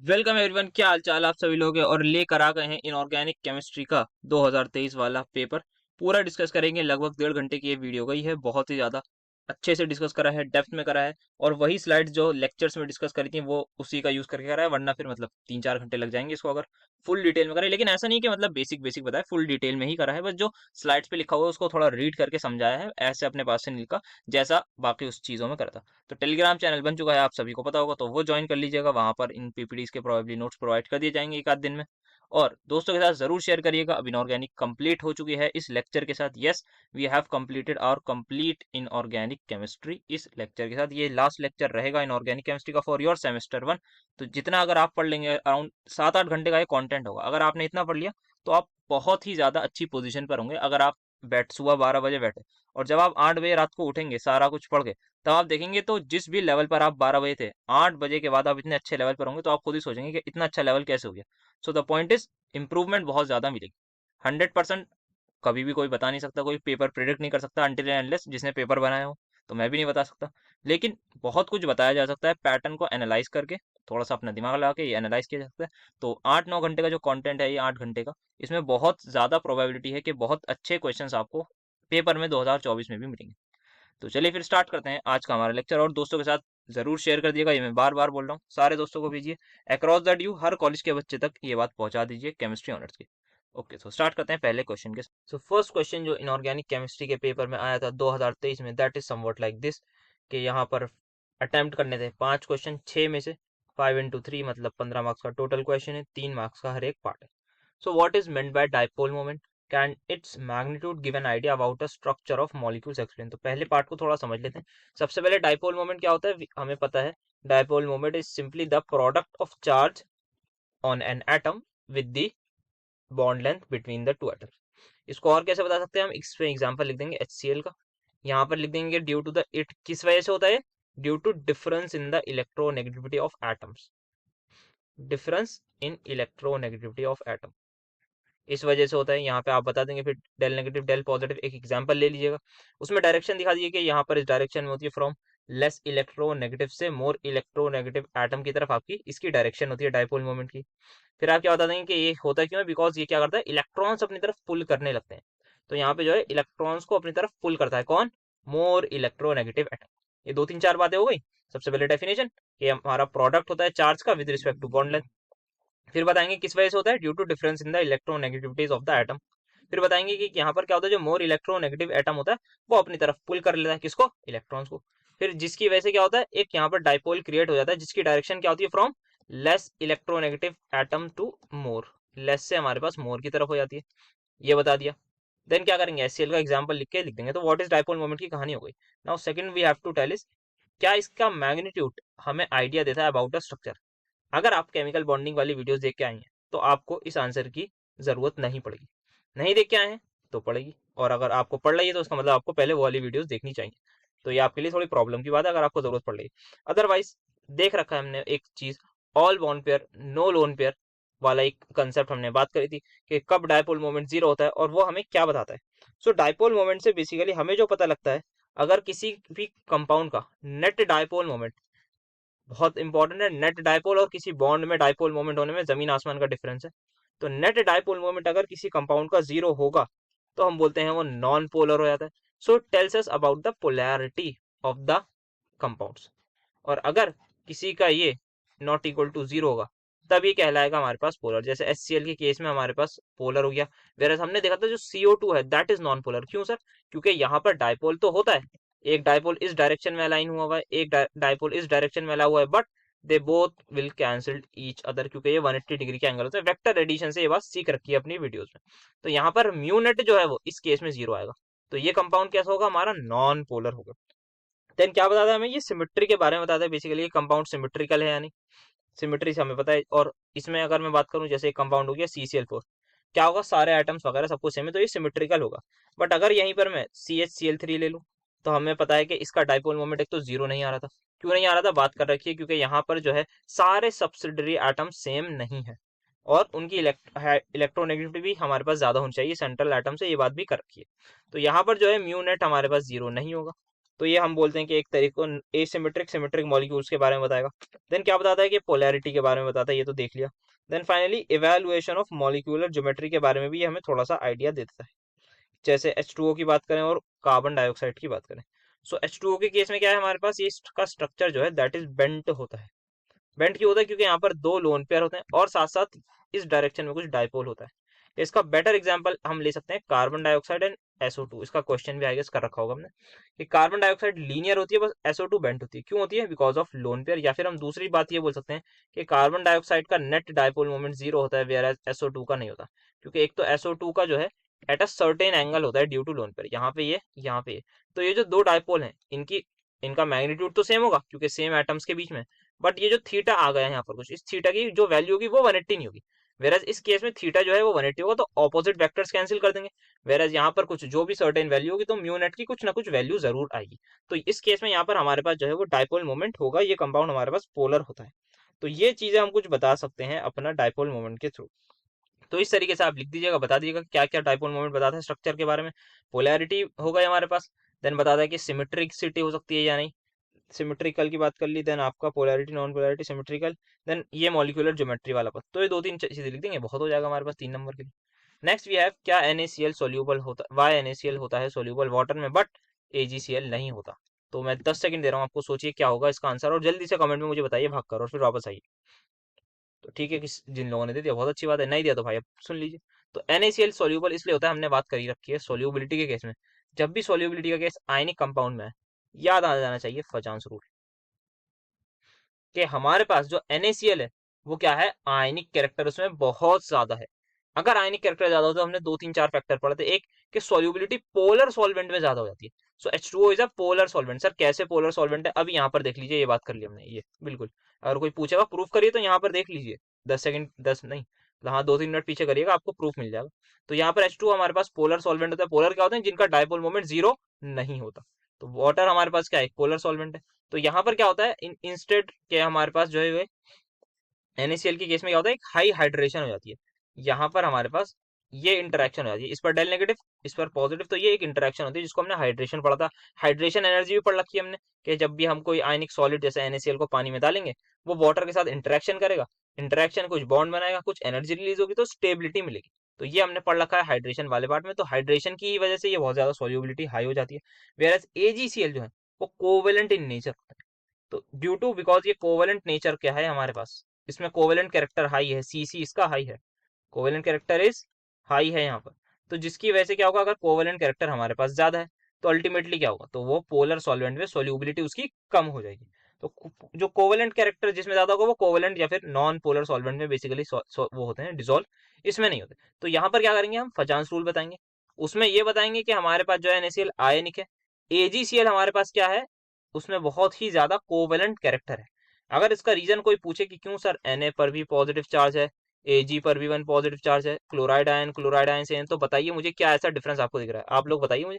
Welcome everyone, क्या हाल चाल आप सभी लोग हैं। और लेकर आ गए हैं इनऑर्गेनिक केमिस्ट्री का 2023 वाला पेपर। पूरा डिस्कस करेंगे। लगभग 1.5 घंटे की ये वीडियो गई है। बहुत ही ज़्यादा अच्छे से डिस्कस करा है, डेप्थ में करा है। और वही स्लाइड्स जो लेक्चर्स में डिस्कस करी थी वो उसी का यूज़ करके करा है, वरना फिर मतलब 3-4 घंटे लग जाएंगे इसको अगर फुल डिटेल में करें। लेकिन ऐसा नहीं कि मतलब बेसिक बेसिक बताया, फुल डिटेल में ही करा है। बस जो स्लाइड्स पे लिखा हुआ है उसको थोड़ा रीड करके समझाया है, ऐसे अपने पास से नहीं लिखा जैसा बाकी उस चीज़ों में करा था। तो टेलीग्राम चैनल बन चुका है, आप सभी को पता होगा, तो वो ज्वाइन कर लीजिएगा। वहां पर इन पीपीडीज के प्रोबेबली नोट्स प्रोवाइड कर दिए जाएंगे एक आध दिन में। और दोस्तों के साथ जरूर शेयर करिएगा। अब इनऑर्गेनिक कंप्लीट हो चुकी है इस लेक्चर के साथ। Yes, we have completed our complete inorganic chemistry इस लेक्चर के साथ। ये लास्ट लेक्चर रहेगा इनऑर्गेनिक केमिस्ट्री का फॉर योर सेमेस्टर 1। तो जितना अगर आप पढ़ लेंगे, अराउंड 7-8 घंटे का ये कंटेंट होगा। अगर आपने इतना पढ़ लिया तो आप बहुत ही ज्यादा अच्छी पोजीशन पर होंगे। अगर आप सुबह 12 बजे बैठे और जब आप 8 बजे रात को उठेंगे सारा कुछ पढ़ के, तब आप देखेंगे तो जिस भी लेवल पर आप 12 बजे थे, 8 बजे के बाद आप इतने अच्छे लेवल पर होंगे तो आप खुद ही सोचेंगे कि इतना अच्छा लेवल कैसे हो गया। So the point is, improvement बहुत ज्यादा मिलेगी। 100% कभी भी कोई बता नहीं सकता, कोई पेपर प्रिडिक्ट नहीं कर सकता अनटिल एंड अनलेस जिसने पेपर बनाया हो। तो मैं भी नहीं बता सकता। लेकिन बहुत कुछ बताया जा सकता है पैटर्न को एनालाइज करके। थोड़ा सा अपना दिमाग लगा के ये एनालाइज किया जा सकता है। तो 8-9 घंटे का जो कंटेंट है, ये 8 घंटे का, इसमें बहुत ज़्यादा प्रोबेबिलिटी है कि बहुत अच्छे क्वेश्चंस आपको पेपर में 2024 में भी मिलेंगे। तो चलिए फिर स्टार्ट करते हैं आज का हमारा लेक्चर। और दोस्तों के साथ जरूर शेयर कर दिएगा, ये मैं बार बार बोल रहा हूँ, सारे दोस्तों को भेजिए। Across the due her college के बच्चे तक ये बात पहुंचा दीजिए केमिस्ट्री ऑनर्स की। ओके, तो स्टार्ट करते हैं पहले क्वेश्चन के। सो फर्स्ट क्वेश्चन जो इनऑर्गेनिक केमिस्ट्री के पेपर में आया था 2023 में, that is somewhat like this, कि यहाँ पर अटेम्प्ट करने थे 5 क्वेश्चन, 6 में से 5 into 3 मतलब 15 मार्क्स का टोटल क्वेश्चन है, 3 मार्क्स का हर एक पार्ट है। So what is meant by dipole moment, can its magnitude give an idea about the structure of molecules explain. तो पहले पार्ट को थोड़ा समझ लेते हैं। सबसे पहले डाइपोल मोमेंट क्या होता है हमें पता है। Dipole moment is simply the product of charge on an atom with the bond length between the two atoms. इसको और कैसे बता सकते हैं हम, इस पे एग्जांपल लिख देंगे HCl का। यहाँ पर लिख देंगे ड्यू टू द इट, किस वजह से होता है, due to difference in the electronegativity of atoms. Difference in electronegativity of atom इस वजह से होता है। यहाँ पे आप बता देंगे फिर डेल नेगेटिव डेल पॉजिटिव, एक एग्जांपल ले लीजिएगा। उसमें डायरेक्शन दिखा दीजिए कि यहाँ पर इस डायरेक्शन में होती है फ्रॉम लेस इलेक्ट्रोनेगेटिव से मोर इलेक्ट्रोनेगेटिव एटम की तरफ आपकी इसकी डायरेक्शन होती है डाइपोल मोमेंट की। फिर आप क्या बता देंगे कि ये होता क्यों है, बिकॉज ये क्या करता है, इलेक्ट्रॉन्स अपनी तरफ पुल करने लगते हैं। तो यहाँ पे जो है इलेक्ट्रॉन्स को अपनी तरफ पुल करता है कौन, मोर इलेक्ट्रोनेगेटिव एटम। ये 2 3 4 बातें हो गई। सबसे पहले डेफिनेशन, ये हमारा प्रोडक्ट होता है चार्ज का with respect to bond length. फिर बताएंगे किस वजह से होता है, due to difference in the electronegativities of the atom. फिर बताएंगे कि यहाँ पर क्या होता है, जो मोर इलेक्ट्रोनेगेटिव एटम होता है वो अपनी तरफ पुल कर लेता है किसको, इलेक्ट्रॉन्स को। फिर जिसकी वजह से क्या होता है, एक यहाँ पर डाइपोल क्रिएट हो जाता है जिसकी डायरेक्शन क्या होती है, from less electronegative atom to more, less से हमारे पास मोर की तरफ हो जाती है। ये बता दिया। देन क्या करेंगे, HCl का एग्जांपल लिख के लिख देंगे। तो व्हाट इज डाइपोल मोमेंट की कहानी हो गई। Now second we have to tell is, क्या इसका मैग्नीट्यूड हमें आइडिया देता है अबाउट द स्ट्रक्चर। अगर आप केमिकल बॉन्डिंग वाली वीडियोस देख के आए हैं तो आपको इस आंसर की जरूरत नहीं पड़ेगी। नहीं देख के आए हैं तो पड़ेगी। और अगर आपको पढ़ रही है तो उसका मतलब आपको पहले वो वाली वीडियोस देखनी चाहिए। तो ये आपके लिए थोड़ी प्रॉब्लम की बात है अगर आपको जरूरत पड़ रही है। अदरवाइज देख रखा है हमने एक चीज, all bond pair no lone pair वाला एक कंसेप्ट हमने बात करी थी कि कब डायपोल मोमेंट जीरो होता है और वो हमें क्या बताता है। सो डायपोल मोमेंट से बेसिकली हमें जो पता लगता है, अगर किसी भी कंपाउंड का नेट डायपोल मोमेंट, बहुत इंपॉर्टेंट है, नेट डायपोल और किसी बॉन्ड में डायपोल मोमेंट होने में जमीन आसमान का डिफरेंस है। तो नेट डायपोल मोमेंट अगर किसी कंपाउंड का जीरो होगा तो हम बोलते हैं वो नॉन पोलर हो जाता है। So it tells us about the polarity of the compounds. और अगर किसी का ये नॉट इक्वल टू जीरो होगा तब ये कहलाएगा हमारे पास पोलर। जैसे HCl के केस में हमारे पास पोलर हो गया। वेरस हमने देखा था जो CO2 है दैट इज नॉन पोलर। क्यों सर, क्योंकि यहाँ पर डायपोल तो होता है, एक डायपोल इस डायरेक्शन में अलाइन हुआ है, एक डायपोल इस डायरेक्शन में अला हुआ है, but they both will cancel each other, क्योंकि ये 180 डिग्री के एंगल होता है। वेक्टर एडिशन से ये बात सीख रखी है अपनी वीडियोस में। तो यहाँ पर म्यू नेट जो है वो इस केस में जीरो आएगा। तो ये कंपाउंड कैसा होगा, हमारा नॉन पोलर होगा। देन क्या बताता है हमें, ये सिमेट्री के बारे में बताता है बेसिकली, ये कंपाउंड सिमेट्रिकल है या नहीं। सिमेट्री से हमें पता है। और इसमें अगर मैं बात करूं, जैसे एक कंपाउंड हो गया CCl4, क्या होगा, सारे एटम्स वगैरह सब कुछ सेम है तो ये सिमेट्रिकल होगा। बट अगर यहीं पर मैं CHCl3 ले लूं तो हमें पता है कि इसका डाइपोल मोमेंट एक तो जीरो नहीं आ रहा था। क्यों नहीं आ रहा था, बात कर रखी है क्योंकि यहाँ पर जो है सारे सब्सिडरी एटम सेम नहीं है और उनकी इलेक्ट्रोनेगेटिविटी भी हमारे पास ज्यादा होनी चाहिए सेंट्रल एटम से, ये बात भी कर रखी है। तो यहाँ पर जो है म्यू नेट हमारे पास जीरो नहीं होगा। तो ये हम बोलते हैं कि एक तरीके को एसिमेट्रिक सिमेट्रिक मॉलिक्यूल्स के बारे में बताएगा। देन क्या बताता है कि पोलैरिटी के बारे में बताता है, ये तो देख लिया। Then finally evaluation of molecular geometry के बारे में भी हमें थोड़ा सा आइडिया देता है। जैसे H2O की बात करें और कार्बन डाइऑक्साइड की बात करें, सो H2O के केस में क्या है, हमारे पास ये इसका स्ट्रक्चर जो है दैट इज बेंट होता है। बेंट क्यों होता है? क्योंकि यहाँ पर दो लोन पेयर होते हैं और साथ साथ इस डायरेक्शन में कुछ डाइपोल होता है। इसका बेटर एग्जांपल हम ले सकते हैं कार्बन डाइऑक्साइड एंड SO2। इसका क्वेश्चन भी आई गेस कर रखा होगा हमने कि कार्बन डाइऑक्साइड लीनियर होती है, बस SO2 बेंट होती है। क्यों होती है? Because of lone pair. या फिर हम दूसरी बात ये बोल सकते हैं कि कार्बन डाइऑक्साइड का नेट डाइपोल मोमेंट 0 होता है, वेयर एज SO2 का नहीं होता। क्योंकि एक तो SO2 का जो है एट अ सर्टेन एंगल होता है ड्यू टू लोन पेयर, यहाँ पे ये, यहाँ पे ये। तो ये जो दो डाइपोल हैं इनका मैग्नीट्यूड तो सेम होगा क्योंकि सेम एटम्स के बीच में, बट ये जो थीटा आ गया है यहाँ पर कुछ, इस थीटा की जो वैल्यू होगी वो 180 नहीं होगी। वेरज इस केस में थीटा जो है वो 180 होगा, तो ऑपोजिट वेक्टर्स कैंसिल कर देंगे। वेरज यहाँ पर कुछ जो भी सर्टेन वैल्यू होगी तो म्यू नेट की कुछ ना कुछ वैल्यू जरूर आएगी। तो इस केस में यहाँ पर हमारे पास जो है वो डाइपोल मोमेंट होगा, ये कंपाउंड हमारे पास पोलर होता है। तो ये चीजें हम कुछ बता सकते हैं अपना डाइपोल मोमेंट के थ्रू। तो इस तरीके से आप लिख दीजिएगा, बता दीजिएगा क्या क्या डाइपोल मोमेंट बताता है स्ट्रक्चर के बारे में। पोलैरिटी हो गई हमारे पास, देन बताता है कि सिमेट्रिसिटी हो सकती है या नहीं, सिमेट्रिकल की बात कर ली, देन आपका polarity non polarity symmetrical, then ये मॉलिक्यूलर ज्योमेट्री वाला पद। तो ये दो तीन चीजें लिख देंगे, बहुत हो जाएगा हमारे पास 3 नंबर के लिए। नेक्स्ट वी हैव क्या NaCl सोल्यूबल होता, वाई NaCl होता है सोल्यूबल वाटर में बट AgCl नहीं होता। तो मैं 10 सेकंड दे रहा हूँ आपको, सोचिए क्या होगा इसका आंसर और जल्दी से कमेंट में मुझे बताइए भाग कर, और फिर वापस आइए। तो ठीक है, किस जिन लोगों ने दे दिया बहुत अच्छी बात है, नहीं दिया तो भाई अब सुन लीजिए। तो NaCl सोल्यूबल इसलिए होता है, हमने बात करी रखी है सोल्यूबिलिटी के केस में। जब भी सोल्यूबिलिटी का केस आयनिक कंपाउंड में है, याद आ जाना चाहिए फजांस रूल, कि हमारे पास जो NaCl है वो क्या है, आयनिक कैरेक्टर उसमें बहुत ज्यादा है। अगर आयनिक कैरेक्टर ज्यादा हो तो हमने 2 3 4 फैक्टर पढ़े थे। एक कि सॉल्युबिलिटी पोलर सॉल्वेंट में ज्यादा हो जाती है। सो H2O is a polar solvent. Sir कैसे पोलर सॉल्वेंट है? अभी यहाँ पर देख लीजिए, ये बात कर ली हमने, ये बिल्कुल। अगर कोई पूछेगा प्रूफ करिए तो यहाँ पर देख लीजिए, 10 सेकंड, 10 नहीं, हाँ 2 3 मिनट पीछे करिएगा, आपको प्रूफ मिल जाएगा। तो यहाँ पर H2O हमारे पास पोलर सॉल्वेंट होता है। पोलर क्या होते हैं? जिनका डाइपोल मोमेंट 0 नहीं होता। तो वाटर हमारे पास क्या है, पोलर सॉल्वेंट है। तो यहाँ पर क्या होता है, इंस्टेड के हमारे पास जो है NaCl के केस में क्या होता है, एक हाई हाइड्रेशन हो जाती है। यहाँ पर हमारे पास ये इंटरेक्शन हो जाती है, इस पर डेल नेगेटिव, इस पर पॉजिटिव, तो ये एक इंटरेक्शन होती है जिसको हमने हाइड्रेशन पढ़ा था। हाइड्रेशन एनर्जी भी पढ़ रखी है हमने, कि जब भी हम कोई आयनिक सॉलिड जैसे NaCl को पानी में डालेंगे, वो वाटर के साथ इंटरेक्शन करेगा, इंटरेक्शन कुछ बॉन्ड बनाएगा, कुछ एनर्जी रिलीज होगी तो स्टेबिलिटी मिलेगी। तो ये हमने पढ़ रखा है हाइड्रेशन वाले पार्ट में। तो हाइड्रेशन की वजह से ये बहुत ज्यादा सोल्यूबिलिटी हाई हो जाती है। वेयर AgCl जो है वो कोवेलेंट इन नेचर होता है। तो ड्यू टू बिकॉज ये कोवेलेंट नेचर क्या है हमारे पास, इसमें कोवेलेंट कैरेक्टर हाई है, CC इसका हाई है, कोवेलेंट कैरेक्टर इज हाई है यहाँ पर। तो जिसकी वजह से क्या होगा, अगर कोवेलेंट कैरेक्टर हमारे पास ज्यादा है तो अल्टीमेटली क्या होगा, तो वो पोलर सॉल्वेंट में सोल्यूबिलिटी उसकी कम हो जाएगी। तो जो कोवेलेंट कैरेक्टर जिसमें ज्यादा होगा वो कोवेलेंट या फिर नॉन पोलर सॉल्वेंट में बेसिकली वो होते हैं डिजोल्व, इसमें नहीं होते। तो यहाँ पर क्या करेंगे हम, फजांस रूल बताएंगे। उसमें ये बताएंगे कि हमारे पास जो है NaCl आयनिक है, AgCl हमारे पास क्या है, उसमें बहुत ही ज्यादा कोवेलेंट कैरेक्टर है। अगर इसका रीजन कोई पूछे कि क्यों सर Na पर भी पॉजिटिव चार्ज है, Ag पर भी 1 पॉजिटिव चार्ज है, क्लोराइड आयन से, तो बताइए मुझे क्या ऐसा डिफरेंस आपको दिख रहा है, आप लोग बताइए मुझे।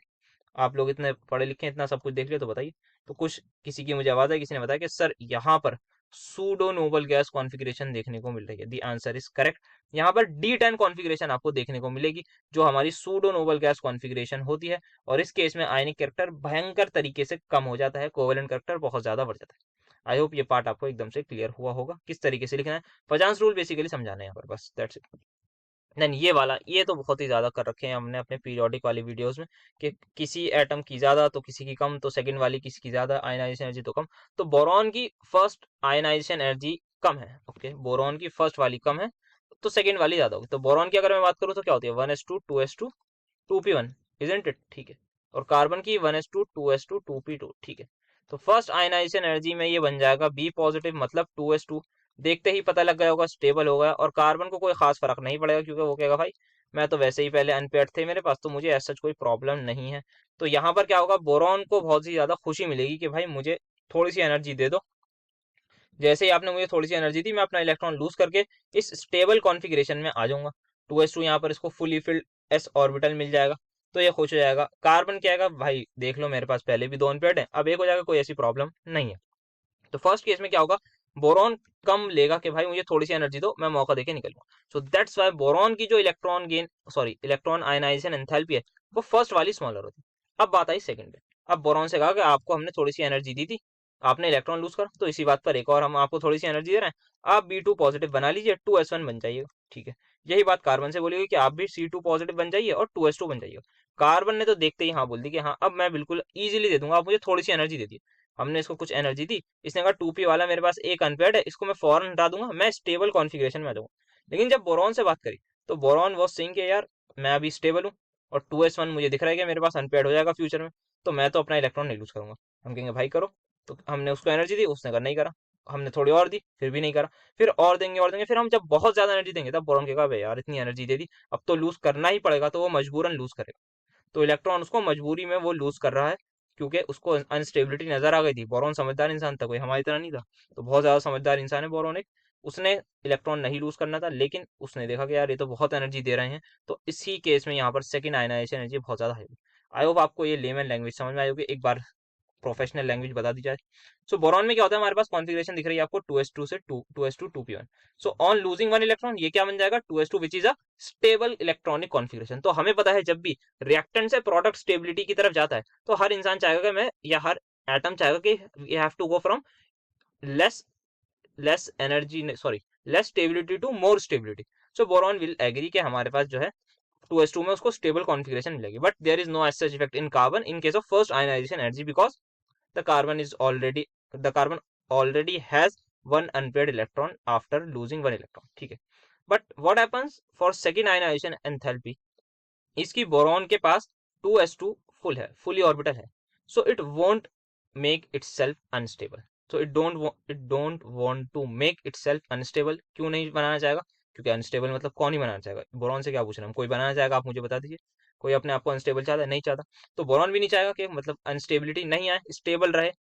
आप लोग इतने पढ़े लिखे इतना सब कुछ देख लिया, तो बताइए। तो कुछ किसी की मुझे आवाज है, किसी ने बताया कि सर यहाँ पर सूडो नोबल गैस कॉन्फ़िगरेशन देखने को मिल रही है। The answer is correct. यहाँ पर D10 कॉन्फ़िगरेशन आपको देखने को मिलेगी, जो हमारी सूडो नोबल गैस कॉन्फ़िगरेशन होती है। और इस केस में आयनिक कैरेक्टर भयंकर तरीके से कम हो जाता है, कोवेलेंट कैरेक्टर बहुत ज्यादा बढ़ जाता है। आई होप ये पार्ट आपको एकदम से क्लियर हुआ होगा, किस तरीके से लिखना है। फजांस रूल बेसिकली समझाना है यहाँ पर, बस दैट्स इट। देन ये वाला, ये तो बहुत ही ज्यादा कर रखे हैं हमने अपने पीरियोडिक वाली वीडियोस में, कि किसी एटम की ज्यादा तो किसी की कम, तो सेकंड वाली किसी की ज्यादा आयनाइजेशन एनर्जी तो कम। तो बोरॉन की फर्स्ट आयनाइजेशन एनर्जी कम है, ओके, बोरॉन की फर्स्ट वाली कम है, तो सेकंड वाली ज्यादा होगी। तो बोरॉन की अगर मैं बात करूँ तो क्या होती है, 1s2 2s2 2p1, isn't it, ठीक है। और कार्बन की 1s2 2s2 2p2, ठीक है। तो फर्स्ट आयनाइजेशन एनर्जी में ये बन जाएगा B पॉजिटिव, मतलब 2s2। देखते ही पता लग गया होगा, स्टेबल होगा, और कार्बन को कोई खास फर्क नहीं पड़ेगा क्योंकि वो कहेगा भाई मैं तो वैसे ही पहले अनपेयर्ड थे मेरे पास, तो मुझे ऐसा कोई प्रॉब्लम नहीं है। तो यहाँ पर क्या होगा, बोरॉन को बहुत ही ज्यादा खुशी मिलेगी कि भाई मुझे थोड़ी सी एनर्जी दे दो। जैसे ही आपने मुझे थोड़ी सी एनर्जी दी, मैं अपना इलेक्ट्रॉन लूज करके इस स्टेबल कॉन्फ़िगरेशन में आ जाऊंगा। 2s2 यहाँ पर इसको फुली फिल्ड S ऑर्बिटल मिल जाएगा, तो ये खुश हो जाएगा। कार्बन क्या है भाई, देख लो मेरे पास पहले भी 2 अनपेयर्ड है, अब एक हो जाएगा, कोई ऐसी प्रॉब्लम नहीं है। तो फर्स्ट केस में क्या होगा, बोरॉन कम लेगा कि भाई मुझे थोड़ी सी एनर्जी दो, मैं मौका देके निकलूंगा। सो दैट्स वाई बोरॉन की जो electron gain, sorry electron ionization enthalpy है, वो फर्स्ट वाली स्मॉलर होती है। अब बात आई सेकंड पे। अब बोरॉन से कहा कि आपको हमने थोड़ी सी एनर्जी दी थी, आपने इलेक्ट्रॉन लूज करा, तो इसी बात पर एक और हम आपको थोड़ी सी एनर्जी दे रहे हैं, आप B2 पॉजिटिव बना लीजिए, 2s1 बन जाइएगा। ठीक है, यही बात कार्बन से बोली हुई कि आप भी C2 पॉजिटिव बन जाइए और 2s2 बन जाइएगा। कार्बन ने तो देखते ही हाँ बोल दी कि हाँ अब मैं बिल्कुल इजीली दे दूंगा, आप मुझे थोड़ी सी एनर्जी दे दी। हमने इसको कुछ एनर्जी दी, इसने कहा 2p वाला मेरे पास एक अनपेयर्ड है, इसको मैं फौरन हटा दूंगा, मैं स्टेबल कॉन्फिगरेशन में आ जाऊंगा। लेकिन जब बोरॉन से बात करी तो बोरॉन वॉज सेइंग कि यार मैं अभी स्टेबल हूँ और 2s1 मुझे दिख रहा है कि मेरे पास अनपेयर्ड हो जाएगा फ्यूचर में, तो मैं तो अपना इलेक्ट्रॉन नहीं लूज करूंगा। हम कहेंगे भाई करो, तो हमने उसको एनर्जी दी, उसने कर नहीं करा। हमने थोड़ी और दी, फिर भी नहीं करा। फिर और देंगे, फिर हम जब बहुत ज्यादा एनर्जी देंगे तब बोरॉन कहेगा यार इतनी एनर्जी दे दी, अब तो लूज करना ही पड़ेगा, तो वो मजबूरन लूज करेगा। तो इलेक्ट्रॉन उसको मजबूरी में वो लूज कर रहा है, क्योंकि उसको अनस्टेबिलिटी नजर आ गई थी। बोरॉन समझदार इंसान था, कोई हमारी तरह नहीं था, तो बहुत ज्यादा समझदार इंसान है बोरॉन एक। उसने इलेक्ट्रॉन नहीं लूज करना था, लेकिन उसने देखा कि यार ये तो बहुत एनर्जी दे रहे हैं, तो इसी केस में यहाँ पर सेकंड आयनाइजेशन एनर्जी बहुत ज्यादा है। आई होप आपको ये लेमन लैंग्वेज समझ में आई होगी, एक बार प्रोफेशनल लैंग्वेज बता दी जाए। सो बोरॉन में क्या होता है, हमारे पास कॉन्फ़िगरेशन दिख रही है आपको 2s2 से 2s2 2p1। So on losing one electron ये क्या बन जाएगा, 2s2 which is a stable electronic configuration. तो हमें पता है जब भी रिएक्टेंट से प्रोडक्ट स्टेबिलिटी की तरफ जाता है तो हर इंसान चाहेगा कि मैं, या हर एटम चाहेगा कि we have to go from less less energy, sorry, less stability to more stability. So boron will agree कि हमारे पास जो है 2s2 में उसको स्टेबल कॉन्फ़िगरेशन मिलेगी, but there is no as such effect in carbon in case of first ionization energy, because the carbon is already the carbon already has one unpaired electron after losing one electron। ठीक है, but what happens for second ionization enthalpy, इसकी boron के पास 2s2 full है, fully orbital है, so it won't make itself unstable। so it don't want to make itself unstable। क्यों नहीं बनाना चाहेगा, क्योंकि अनस्टेबल मतलब कौन ही बनाना चाहेगा, बोरॉन से क्या पूछ रहे हैं हम, कोई बनाना चाहेगा आप मुझे बता दीजिए, कोई अपने आप को अनस्टेबल चाहता है, नहीं चाहता। तो बोरॉन भी नहीं चाहेगा कि मतलब अनस्टेबिलिटी नहीं आए, स्टेबल रहे।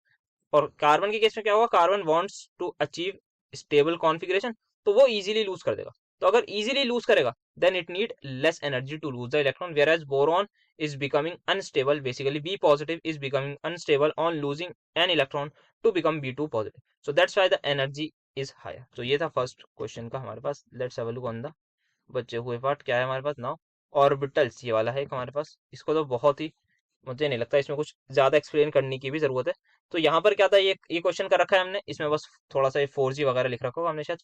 और कार्बन के केस में क्या होगा, carbon wants to achieve stable configuration, तो वो इजीली लूज कर देगा। तो अगर इजीली लूज करेगा then it need less energy to lose the electron, whereas boron is becoming unstable, basically B positive is becoming unstable on losing an electron to become B2 positive, so that's why the energy is higher। तो ये था first question का हमारे पास। Let's have a look on the बचे हुए part. क्या है हमारे पास नाउ, ऑर्बिटल्स, ये वाला है हमारे पास। इसको तो बहुत ही, मुझे नहीं लगता इसमें कुछ ज्यादा एक्सप्लेन करने की भी जरूरत है। तो यहाँ पर क्या था, ये क्वेश्चन कर रखा है हमने, इसमें बस थोड़ा सा ये 4G वगैरह लिख रखा होगा, हमने शायद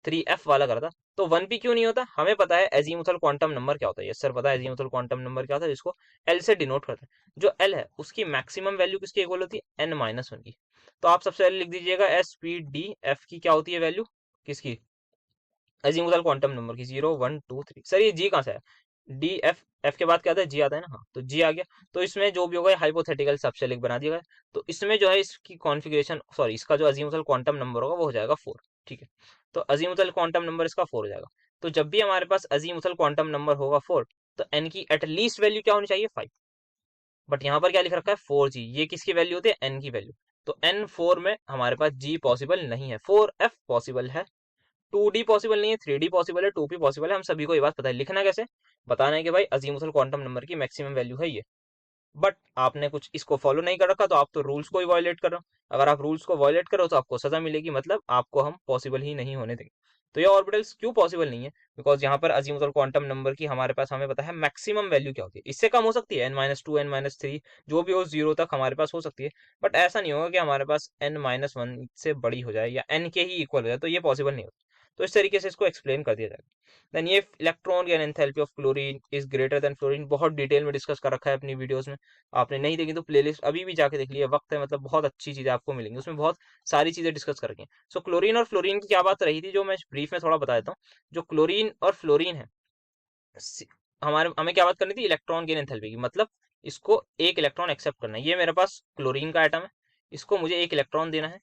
3F वाला करा था। तो 1p क्यों नहीं होता, हमें पता है एजीमुथल क्वांटम नंबर क्या होता है, यस सर पता है एजीमुथल क्वांटम नंबर क्या होता है, जिसको एल से डिनोट करते हैं। जो एल है उसकी मैक्सिमम वैल्यू किसकी इक्वल होती है, n-1 की। तो आप सबसे पहले लिख दीजिएगा SP-D-F की क्या होती है वैल्यू, किसकी, अजीमुथल क्वांटम नंबर की, 0 1 2 3। सर ये जी कहाँ से है, D F के बाद क्या आता है, जी आता है ना, हाँ तो जी आ गया। तो इसमें जो भी होगा हाइपोथेटिकल सबसेट बना दिया गया। तो इसमें जो है इसकी कॉन्फ़िगरेशन, सॉरी इसका जो अजीमुथल क्वांटम नंबर होगा वो हो जाएगा 4। ठीक है, तो अजीमुथल क्वांटम नंबर इसका 4 हो जाएगा। तो जब भी हमारे पास अजीमुथल क्वांटम नंबर होगा 4, तो एन की एटलीस्ट वैल्यू क्या होनी चाहिए, 5। बट यहाँ पर क्या लिख रखा है, 4G, ये किसकी वैल्यू होती है, एन की वैल्यू। तो N4 में हमारे पास G पॉसिबल नहीं है, 4F पॉसिबल है, 2D पॉसिबल नहीं है, 3D पॉसिबल है, 2P पॉसिबल है। हम सभी को ये बात पता है। लिखना कैसे, बताना है कि भाई अजीमुथल क्वांटम नंबर की मैक्सिमम वैल्यू है ये। बट आपने कुछ इसको फॉलो नहीं कर रखा, तो आप तो रूल्स को ही वायलेट कर रहे हो। अगर आप रूल्स को वायलेट करो तो आपको सजा मिलेगी, मतलब आपको हम पॉसिबल ही नहीं होने देंगे। तो ये ऑर्बिटल्स क्यों पॉसिबल नहीं है, बिकॉज यहाँ पर अजीमुथल क्वांटम नंबर की हमारे पास, हमें पता है मैक्सिमम वैल्यू क्या होती है। इससे कम हो सकती है, n-2 n-3 जो भी हो, 0 तक हमारे पास हो सकती है। बट ऐसा नहीं होगा कि हमारे पास n-1 से बड़ी हो जाए या n के ही इक्वल हो जाए, तो ये पॉसिबल नहीं होता। तो इस तरीके से इसको एक्सप्लेन कर दिया जाएगा। देन ये electron and enthalpy of chlorine is greater than fluorine, बहुत डिटेल में डिस्कस कर रखा है अपनी वीडियोस में। आपने नहीं देखी तो प्लेलिस्ट अभी भी जाके देख लिया, वक्त है, मतलब बहुत अच्छी चीजें आपको मिलेंगी उसमें, बहुत सारी चीजें डिस्कस कर रखी हैं। सो क्लोरीन और फ्लोरीन की क्या बात रही थी, जो मैं ब्रीफ में थोड़ा बता देता हूँ। जो क्लोरीन और फ्लोरीन है, हमारे हमें क्या बात करनी थी, इलेक्ट्रॉन गेन एंथैल्पी की, मतलब इसको एक इलेक्ट्रॉन एक्सेप्ट करना है। ये मेरे पास क्लोरीन का एटम है, इसको मुझे एक इलेक्ट्रॉन देना है।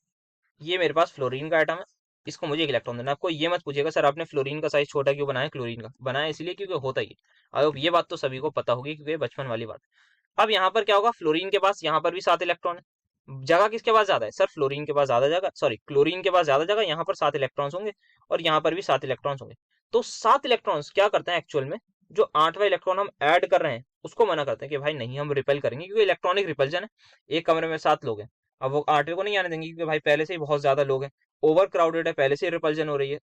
ये मेरे पास फ्लोरीन का एटम है, इसको मुझे एक इलेक्ट्रॉन देना है। आपको ये मत पूछेगा सर आपने फ्लोरीन का साइज छोटा क्यों बनाया, क्लोरीन का बनाया इसलिए क्योंकि होता ही है। अब ये बात तो सभी को पता होगी क्योंकि बचपन वाली बात। अब यहाँ पर क्या होगा, फ्लोरीन के पास यहाँ पर भी 7 इलेक्ट्रॉन है। जगह किसके पास ज्यादा है, सर फ्लोरीन के पास ज्यादा जगह, सॉरी क्लोरीन के पास ज्यादा जगह, यहाँ पर 7 इलेक्ट्रॉन्स होंगे और यहाँ पर भी 7 इलेक्ट्रॉन्स होंगे। तो 7 इलेक्ट्रॉन्स क्या करते हैं एक्चुअल में, जो 8वां इलेक्ट्रॉन हम ऐड कर रहे हैं उसको मना करते हैं कि भाई नहीं हम रिपेल करेंगे, क्योंकि इलेक्ट्रॉनिक रिपल्जन है। एक कमरे में 7 लोग हैं, अब वो 8वें को नहीं आने देंगे क्योंकि भाई पहले से ही बहुत ज्यादा लोग हैं, ओवर क्राउडेड है, पहले से रिपल्जन हो रही है,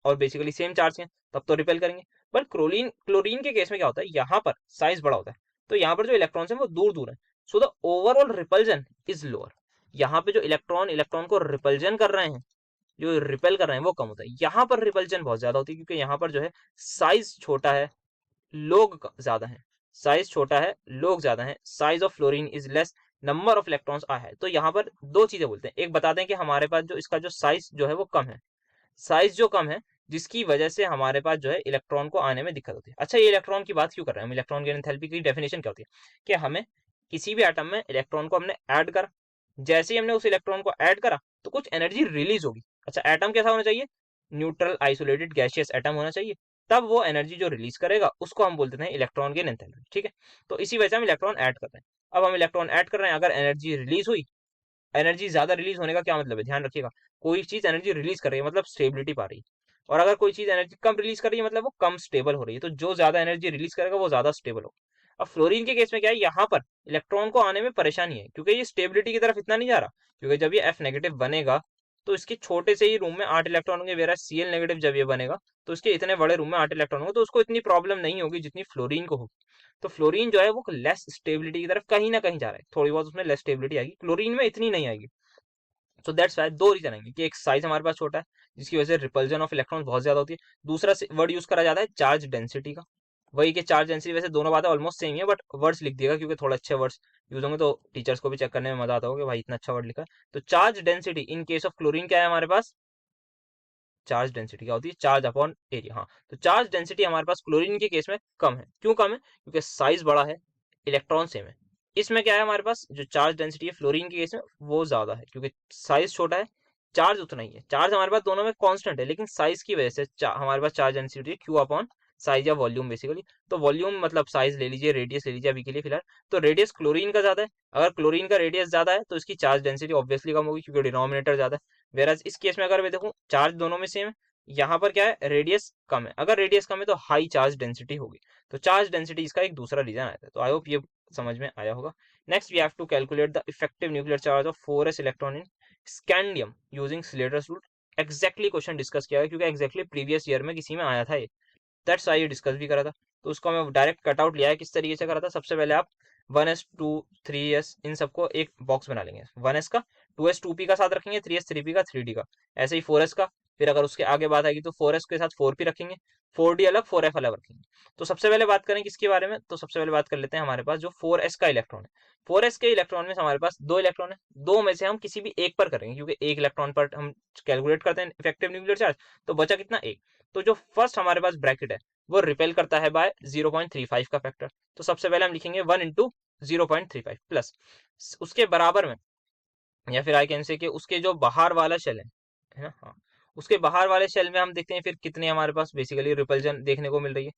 और बेसिकली सेम चार्ज है, तब तो रिपेल करेंगे। पर क्लोरीन क्लोरीन के केस में क्या होता है, यहाँ पर साइज बड़ा होता है, तो यहाँ पर जो इलेक्ट्रॉन्स हैं वो दूर दूर है। So the overall repulsion is lower. यहाँ पे जो इलेक्ट्रॉन को रिपल्जन कर रहे हैं, जो रिपेल कर रहे हैं, वो कम होता है। यहाँ पर रिपल्जन बहुत ज्यादा होती है, क्योंकि यहाँ पर जो है साइज छोटा है, लोग ज्यादा है। साइज छोटा है, लोग ज्यादा है। Size of fluorine is less, number of electrons are high. तो यहाँ पर दो चीजें बोलते हैं, एक बता दें कि हमारे पास जो इसका जो साइज जो है वो कम है, साइज जो कम है, जिसकी वजह से हमारे पास जो है इलेक्ट्रॉन को आने में दिक्कत होती है। अच्छा, ये इलेक्ट्रॉन की बात क्यों कर रहे हैं हम? इलेक्ट्रॉन की एंथैल्पी की डेफिनेशन क्या होती है कि हमें किसी भी एटम में इलेक्ट्रॉन को हमने ऐड करा, जैसे ही हमने उस इलेक्ट्रॉन को ऐड करा तो कुछ एनर्जी रिलीज होगी। अच्छा, एटम कैसा होना चाहिए? न्यूट्रल आइसोलेटेड गैसियस एटम होना चाहिए, तब वो एनर्जी जो रिलीज करेगा उसको हम बोलते हैं इलेक्ट्रॉन गेन एंथैल्पी। ठीक है, तो इसी वजह से हम इलेक्ट्रॉन ऐड कर रहे हैं। अब हम इलेक्ट्रॉन ऐड कर रहे हैं, अगर एनर्जी रिलीज हुई, एनर्जी ज्यादा रिलीज होने का क्या मतलब है, ध्यान रखिएगा, कोई चीज एनर्जी रिलीज कर रही है मतलब स्टेबिलिटी पा रही है, और अगर कोई चीज एनर्जी कम रिलीज कर रही है मतलब वो कम स्टेबल हो रही है। तो जो ज्यादा एनर्जी रिलीज करेगा वो ज्यादा स्टेबल होगा। अब फ्लोरीन के केस में क्या है, यहाँ पर इलेक्ट्रॉन को आने में परेशानी है, क्योंकि ये स्टेबिलिटी की तरफ इतना नहीं जा रहा, क्योंकि जब ये F नेगेटिव बनेगा तो इसके छोटे से ही रूम में 8 इलेक्ट्रॉन होंगे, वेरा Cl नेगेटिव जब ये बनेगा तो इसके इतने बड़े रूम में 8 इलेक्ट्रॉन होंगे, तो उसको इतनी प्रॉब्लम नहीं होगी जितनी फ्लोरीन को होगी। तो फ्लोरीन जो है वो लेस स्टेबिलिटी की तरफ कहीं ना कहीं जा रहा है, थोड़ी बहुत उसमें लेस स्टेबिलिटी आएगी, क्लोरीन में इतनी नहीं आएगी। सो दैट्स वाई दो रीजन आएंगे कि एक साइज हमारे पास छोटा है जिसकी वजह से रिपल्जन ऑफ इलेक्ट्रॉन बहुत ज्यादा होती है, दूसरा वर्ड यूज करा जाता है चार्ज डेंसिटी का। वही कि चार्ज डेंसिटी, वैसे दोनों बातें ऑलमोस्ट सेम ही है, बट वर्ड्स लिख दिएगा क्योंकि थोड़ा अच्छे वर्ड्स यूज होंगे तो टीचर्स को भी चेक करने में मजा आता होगा कि भाई इतना अच्छा वर्ड लिखा है। तो charge density in case of chlorine क्या है हमारे पास? चार्ज डेंसिटी क्या होती है? Charge upon area. हाँ, तो चार्ज डेंसिटी हमारे पास क्लोरीन के केस में कम है। क्यों कम है? क्योंकि साइज बड़ा है, इलेक्ट्रॉन सेम है। इसमें क्या है हमारे पास, जो चार्ज डेंसिटी है फ्लोरीन के केस में वो ज्यादा है, क्योंकि साइज छोटा है, चार्ज उतना ही है। चार्ज हमारे पास दोनों में कांस्टेंट है, लेकिन साइज की वजह से हमारे पास चार्ज डेंसिटी है क्यू अपॉन साइज या वॉल्यूम बेसिकली। तो वॉल्यूम मतलब साइज ले लीजिए, रेडियस ले लीजिए अभी के लिए फिलहाल। तो रेडियस क्लोरीन का ज्यादा है, अगर क्लोरीन का रेडियस ज्यादा है तो इसकी चार्ज डेंसिटी ऑब्वियसली कम होगी, क्योंकि डिनोमिनेटर ज्यादा है। वेराज इस केस में अगर मैं देखूं, चार्ज दोनों में सेम है, यहाँ पर क्या है, रेडियस कम है। अगर रेडियस कम है तो हाई चार्ज डेंसिटी होगी। तो चार्ज डेंसिटी इसका एक दूसरा रीजन आता है। तो आई होप ये समझ में आया होगा। Next we have to calculate the effective nuclear charge of 4s electron in scandium using Slater's rule. Exactly question discuss किया है, क्योंकि एग्जैक्टली प्रीवियस ईयर में किसी में आया था ये, दैट्स वाई ये डिस्कस भी करा था। तो उसको मैं डायरेक्ट कटआउट लिया है। किस तरीके से करा था? सबसे पहले आप 1s 2 3s इन सबको एक बॉक्स बना लेंगे, 1s का, 2s 2p का साथ रखेंगे, 3s 3p का 3d का, ऐसे ही 4s का। फिर अगर उसके आगे बात आएगी तो 4s के साथ 4p रखेंगे, 4d अलग 4f अलग रखेंगे। तो सबसे पहले बात करें किसके बारे में, तो सबसे पहले बात कर लेते हैं हमारे पास जो 4s का इलेक्ट्रॉन है। 4s के इलेक्ट्रॉन में हमारे पास दो इलेक्ट्रॉन है, दो में से हम किसी भी एक पर करेंगे, क्योंकि एक इलेक्ट्रॉन पर हम कैलकुलेट करते हैं इफेक्टिव न्यूक्लियर चार्ज। तो बचा कितना? एक। तो जो फर्स्ट हमारे पास ब्रैकेट है वो रिपेल करता है बाय 0.35 का फैक्टर। तो सबसे पहले हम लिखेंगे 1 इंटू 0.35 प्लस उसके बराबर में, या फिर आई कैन से कि उसके जो बाहर वाला शेल है ना, हाँ, उसके बाहर वाले शेल में हम देखते हैं फिर कितने हमारे पास बेसिकली रिपल्जन देखने को मिल रही है।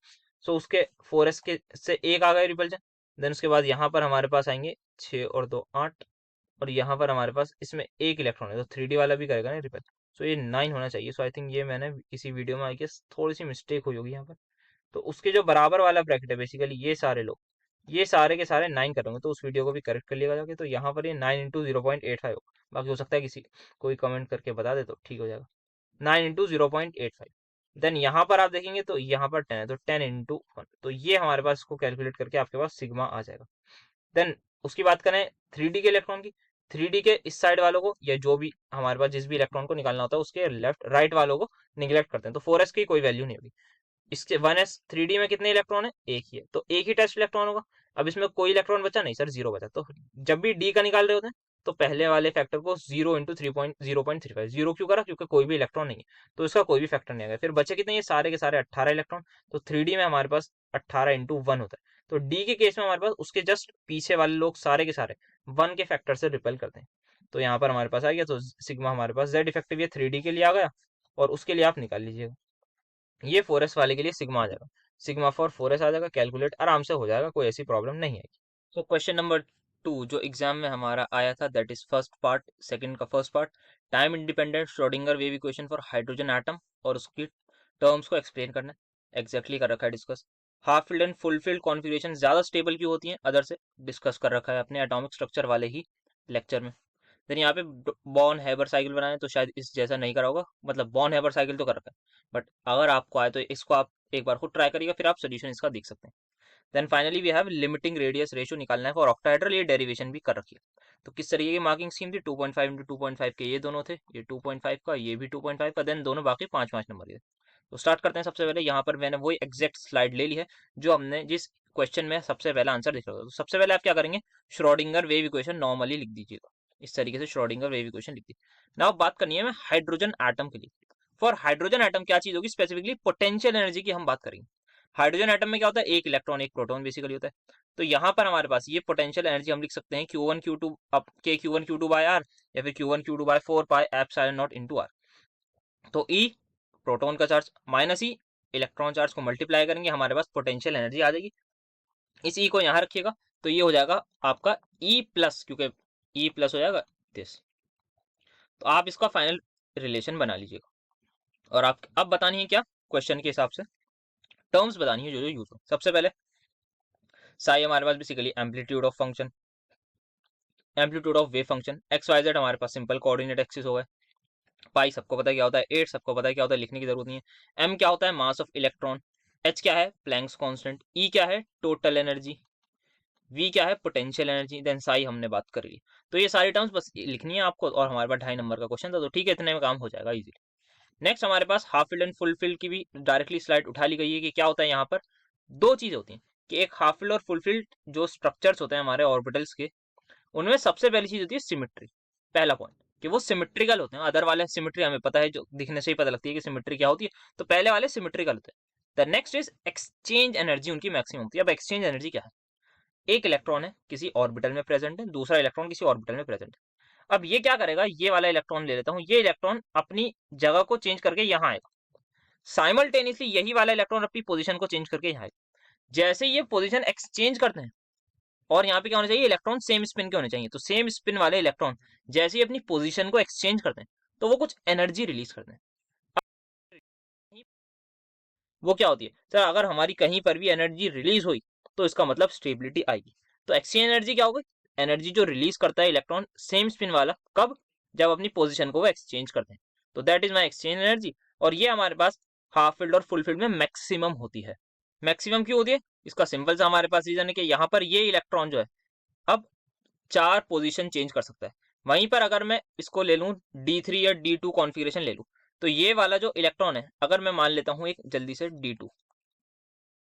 सो उसके 4s के से एक आ गए रिपल्जन। देन उसके बाद यहाँ पर हमारे पास आएंगे 6 और 2 8, और यहाँ पर हमारे पास इसमें एक इलेक्ट्रॉन है, तो 3d वाला भी करेगा ना रिपेल। सो ये 9 होना चाहिए। सो आई थिंक ये मैंने किसी वीडियो में आई गेस थोड़ी सी मिस्टेक हुई होगी यहाँ पर। तो उसके जो बराबर वाला ब्रैकेट है बेसिकली ये सारे लोग, ये सारे के सारे 9 करेंगे, तो उस वीडियो को भी करेक्ट कर लिएगा जाके। तो यहाँ पर ये 9 इंटू 0.85 होगा। बाकी हो सकता है किसी कोई कमेंट करके बता दे तो ठीक हो जाएगा। 9 इंटू 0.85। देन यहाँ पर आप देखेंगे तो यहाँ पर 10 है, तो 10 इंटू 1, तो ये हमारे पास इसको कैलकुलेट करके आपके पास सिग्मा आ जाएगा। देन उसकी बात करें 3d के इलेक्ट्रॉन की, 3d के इस साइड वालों को, या जो भी हमारे पास जिस भी इलेक्ट्रॉन को निकालना होता है उसके लेफ्ट राइट वालों को निगलेक्ट करते हैं, तो 4s की कोई वैल्यू नहीं होगी। इसके 1s 3d में कितने इलेक्ट्रॉन है? एक ही है, तो एक ही टेस्ट इलेक्ट्रॉन होगा। अब इसमें कोई इलेक्ट्रॉन बचा नहीं सर, जीरो बचा। तो जब भी d का निकाल रहे होते हैं तो पहले वाले फैक्टर को 0 इंटू 3.0.35, जीरो क्यों करा? क्योंकि कोई भी इलेक्ट्रॉन नहीं है, तो इसका कोई भी फैक्टर नहीं आएगा। फिर बचे कितने? ये सारे के सारे 18 इलेक्ट्रॉन। तो 3d में हमारे पास 18 इंटू 1 होता है। तो d के केस में हमारे पास उसके जस्ट पीछे वाले लोग सारे के सारे 1 के फैक्टर से रिपेल करते हैं। तो यहाँ पर हमारे पास आ गया, तो सिग्मा हमारे पास z इफेक्टिव ये 3d के लिए आ गया, और उसके लिए आप निकाल लीजिएगा। ये 4s वाले के लिए सिग्मा आ जाएगा, सिग्मा फॉर 4s आ जाएगा, कैलकुलेट आराम से हो जाएगा, कोई ऐसी प्रॉब्लम नहीं आएगी। तो क्वेश्चन नंबर 2 जो एग्जाम में हमारा आया था, that is first part, second का first part, time independent Schrodinger wave equation for hydrogen atom, और उसकी टर्म्स को एक्सप्लेन करना है। एग्जैक्टली कर रखा है discuss. Half filled and full field configuration ज्यादा स्टेबल क्यों होती हैं अदर से, डिस्कस कर रखा है अपने एटॉमिक स्ट्रक्चर वाले ही लेक्चर में। देन यहाँ पे बॉर्न हैबर साइकिल बनाए तो शायद इस जैसा नहीं करा होगा, मतलब बॉर्न हैबर साइकिल तो कर रखा है, बट अगर आपको आए तो इसको आप एक बार खुद ट्राई करिएगा, फिर आप सोल्यूशन इसका देख सकते हैं। Then finally we have limiting radius ratio निकालना है फॉर ऑक्टाहेड्रल, ये डेरिवेशन भी कर रखी है। तो किस तरीके की मार्किंग स्कीम थी, 2.5 इंटू 2.5 के ये दोनों थे, ये 2.5 का, ये भी 2.5 का, देन दोनों बाकी 5-5 नंबर के। तो स्टार्ट करते हैं। सबसे पहले यहाँ पर मैंने वही एग्जैक्ट स्लाइड ले ली है जो हमने जिस क्वेश्चन में सबसे पहला आंसर दिख रहा था। तो सबसे पहले आप क्या करेंगे, श्रोडिंगर वेव इक्वेशन नॉर्मली लिख दीजिएगा, इस तरीके से श्रोडिंगर वेव इक्वेशन लिख दी। नाउ बात करनी है मैं हाइड्रोजन एटम के लिए। फॉर हाइड्रोजन एटम क्या चीज होगी, स्पेसिफिकली पोटेंशियल एनर्जी की हम बात करेंगे। हाइड्रोजन एटम में क्या होता है, एक इलेक्ट्रॉन एक प्रोटॉन बेसिकली होता है। तो यहाँ पर हमारे पास ये पोटेंशियल एनर्जी हम लिख सकते हैं Q1 Q2 अप के Q1 Q2 बाय आर, या फिर Q1 Q2 by 4 pi epsilon naught into R. तो E प्रोटॉन का charge minus E electron charge को मल्टीप्लाई करेंगे, हमारे पास पोटेंशियल एनर्जी आ जाएगी। इस E को यहाँ रखिएगा तो ये हो जाएगा आपका E प्लस, क्योंकि E प्लस हो जाएगा दिस। तो आप इसका फाइनल रिलेशन बना लीजिएगा और आप अब बतानी है क्या, क्वेश्चन के हिसाब से टर्म्स बतानी है जो जो यूज हो। सबसे पहले साई हमारे पास basically amplitude of function, amplitude of wave function. X Y Z हमारे पास सिंपल कोऑर्डिनेट एक्सिस हो गए। पाई सबको पता है क्या होता है, 8 सबको पता है क्या होता है, लिखने की जरूरत नहीं है। एम क्या होता है, मास ऑफ इलेक्ट्रॉन। एच क्या है, प्लैंक्स कांस्टेंट। ई क्या है, टोटल एनर्जी। वी क्या है, पोटेंशियल एनर्जी। देन साई हमने बात कर ली। तो ये सारी टर्म्स बस लिखनी है आपको और हमारे पास 2.5 नंबर का क्वेश्चन था, तो ठीक है, इतने में काम हो जाएगा इजीली। नेक्स्ट हमारे पास half filled and full filled की भी डायरेक्टली स्लाइड उठा ली गई है कि क्या होता है। यहाँ पर दो चीज होती हैं कि एक हाफ फिल्ड और फुल फिल्ड जो स्ट्रक्चर्स होते हैं हमारे ऑर्बिटल्स के, उनमें सबसे पहली चीज होती है सिमेट्री। पहला पॉइंट कि वो सिमेट्रिकल होते हैं। अदर वाले सिमेट्री हमें पता है, जो दिखने से ही पता लगती है कि सिमेट्री क्या होती है, तो पहले वाले सिमेट्रिकल होते हैं। The next is exchange energy, उनकी मैक्सिमम होती है। अब एक्सचेंज एनर्जी क्या है, एक इलेक्ट्रॉन है किसी ऑर्बिटल में प्रेजेंट है, दूसरा इलेक्ट्रॉन किसी ऑर्बिटल में प्रेजेंट है। अब ये क्या करेगा, ये वाला इलेक्ट्रॉन ले लेता हूँ, ये इलेक्ट्रॉन अपनी जगह को चेंज करके यहाँ आएगा, साइमल्टेनियसली यही वाला इलेक्ट्रॉन अपनी पोजीशन को चेंज करके यहाँ आएगा। जैसे ये पोजीशन एक्सचेंज करते हैं, और यहाँ पे क्या होना चाहिए, इलेक्ट्रॉन सेम स्पिन के होने चाहिए। तो सेम स्पिन वाले इलेक्ट्रॉन जैसे ही अपनी पोजीशन को एक्सचेंज करते हैं तो वो कुछ एनर्जी रिलीज करते हैं। वो क्या होती है सर, अगर हमारी कहीं पर भी एनर्जी रिलीज हुई तो इसका मतलब स्टेबिलिटी आएगी। तो एक्सचेंज एनर्जी क्या होगी, एनर्जी जो रिलीज करता है इलेक्ट्रॉन सेम स्पिन वाला, कब, जब अपनी पोजीशन को वो एक्सचेंज करते हैं। तो that is my exchange energy. और ये हमारे पास हाफ फील्ड और फुल फील्ड में मैक्सिमम होती है। मैक्सिमम क्यों होती है, इसका सिंपल सा हमारे पास रीजन है कि यहाँ पर ये इलेक्ट्रॉन जो है अब 4 पोजीशन चेंज कर सकता है। वहीं पर अगर मैं इसको ले लूं D3 या D2 कॉन्फ़िगरेशन ले लूं, तो ये वाला जो इलेक्ट्रॉन है, अगर मैं मान लेता हूं एक जल्दी से D2,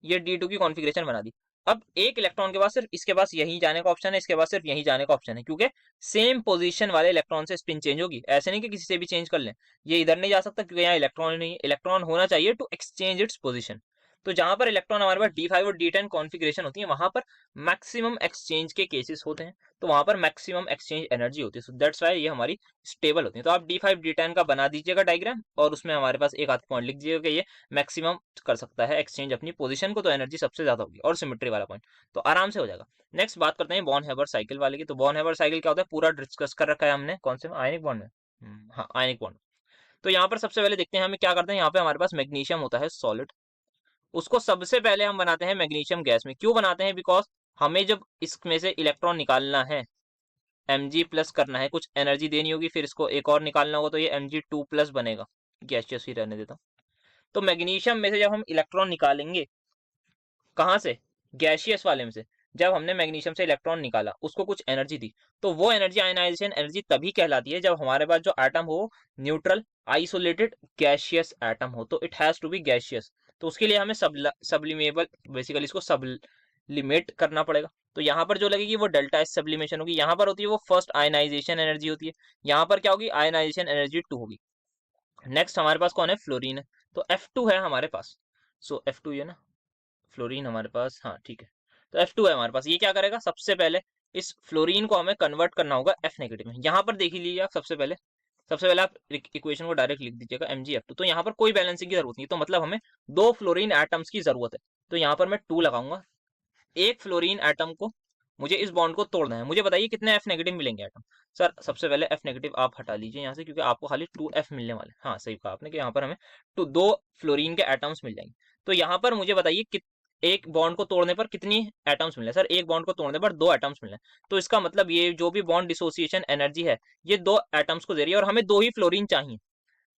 ये D2 की कॉन्फ़िगरेशन बना दी। अब एक इलेक्ट्रॉन के पास सिर्फ इसके पास यहीं जाने का ऑप्शन है, इसके पास सिर्फ यहीं जाने का ऑप्शन है, क्योंकि सेम पोजीशन वाले इलेक्ट्रॉन से स्पिन चेंज होगी। ऐसे नहीं कि किसी से भी चेंज कर लें, ये इधर नहीं जा सकता क्योंकि यहाँ इलेक्ट्रॉन नहीं है। इलेक्ट्रॉन होना चाहिए टू एक्सचेंज इट्स पोजीशन। तो जहां पर इलेक्ट्रॉन हमारे पास D5 और D10 कॉन्फ़िगरेशन होती है, वहां पर मैक्सिमम एक्सचेंज के केसेस होते हैं, तो वहां पर मैक्सिमम एक्सचेंज एनर्जी होती है। सो दैट्स वाई ये हमारी स्टेबल होती है। तो आप D5 D10 का बना दीजिएगा डायग्राम, और उसमें हमारे पास एक आध पॉइंट लिख दीजिएगा कि ये मैक्सिमम कर सकता है एक्सचेंज अपनी पोजीशन को, तो एनर्जी सबसे ज्यादा होगी, और सिमेट्री वाला पॉइंट तो आराम से हो जाएगा। नेक्स्ट बात करते हैं बॉर्न हेबर साइकिल वाले की। तो बॉर्न हेबर साइकिल क्या होता है, पूरा डिस्कस कर रखा है हमने, कौन से में, आयनिक बॉन्ड में, हाँ आयनिक बॉन्ड। तो यहाँ पर सबसे पहले देखते हैं हमें क्या करते हैं। यहाँ पे हमारे पास मैग्नीशियम होता है सॉलिड, उसको सबसे पहले हम बनाते हैं मैग्नीशियम गैस में। क्यों बनाते हैं, बिकॉज हमें जब इसमें से इलेक्ट्रॉन निकालना है, Mg प्लस करना है, कुछ एनर्जी देनी होगी, फिर इसको एक और निकालना होगा, तो ये Mg2 प्लस बनेगा। गैसियस ही रहने देता हूँ। तो मैग्नीशियम में से जब हम इलेक्ट्रॉन निकालेंगे, कहाँ से, गैसियस वाले में से, जब हमने मैग्नीशियम से इलेक्ट्रॉन निकाला, उसको कुछ एनर्जी दी, तो वो एनर्जी आयनाइजेशन एनर्जी तभी कहलाती है जब हमारे पास जो एटम हो न्यूट्रल आइसोलेटेड गैसियस एटम हो, तो it has to be gaseous. तो उसके लिए हमें सब्लिमेबल, बेसिकली इसको सब्लिमेट करना पड़ेगा। तो यहाँ पर जो लगेगी वो डेल्टा एस सब्लिमेशन होगी। यहाँ पर होती है वो फर्स्ट आयनाइजेशन एनर्जी होती है, यहाँ पर क्या होगी, आयनाइजेशन एनर्जी 2 होगी। नेक्स्ट हमारे पास कौन है, फ्लोरीन है, तो F2 है हमारे पास। सो F2 है ना, फ्लोरीन हमारे पास, हाँ ठीक है। तो F2 है हमारे पास, ये क्या करेगा, सबसे पहले इस फ्लोरीन को हमें कन्वर्ट करना होगा F नेगेटिव में। यहाँ पर देख लीजिए आप, सबसे पहले आप इक्वेशन को डायरेक्ट लिख दीजिएगा MgF2। तो यहाँ पर कोई बैलेंसिंग की जरूरत नहीं, तो मतलब हमें 2 फ्लोरीन एटम्स की जरूरत है। तो यहाँ पर मैं 2 लगाऊंगा। एक फ्लोरीन एटम को मुझे इस बॉन्ड को तोड़ना है। मुझे बताइए कितने F नेगेटिव मिलेंगे एटम। सर सबसे पहले F नेगेटिव आप हटा लीजिए यहाँ से, क्योंकि आपको खाली 2F मिलने वाले। हाँ सही कहा आपने कि यहाँ पर हमें 2 फ्लोरीन के एटम्स मिल जाएंगे। तो यहाँ पर मुझे बताइए एक बॉन्ड को तोड़ने पर कितनी एटम्स मिले। सर एक बॉन्ड को तोड़ने पर 2 एटम्स मिले। तो इसका मतलब ये जो भी बॉन्ड डिसोसिएशन एनर्जी है, ये 2 एटम्स को दे रही है, और हमें 2 ही फ्लोरीन चाहिए।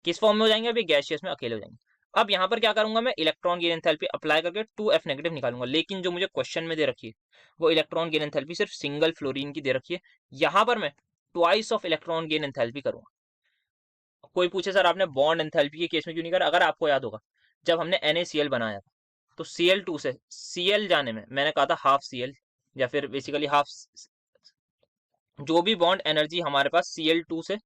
किस फॉर्म में हो जाएंगे, अभी गैसियस में अकेले हो जाएंगे। अब यहाँ पर क्या करूंगा मैं, इलेक्ट्रॉन गेन एंथैल्पी अप्लाई करके 2F नेगेटिव निकालूंगा, लेकिन जो मुझे क्वेश्चन में दे रखी है वो इलेक्ट्रॉन गेन एंथैल्पी सिर्फ सिंगल फ्लोरीन की दे रखी है। यहाँ पर मैं twice of electron gain enthalpy करूंगा। कोई पूछे सर आपने बॉन्ड एंथैल्पी के केस में क्यों नहीं करा, अगर आपको याद होगा जब हमने NaCl बनाया था तो Cl2 से Cl जाने में मैंने कहा था हाफ Cl, या फिर बेसिकली हाफ, जो भी बॉन्ड एनर्जी हमारे पास Cl2 से,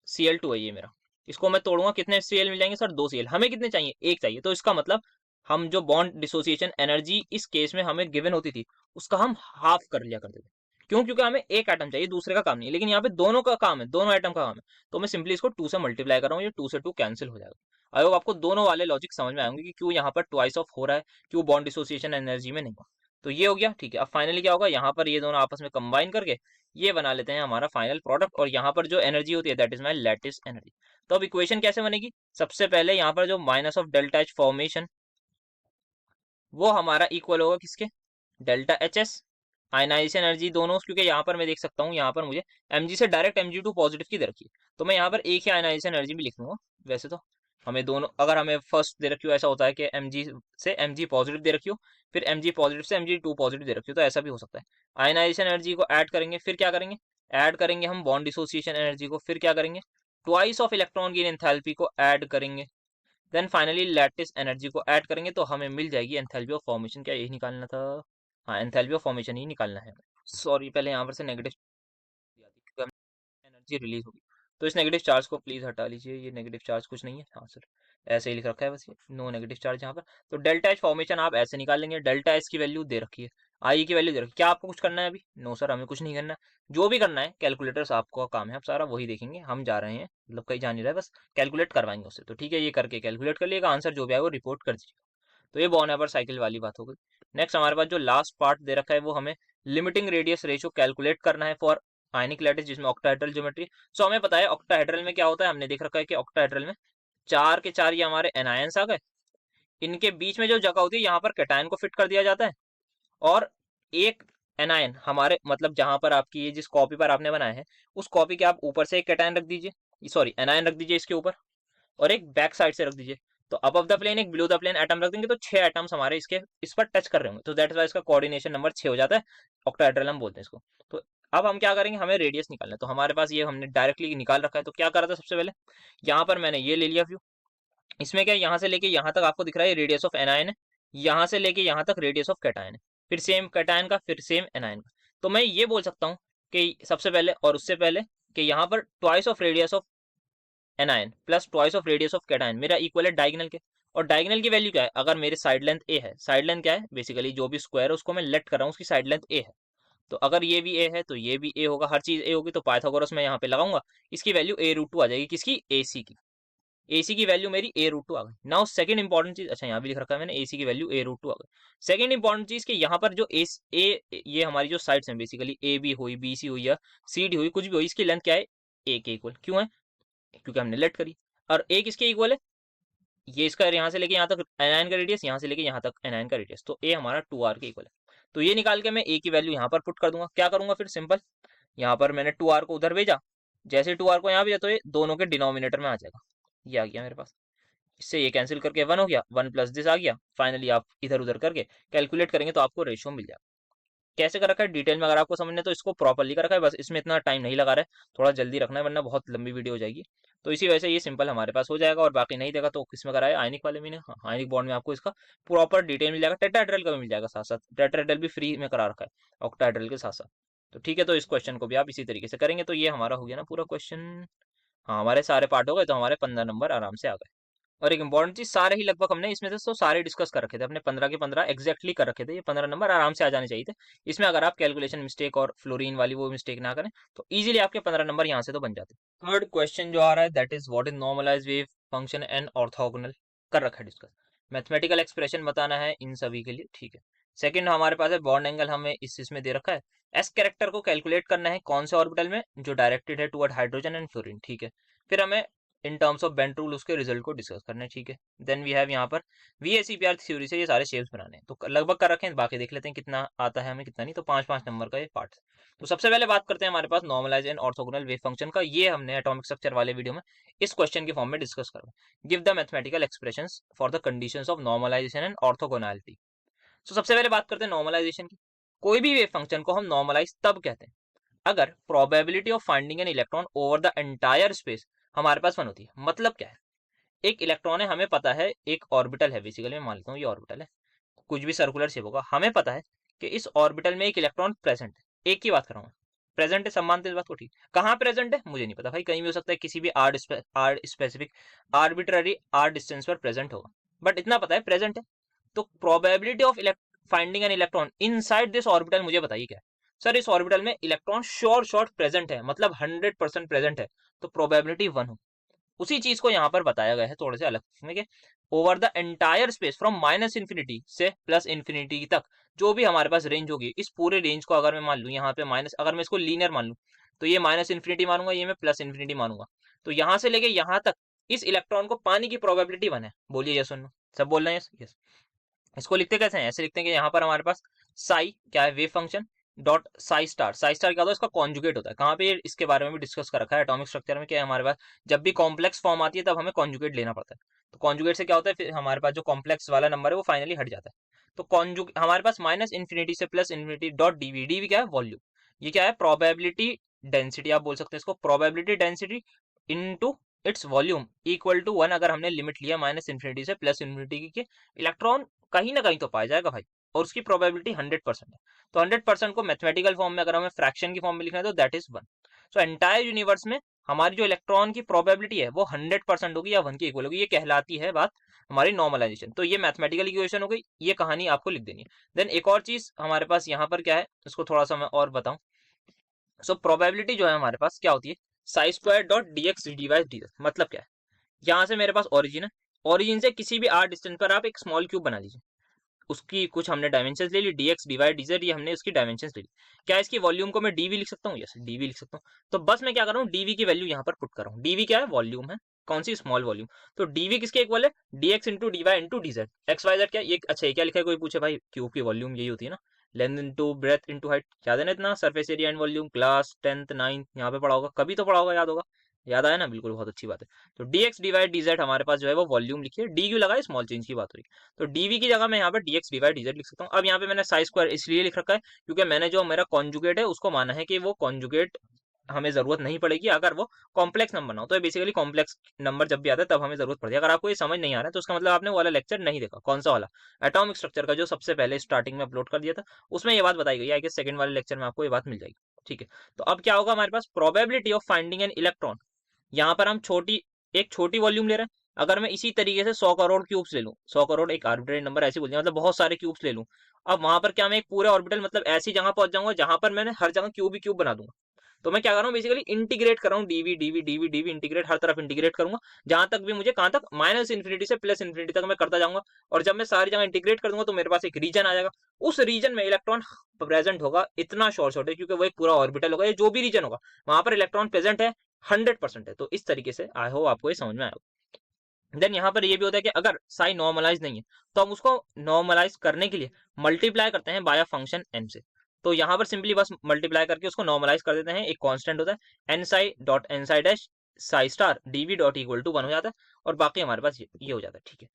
Cl2 है ये मेरा, इसको मैं तोड़ूंगा कितने Cl मिल जाएंगे सर, 2 Cl। हमें कितने चाहिए, एक चाहिए, तो इसका मतलब हम जो बॉन्ड डिसोसिएशन एनर्जी इस केस में हमें गिवन होती थी उसका हम हाफ कर लिया करते थे। क्यों, क्योंकि हमें एक एटम चाहिए, दूसरे का काम नहीं है, लेकिन यहाँ पे दोनों का काम है, दोनों एटम का काम है, तो मैं सिंपली इसको 2 से मल्टीप्लाई कर रहा हूँ, ये 2 से 2 कैंसिल हो जाएगा। आई होप आपको दोनों वाले लॉजिक समझ में आएंगे कि क्यों यहाँ पर ट्वाइस ऑफ हो रहा है, क्यों बॉन्ड डिसोसिएशन एनर्जी में नहीं हुआ। तो ये हो गया, ठीक है। अब फाइनली क्या होगा, यहाँ पर ये दोनों आपस में कंबाइन करके ये बना लेते हैं हमारा फाइनल प्रोडक्ट, और यहाँ पर जो एनर्जी होती है that is my lattice energy. तो अब इक्वेशन कैसे बनेगी, सबसे पहले यहाँ पर जो minus of delta H formation वो हमारा इक्वल होगा किसके, delta H S ionization energy दोनों, क्योंकि यहाँ पर मैं देख सकता हूँ यहाँ पर मुझे Mg से डायरेक्ट Mg2 पॉजिटिव की दे रखी है, तो मैं यहाँ पर एक ही आयनाइजेशन एनर्जी भी लिख दूंगा। वैसे तो हमें दोनों, अगर हमें फर्स्ट दे रखी हो, ऐसा होता है कि Mg से Mg पॉजिटिव दे रखी हो, फिर Mg पॉजिटिव से Mg2 पॉजिटिव दे रखी हो, तो ऐसा भी हो सकता है। आयनाइजेशन एनर्जी को ऐड करेंगे, फिर क्या करेंगे, ऐड करेंगे हम बॉन्ड डिसोसिएशन एनर्जी को, फिर क्या करेंगे, twice of electron gain enthalpy को ऐड करेंगे, देन फाइनली लैटिस एनर्जी को ऐड करेंगे, तो हमें मिल जाएगी एंथैल्पी ऑफ फॉर्मेशन। क्या यही निकालना था, हाँ एंथैल्पी ऑफ फॉर्मेशन ही निकालना है। सॉरी, पहले यहाँ पर से नेगेटिव एनर्जी रिलीज होगी, तो इस नेगेटिव चार्ज को प्लीज हटा लीजिए, ये नेगेटिव चार्ज कुछ नहीं है, हाँ सर ऐसे ही लिख रखा है बस, ये नो नेगेटिव चार्ज यहाँ पर। तो डेल्टा एच फॉर्मेशन आप ऐसे निकाल लेंगे, डेल्टा एच की वैल्यू दे रखी है, आई की वैल्यू दे रखी है। क्या आपको कुछ करना है अभी, नो सर हमें कुछ नहीं करना है, जो भी करना है कैलकुलेटर्स आपका काम है, आप सारा वही देखेंगे, हम जा रहे हैं मतलब कहीं जा नहीं रहे, बस कैलकुलेट करवाएंगे उससे। तो ठीक है, ये करके कैलकुलेट कर लिएगा, आंसर जो भी आएगा वो रिपोर्ट कर दीजिएगा। तो ये बॉर्न एवर साइकिल वाली बात हो गई। नेक्स्ट हमारे पास जो लास्ट पार्ट दे रखा है वो हमें लिमिटिंग रेडियस रेशियो कैलकुलेट करना है फॉर आयनिक लैटिस जिसमें ऑक्टाहेड्रल ज्योमेट्री। सो हमें पता है ऑक्टाहेड्रल में क्या होता है, हमने देख रखा है कि ऑक्टाहेड्रल में 4 के 4 ये हमारे एनायंस आ गए, इनके बीच में जो जगह होती है यहाँ पर कैटायन को फिट कर दिया जाता है, और एक एनायन हमारे मतलब जहां पर आपकी ये जिस कॉपी पर आपने बनाया है उस कॉपी के आप ऊपर से एक कैटायन रख दीजिए, सॉरी एनायन रख दीजिए इसके ऊपर, और एक बैक साइड से रख दीजिए। तो अबव द प्लेन एक बिलो द प्लेन एटम रख देंगे, तो 6 एटम्स हमारे इसके इस पर टच कर रहे होंगे, तो दैट इज वाई इसका कोऑर्डिनेशन नंबर 6 हो जाता है, ऑक्टाहेड्रल हम बोलते हैं इसको। तो अब हम क्या करेंगे, हमें रेडियस निकालना है, तो हमारे पास ये हमने डायरेक्टली निकाल रखा है। तो क्या करा था सबसे पहले, यहाँ पर मैंने ये ले लिया व्यू, इसमें क्या यहाँ से लेके यहाँ तक आपको दिख रहा है रेडियस ऑफ एनायन है, यहाँ से लेके यहाँ तक रेडियस ऑफ कैटायन है, फिर सेम कैटायन का, फिर सेम एनायन का। तो मैं ये बोल सकता हूँ कि सबसे पहले और उससे पहले कि यहाँ पर twice of radius of anion plus twice of radius of cation मेरा इक्वल है डायगोनल के। और डायगोनल की वैल्यू क्या है, अगर मेरे साइड लेंथ ए है, साइड लेंथ क्या है बेसिकली जो भी स्क्वायर है उसको मैं लेट कर रहा हूँ, उसकी साइड लेंथ ए है, तो अगर ये भी ए है तो ये भी ए होगा, हर चीज ए होगी, तो पाइथागोरस मैं यहाँ पे लगाऊंगा, इसकी वैल्यू a√2 आ जाएगी, किसकी, AC की। AC की वैल्यू मेरी a√2 आ गई। नाउ सेकंड इंपॉर्टेंट चीज, अच्छा यहाँ भी लिख रखा है मैंने, AC की वैल्यू a√2 आ गई। सेकंड इंपॉर्टेंट चीज कि यहाँ पर जो ये हमारी जो साइड्स हैं बेसिकली AB हुई, BC हुई या CD हुई, कुछ भी हुई, इसकी लेंथ क्या है, a के इक्वल। क्यों है, क्योंकि हमने लेट करी। और a किसके इक्वल है, ये इसका यहाँ से लेके यहाँ तक एनायन का रेडियस, यहाँ से लेके यहाँ तक एनायन का रेडियस, तो a हमारा 2r के इक्वल है। तो ये निकाल के मैं a की वैल्यू यहाँ पर पुट कर दूंगा। क्या करूंगा फिर, सिंपल, यहाँ पर मैंने 2r को उधर भेजा, जैसे 2r को यहाँ भेजा तो ये दोनों के डिनोमिनेटर में आ जाएगा, ये आ गया मेरे पास, इससे ये कैंसिल करके 1 हो गया, 1 प्लस दिस आ गया। फाइनली आप इधर उधर करके कैलकुलेट करेंगे तो आपको रेशियो मिल जाएगा। कैसे कर रखा है डिटेल में अगर आपको समझना है तो इसको प्रॉपरली कर रखा है, बस इसमें इतना टाइम नहीं लगा रहा है, थोड़ा जल्दी रखना है वरना बहुत लंबी वीडियो हो जाएगी। तो इसी वजह से ये सिंपल हमारे पास हो जाएगा, और बाकी नहीं देगा तो किसमें करा है, आयनिक वाले में, हाँ आयनिक बॉन्ड में आपको इसका प्रॉपर डिटेल मिल जाएगा, टेट्राहेड्रल का भी मिल जाएगा साथ साथ, टेट्राहेड्रल भी फ्री में करा रखा है ऑक्टाहेड्रल के साथ साथ। तो ठीक है, तो इस क्वेश्चन को भी आप इसी तरीके से करेंगे, तो ये हमारा हो गया ना पूरा क्वेश्चन। हाँ हमारे सारे पार्ट हो गए, तो हमारे 15 नंबर आराम से आ गए। और एक इंपॉर्टेंट चीज, सारे ही लगभग हमने इसमें से तो सारे डिस्कस कर रखे थे, अपने 15 के 15 एग्जैक्टली कर रखे थे, ये 15 नंबर आराम से आ जाने चाहिए थे। इसमें अगर आप कैलकुलेशन मिस्टेक और फ्लोरीन वाली वो मिस्टेक ना करें तो इजीली आपके 15 नंबर यहाँ से तो बन जाते। थर्ड क्वेश्चन जो आ रहा है that is what is normalize wave function and orthogonal, कर रखा है डिस्कस। मैथमेटिकल एक्सप्रेशन बताना है इन सभी के लिए, ठीक है। सेकंड हमारे पास है बॉन्ड एंगल, हमें इसमें दे रखा है एस कैरेक्टर को कैलकुलेट करना है कौन से ऑर्बिटल में, जो डायरेक्टेड है टुवर्ड हाइड्रोजन एंड फ्लोरीन, ठीक है। फिर हमें in terms of bent rule उसके रिजल्ट को डिस्कस करना है, ठीक है। देन वी हैव यहाँ पर VACPR थ्योरी से ये सारे शेप्स बनाने हैं, तो लगभग कर रखे हैं, बाकी देख लेते हैं कितना आता है हमें कितना नहीं। तो 5-5 नंबर का ये पार्ट। तो सबसे पहले बात करते हैं हमारे पास normalise and orthogonal wave function का। ये हमने एटॉमिक स्ट्रक्चर वाले वीडियो में इस क्वेश्चन के फॉर्म में डिस्कस करा। Give the mathematical expressions for the conditions of normalization and orthogonality. तो सबसे पहले बात करते हैं नॉर्मलाइजेशन की। कोई भी वेव फंक्शन को हम नॉर्मलाइज तब कहते हैं अगर probability of finding an electron over the entire space हमारे पास 1 होती है। मतलब क्या है, एक इलेक्ट्रॉन है, हमें पता है एक ऑर्बिटल है, बेसिकली मैं मान लेता हूँ ये ऑर्बिटल है, कुछ भी सर्कुलर शेप होगा, हमें पता है कि इस ऑर्बिटल में एक इलेक्ट्रॉन प्रेजेंट है। एक की बात कर रहा हूँ, प्रेजेंट है, सब मानते हैं इस बात को, ठीक। कहाँ प्रेजेंट है मुझे नहीं पता भाई, कहीं भी हो सकता है, किसी भी R specific arbitrary R distance पर प्रेजेंट होगा, बट इतना पता है प्रेजेंट है। तो probability of finding an electron inside this orbital मुझे बताइए क्या है। सर इस ऑर्बिटल में इलेक्ट्रॉन शॉर्ट प्रेजेंट है, मतलब 100% प्रेजेंट है, तो प्रोबेबिलिटी 1 हो। उसी चीज को यहाँ पर बताया गया है थोड़े से अलग में कि over the entire space from minus infinity से प्लस इन्फिनिटी तक जो भी हमारे पास रेंज होगी, इस पूरे रेंज को अगर मैं मान लूँ यहाँ पे माइनस, अगर मैं इसको लीनियर मान लूँ तो ये माइनस इन्फिनिटी मानूंगा, ये मैं प्लस इन्फिनिटी मानूंगा, तो यहाँ से लेके यहाँ तक इस इलेक्ट्रॉन को पाने की प्रोबेबिलिटी 1 है। बोलिए यस और नो, सब बोल रहे हैं यस। इसको लिखते कैसे हैं, ऐसे लिखते हैं कि यहाँ पर हमारे पास साई क्या है, wave function dot Sai star क्या होता है, इसका कॉन्जुगेट होता है। कहाँ पे, इसके बारे में भी डिस्कस कर रखा है एटॉमिक स्ट्रक्चर में, क्या हमारे पास जब भी कॉम्प्लेक्स फॉर्म आती है तब हमें कॉन्जुगेट लेना पड़ता है। तो कॉन्जुगेट से क्या होता है, फिर हमारे पास जो कॉम्प्लेक्स वाला नंबर है वो फाइनली हट जाता है। तो कॉन्जुग हमारे पास माइनस इन्फिनिटी से plus infinity dot dV, dV क्या है, वॉल्यूम। ये क्या है, प्रोबेबिलिटी डेंसिटी आप बोल सकते हैं इसको, probability density into its volume equal to 1। अगर हमने लिमिट लिया माइनस इन्फिनिटी से प्लस इन्फिनिटी की, इलेक्ट्रॉन कहीं ना कहीं तो पाया जाएगा भाई, और उसकी प्रोबेबिलिटी 100% है। तो 100% को मैथमेटिकल फॉर्म में अगर हमें फ्रैक्शन की फॉर्म में लिखना है तो that is 1। So entire universe में हमारी जो इलेक्ट्रॉन की प्रोबेबिलिटी है वो 100% होगी या 1 के इक्वल होगी, ये कहलाती है बात हमारी नॉर्मलाइजेशन। तो ये मैथमेटिकल इक्वेशन हो गई, ये कहानी आपको लिख देनी है। देन एक और चीज हमारे पास यहाँ पर क्या है, उसको थोड़ा सा मैं और बताऊं। सो प्रोबेबिलिटी जो है हमारे पास क्या होती है, Sai square dot dx dy dz। मतलब क्या है, यहाँ से मेरे पास ओरिजिन है, ओरिजिन से किसी भी आर डिस्टेंस पर आप एक स्मॉल क्यूब बना लीजिए, उसकी कुछ हमने डायमेंशंस ले ली, dx dy dz, ये हमने उसकी डायमेंशंस ले ली। क्या इसकी वॉल्यूम को मैं dv लिख सकता हूँ, यस dv लिख सकता हूँ। तो बस मैं क्या कर रहा हूँ, dv की वैल्यू यहाँ पर पुट कर रहा हूँ। dv क्या है, वॉल्यूम है, कौन सी, स्मॉल वॉल्यूम। तो dv किसके इक्वल है, dx into dy into dz। X Y Z क्या ये, अच्छा ये क्या लिखा है, कोई पूछे भाई क्यूब की वॉल्यूम यही होती है ना, length into breadth into height, याद है ना इतना, surface area and volume, class 10th 9th यहाँ पे पढ़ा होगा, कभी तो पढ़ा होगा, याद होगा, याद आया ना, बिल्कुल बहुत अच्छी बात है। तो dx dy dz हमारे पास जो है वो वॉल्यूम लिखिए, डी क्यू लगाए, स्मॉल चेंज की बात हो रही है। तो dv की जगह मैं यहाँ पर dx dy dz लिख सकता हूँ। अब यहाँ पे मैंने साई स्क्वायर इसलिए लिख रखा है क्योंकि मैंने जो मेरा कॉन्जुगेट है उसको माना है कि वो कॉन्जुगेट हमें जरूरत नहीं पड़ेगी अगर वो कॉम्प्लेक्स नंबर ना हो। तो बेसिकली कॉम्प्लेक्स नंबर जब भी आता है तब हमें जरूरत पड़ती है। अगर आपको ये समझ नहीं आ रहा है तो उसका मतलब आपने वो वाला लेक्चर नहीं देखा। कौन सा वाला, एटॉमिक स्ट्रक्चर का, जो सबसे पहले स्टार्टिंग में अपलोड कर दिया था, उसमें ये बात बताई गई है कि सेकंड वाले लेक्चर में आपको ये बात मिल जाएगी, ठीक है। तो अब क्या होगा हमारे पास, probability of finding an electron, यहाँ पर हम एक छोटी वॉल्यूम ले रहे हैं। अगर मैं इसी तरीके से 100 करोड़ क्यूब्स ले लूं, 100 करोड़ एक आर्बिट्रेरी नंबर ऐसे बोल दिया, मतलब बहुत सारे क्यूब्स ले लूं, अब वहां पर क्या मैं एक पूरे ऑर्बिटल मतलब ऐसी जगह पहुंच जाऊंगा जहां पर मैंने हर जगह क्यूब ही क्यूब बना दूंगा। तो मैं क्या कर रहा हूँ, बेसिकली इंटीग्रेट कर रहा हूँ, dv dv dv dv integrate, हर तरफ इंटीग्रेट करूंगा, जहां तक भी मुझे, कहां तक, माइनस इन्फिनिटी से प्लस इन्फिनिटी तक मैं करता जाऊंगा। और जब मैं सारी जगह इंटीग्रेट कर दूंगा तो मेरे पास एक रीजन आ जाएगा, उस रीजन में इलेक्ट्रॉन प्रेजेंट होगा, इतना शॉर्ट है क्योंकि वो एक पूरा ऑर्बिटल होगा, या जो भी रीजन होगा वहां पर इलेक्ट्रॉन प्रेजेंट है, 100% है। तो इस तरीके से आई होप आपको ये समझ में आएगा। देन यहाँ पर ये भी होता है कि अगर साई नॉर्मलाइज नहीं है तो हम उसको नॉर्मलाइज करने के लिए मल्टीप्लाई करते हैं बाय फंक्शन एन से। तो यहाँ पर सिंपली बस मल्टीप्लाई करके उसको नॉर्मलाइज कर देते हैं, एक कांस्टेंट होता है N psi dot N psi dash psi star dV dot equal to 1 हो जाता है, और बाकी हमारे पास ये हो जाता है, ठीक है।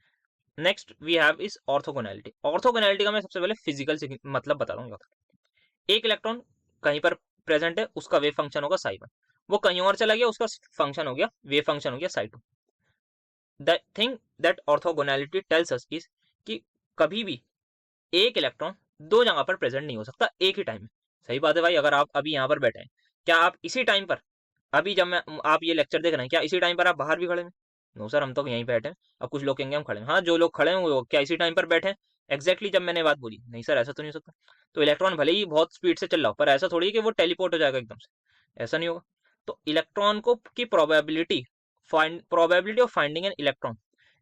Next we have is orthogonality. Orthogonality का मैं सबसे पहले फिजिकल मतलब बता रहा हूँ। एक इलेक्ट्रॉन कहीं पर प्रेजेंट है, उसका वेव फंक्शन होगा साई 1, वो कहीं और चला गया, उसका फंक्शन हो गया, वेव फंक्शन हो गया Sai 2। The thing that orthogonality tells us is कि कभी भी एक इलेक्ट्रॉन दो जगह पर प्रेजेंट नहीं हो सकता एक ही टाइम में। सही बात है भाई, अगर आप अभी यहाँ पर बैठे हैं, क्या आप इसी टाइम पर, अभी जब मैं आप ये लेक्चर देख रहे हैं, क्या इसी टाइम पर आप बाहर भी खड़े हैं? नो सर, हम तो यहीं बैठे हैं। अब कुछ लोग कहेंगे हम खड़े हैं, हाँ जो लोग खड़े हैं वो क्या इसी टाइम पर बैठे हैं एग्जैक्टली जब मैंने बात बोली? नहीं सर, ऐसा तो नहीं हो सकता। तो इलेक्ट्रॉन भले ही बहुत स्पीड से चल रहा हो, पर ऐसा थोड़ी है कि वो टेलीपोर्ट हो जाएगा एकदम से, ऐसा नहीं होगा। तो इलेक्ट्रॉन को की probability of finding an electron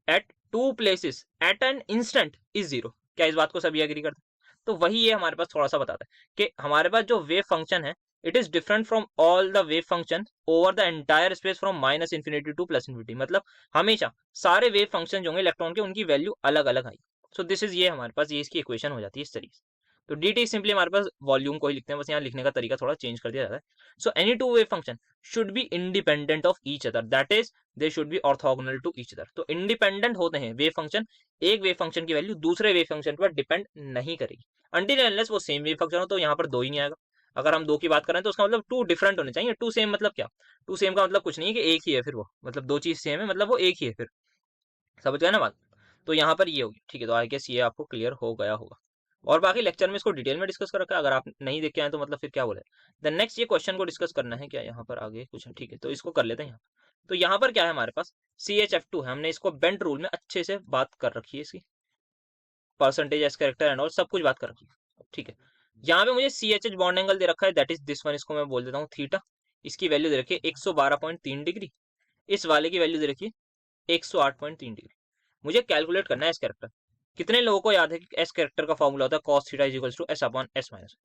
at two places at an instant is zero. क्या इस बात को सभी एग्री करते हैं? तो वही ये हमारे पास थोड़ा सा बताता है कि हमारे पास जो वेव फंक्शन है it is different from all the wave function over the entire space from minus infinity two plus infinity. मतलब हमेशा सारे वेव फंक्शन जो होंगे इलेक्ट्रॉन के उनकी वैल्यू अलग अलग आई। सो दिस इज, ये हमारे पास ये इसकी इक्वेशन हो जाती है इस तरीके से। तो डी टी सिंपली हमारे पास वॉल्यूम को ही लिखते हैं, बस यहाँ लिखने का तरीका थोड़ा चेंज कर दिया जाता है। So any two wave function should be independent of each other, that is they should be orthogonal to each other. तो इंडिपेंडेंट होते हैं वेव फंक्शन, एक वेव फंक्शन की वैल्यू दूसरे वेव फंक्शन पर डिपेंड नहीं करेगी अनटिल अनलेस वो सेम वेव फंक्शन हो, तो यहाँ पर दो ही नहीं आएगा। अगर हम दो की बात करें तो उसका मतलब टू डिफरेंट होने चाहिए। टू सेम मतलब क्या, टू सेम का मतलब कुछ नहीं है कि एक ही है, फिर वो मतलब दो चीज सेम है मतलब वो एक ही है, फिर समझ गए ना बात। तो यहाँ पर ये होगी, ठीक है। तो आई गेस ये आपको क्लियर हो गया होगा, और बाकी लेक्चर में इसको डिटेल में डिस्कस कर रखा है, अगर आप नहीं देख के आए तो मतलब फिर क्या बोले। देन नेक्स्ट ये क्वेश्चन को डिस्कस करना है क्या, यहाँ पर आगे कुछ है, ठीक है। तो इसको कर लेते हैं यहाँ। तो यहाँ पर क्या है हमारे पास CHF2 है, हमने इसको बेंट रूल में अच्छे से बात कर रखी है, इसकी परसेंटेज एस कैरेक्टर एंड और सब कुछ बात कर रखी है, ठीक है। यहाँ पे मुझे CHH बॉन्ड एंगल दे रखा है, दैट इज दिस वन, इसको मैं बोल देता हूँ थीटा। इसकी वैल्यू दे रखी है 112.3 डिग्री, इस वाले की वैल्यू दे रखी है 108.3 डिग्री। मुझे कैलकुलेट करना है एस कैरेक्टर। कितने लोगों को याद है कि एस कैरेक्टर का फॉर्मूला होता है cos theta is equals to S upon S minus.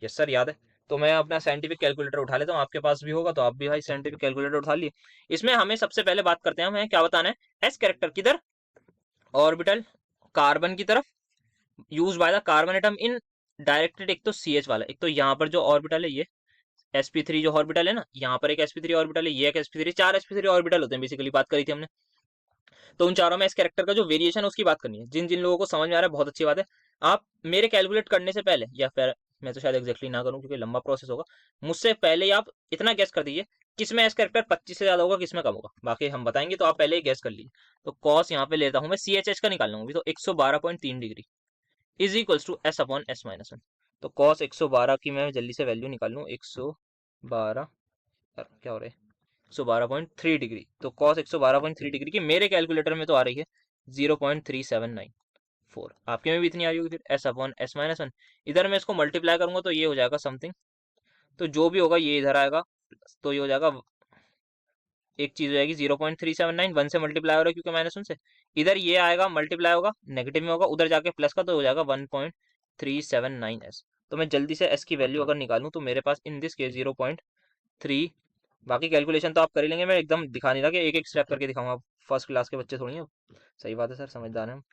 Yes sir याद है। तो मैं अपना साइंटिफिक कैलकुलेटर उठा लेता हूँ, आपके पास भी होगा तो आप भी भाई साइंटिफिक कैलकुलेटर उठा लिए। इसमें हमें सबसे पहले बात करते हैं, हमें क्या बताना है, एस कैरेक्टर किधर, ऑर्बिटल कार्बन की तरफ, use by the carbon atom in directed. एक तो CH वाला, एक तो यहाँ पर जो ऑर्बिटल है ये sp3 जो ऑर्बिटल है ना, यहाँ पर एक sp3 ऑर्बिटल है, ये एक sp3, चार sp3 ऑर्बिटल होते हैं बेसिकली, बात करी थी हमने। तो उन चारों में इस कैरेक्टर का जो वेरिएशन है उसकी बात करनी है। जिन जिन लोगों को समझ में आ रहा है बहुत अच्छी बात है। आप मेरे कैलकुलेट करने से पहले, या फिर मैं तो शायद एग्जैक्टली ना करूं क्योंकि लंबा प्रोसेस होगा, मुझसे पहले ही आप इतना गैस कर दीजिए किसमें एस कैरेक्टर 25 से ज्यादा होगा, किसमें कम होगा, बाकी हम बताएंगे, तो आप पहले ही गैस कर लीजिए। तो कॉस यहाँ पे लेता हूँ मैं, CHH का निकालना होगी, तो 112.3 degree is equals to S upon S minus one. तो कॉस 112 की मैं जल्दी से वैल्यू निकाल लूँ, 112, क्या हो रहा है, 112.3 डिग्री। तो कॉस 112.3 डिग्री की मेरे कैलकुलेटर में तो आ रही है 0.3794, आपके में भी इतनी आ रही होगी, फिर S upon S minus one. इधर मैं इसको मल्टीप्लाई करूंगा तो ये हो जाएगा समथिंग, तो जो भी होगा ये इधर आएगा, तो ये हो जाएगा, एक चीज हो जाएगी 0.379, वन से मल्टीप्लाई हो रहा है क्योंकि माइनस वन से, इधर ये आएगा मल्टीप्लाई होगा नेगेटिव में होगा, उधर जाके प्लस का, तो हो जाएगा 1.379S। तो मैं जल्दी से S की वैल्यू अगर निकालूं तो मेरे पास इन दिस केस 0.3, बाकी कैलकुलेशन तो आप कर ही लेंगे, मैं एकदम दिखा नहीं रहा कि एक एक स्टेप करके दिखाऊंगा, फर्स्ट क्लास के बच्चे थोड़ी हैं। सही बात है सर, समझदार हैं हम।